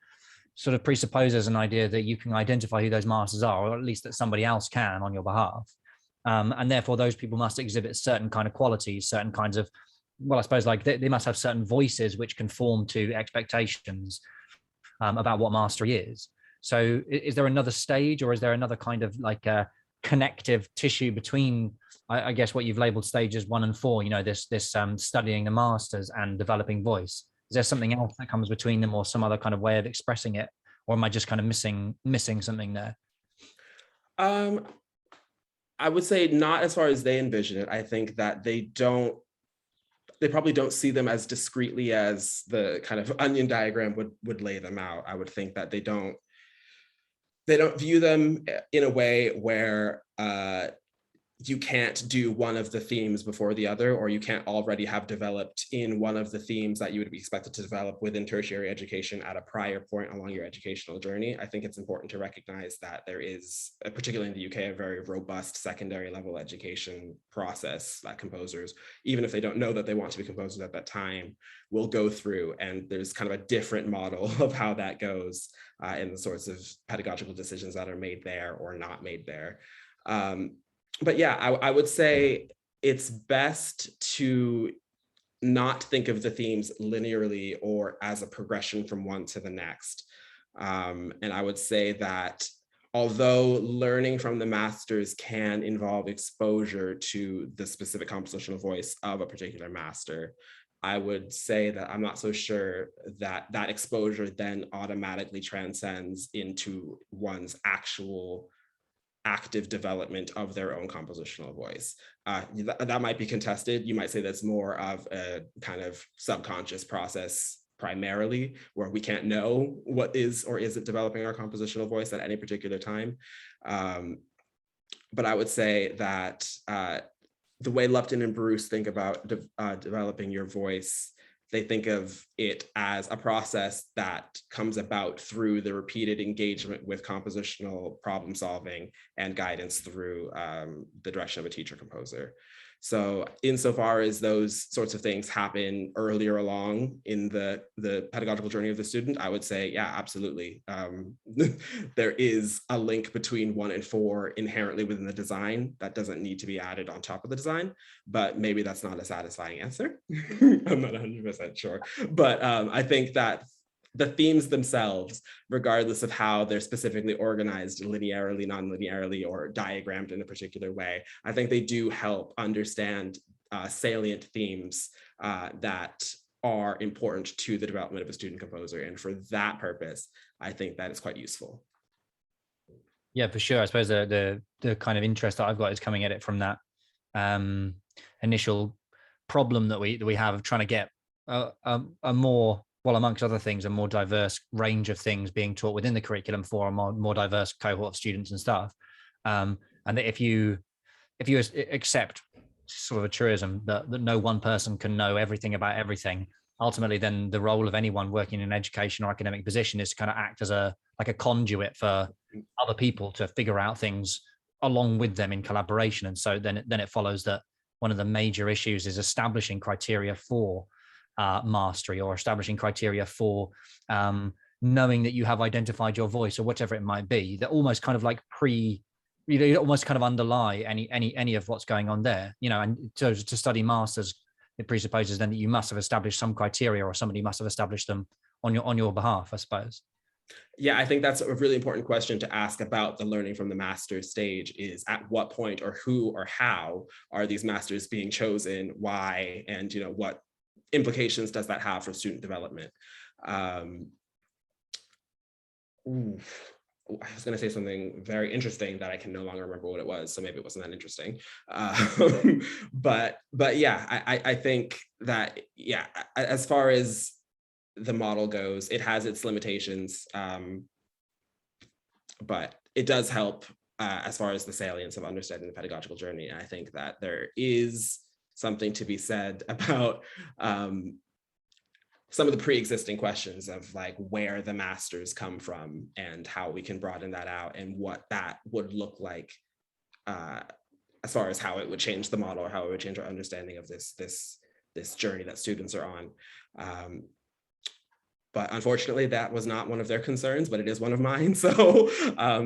sort of presupposes an idea that you can identify who those masters are, or at least that somebody else can on your behalf. And therefore those people must exhibit certain kind of qualities, certain kinds of, well, I suppose like they must have certain voices which conform to expectations about what mastery is. So is there another stage, or is there another kind of like a connective tissue between, I guess, what you've labeled stages 1 and 4, this studying the masters and developing voice? Is there something else that comes between them, or some other kind of way of expressing it? Or am I just kind of missing something there? I would say not as far as they envision it. I think that they probably don't see them as discreetly as the kind of onion diagram would lay them out. I would think that they don't view them in a way where you can't do one of the themes before the other, or you can't already have developed in one of the themes that you would be expected to develop within tertiary education at a prior point along your educational journey. I think it's important to recognize that there is, particularly in the UK, a very robust secondary level education process that composers, even if they don't know that they want to be composers at that time, will go through. And there's kind of a different model of how that goes in the sorts of pedagogical decisions that are made there or not made there. But yeah, I would say it's best to not think of the themes linearly or as a progression from one to the next. And I would say that although learning from the masters can involve exposure to the specific compositional voice of a particular master, I would say that I'm not so sure that that exposure then automatically transcends into one's actual active development of their own compositional voice. That might be contested. You might say that's more of a kind of subconscious process primarily, where we can't know what is or isn't developing our compositional voice at any particular time. But I would say that the way Lupton and Bruce think about developing your voice, they think of it as a process that comes about through the repeated engagement with compositional problem solving and guidance through the direction of a teacher composer. So insofar as those sorts of things happen earlier along in the pedagogical journey of the student, I would say, yeah, absolutely. There is a link between 1 and 4 inherently within the design that doesn't need to be added on top of the design, but maybe that's not a satisfying answer. I'm not 100% sure, but I think that the themes themselves, regardless of how they're specifically organized linearly, non-linearly, or diagrammed in a particular way, I think they do help understand salient themes that are important to the development of a student composer. And for that purpose, I think that is quite useful. Yeah, for sure. I suppose the kind of interest that I've got is coming at it from that initial problem that we have of trying to get a more, well, amongst other things, a more diverse range of things being taught within the curriculum for a more diverse cohort of students and stuff. And that if you accept sort of a truism that no one person can know everything about everything, ultimately then the role of anyone working in an education or academic position is to kind of act as a conduit for other people to figure out things along with them in collaboration. And so then it follows that one of the major issues is establishing criteria for mastery, or establishing criteria for knowing that you have identified your voice or whatever it might be, that almost kind of like almost kind of underlie any of what's going on there, and to study masters, it presupposes then that you must have established some criteria, or somebody must have established them on your behalf, I suppose. Yeah, I think that's a really important question to ask about the learning from the master's stage, is at what point or who or how are these masters being chosen, why, and what implications does that have for student development? I was going to say something very interesting that I can no longer remember what it was, so maybe it wasn't that interesting. But yeah, I think that, yeah, as far as the model goes, it has its limitations, but it does help as far as the salience of understanding the pedagogical journey. And I think that there is something to be said about some of the pre-existing questions of like where the masters come from and how we can broaden that out, and what that would look like as far as how it would change the model, or how it would change our understanding of this journey that students are on. But unfortunately, that was not one of their concerns, but it is one of mine. So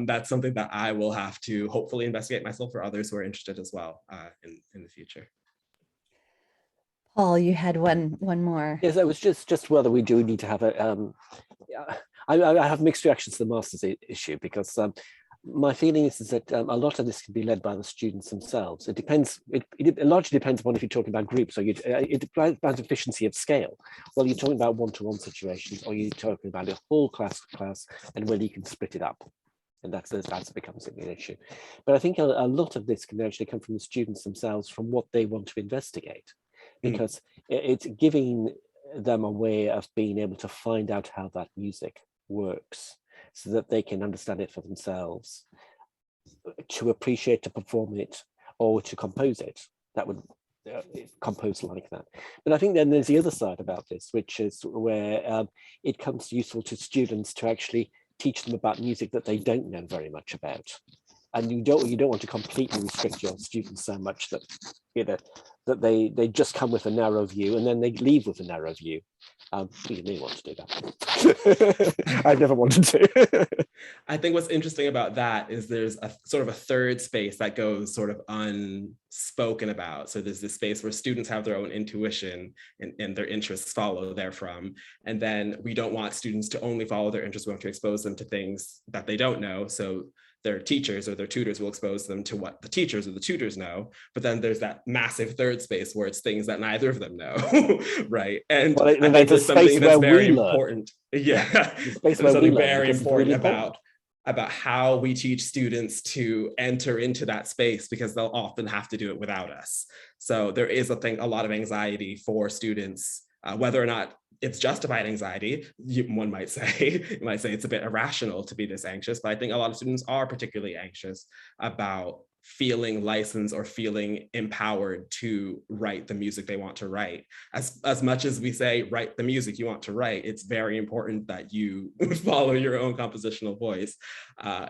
that's something that I will have to hopefully investigate myself, or others who are interested as well in the future. Paul, you had one more. Yes, it was just whether we do need to have a. I have mixed reactions to the master's issue, because my feeling is that a lot of this can be led by the students themselves. It depends. It largely depends upon if you're talking about groups, or it depends about efficiency of scale. Well, you're talking about one-to-one situations, or you're talking about a whole class, and whether you can split it up. And that becomes an issue. But I think a lot of this can actually come from the students themselves, from what they want to investigate, because it's giving them a way of being able to find out how that music works, so that they can understand it for themselves, to appreciate, to perform it, or to compose it. That would compose like that. But I think then there's the other side about this, which is where it comes useful to students to actually teach them about music that they don't know very much about. And you don't want to completely restrict your students so much that that they just come with a narrow view and then they leave with a narrow view. You may want to do that. I've never wanted to. I think what's interesting about that is there's a sort of a third space that goes sort of unspoken about. So there's this space where students have their own intuition and their interests follow therefrom. And then we don't want students to only follow their interests. We want to expose them to things that they don't know. So their teachers or their tutors will expose them to what the teachers or the tutors know. But then there's that massive third space where it's things that neither of them know, right? And well, I think there's something that's very important. Yeah, there's something very important about how we teach students to enter into that space, because they'll often have to do it without us. So there is a lot of anxiety for students, whether or not it's justified anxiety. One might say, you might say it's a bit irrational to be this anxious, but I think a lot of students are particularly anxious about feeling licensed or feeling empowered to write the music they want to write. As much as we say, write the music you want to write, it's very important that you follow your own compositional voice.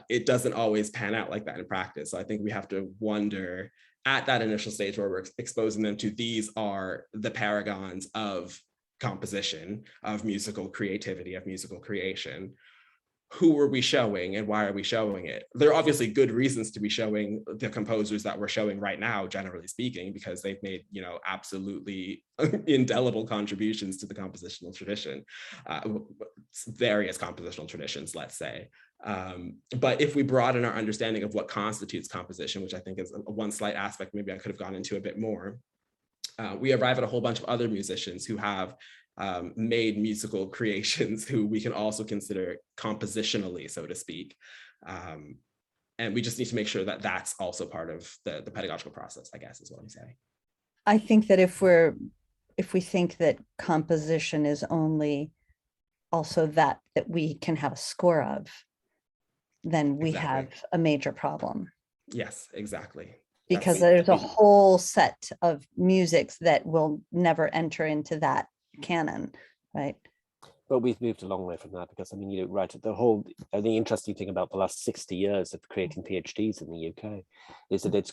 It doesn't always pan out like that in practice. So I think we have to wonder at that initial stage where we're exposing them to these are the paragons of composition, of musical creativity, of musical creation. Who are we showing and why are we showing it? There are obviously good reasons to be showing the composers that we're showing right now, generally speaking, because they've made, you know, absolutely indelible contributions to the compositional tradition, various compositional traditions, let's say. But if we broaden our understanding of what constitutes composition, which I think is one slight aspect, maybe I could have gone into a bit more, we arrive at a whole bunch of other musicians who have made musical creations who we can also consider compositionally, so to speak. And we just need to make sure that that's also part of the pedagogical process, I guess is what I'm saying. I think that if we think that composition is only also that we can have a score of, then we have a major problem. Yes, exactly. Because there's a whole set of musics that will never enter into that canon, right? But we've moved a long way from that because, I mean, you know, right, the interesting thing about the last 60 years of creating PhDs in the UK is that it's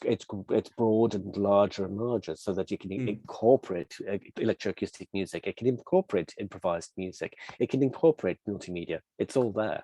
broadened larger and larger so that you can incorporate electroacoustic music, it can incorporate improvised music, it can incorporate multimedia, it's all there.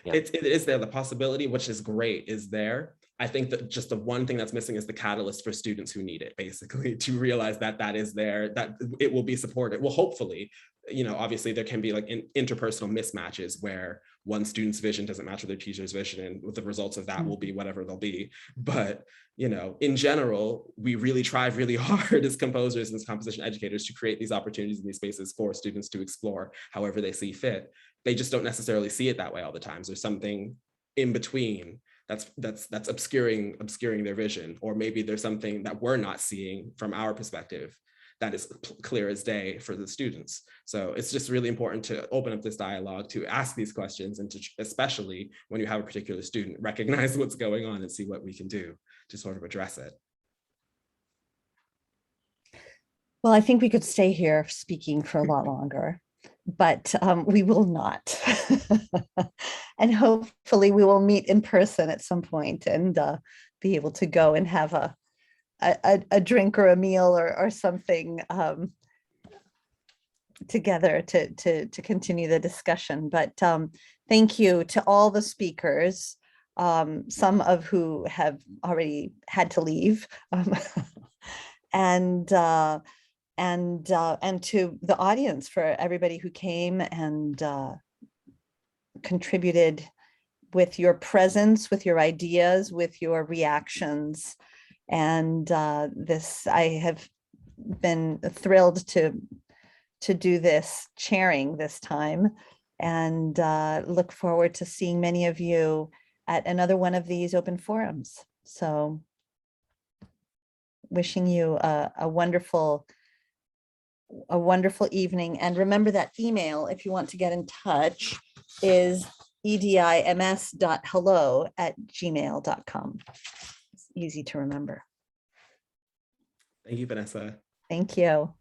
Yeah. It is there, the possibility, which is great, is there. I think that just the one thing that's missing is the catalyst for students who need it, basically, to realize that that is there, that it will be supported. Well, hopefully, you know, obviously there can be like interpersonal mismatches where one student's vision doesn't match with their teacher's vision, and the results of that will be whatever they'll be. But, you know, in general, we really try really hard as composers and as composition educators to create these opportunities in these spaces for students to explore however they see fit. They just don't necessarily see it that way all the time. There's something in between that's obscuring their vision, or maybe there's something that we're not seeing from our perspective that is clear as day for the students. So it's just really important to open up this dialogue, to ask these questions, and to, especially when you have a particular student, recognize what's going on and see what we can do to sort of address it. Well, I think we could stay here speaking for a lot longer, but we will not. And hopefully we will meet in person at some point and be able to go and have a drink or a meal or something together to continue the discussion. But thank you to all the speakers, some of who have already had to leave, and to the audience, for everybody who came and contributed with your presence, with your ideas, with your reactions. And I have been thrilled to do this, chairing this time, and look forward to seeing many of you at another one of these open forums. So wishing you a wonderful evening. And remember that email, if you want to get in touch, is edims.hello@gmail.com. It's easy to remember. Thank you, Vanessa. Thank you.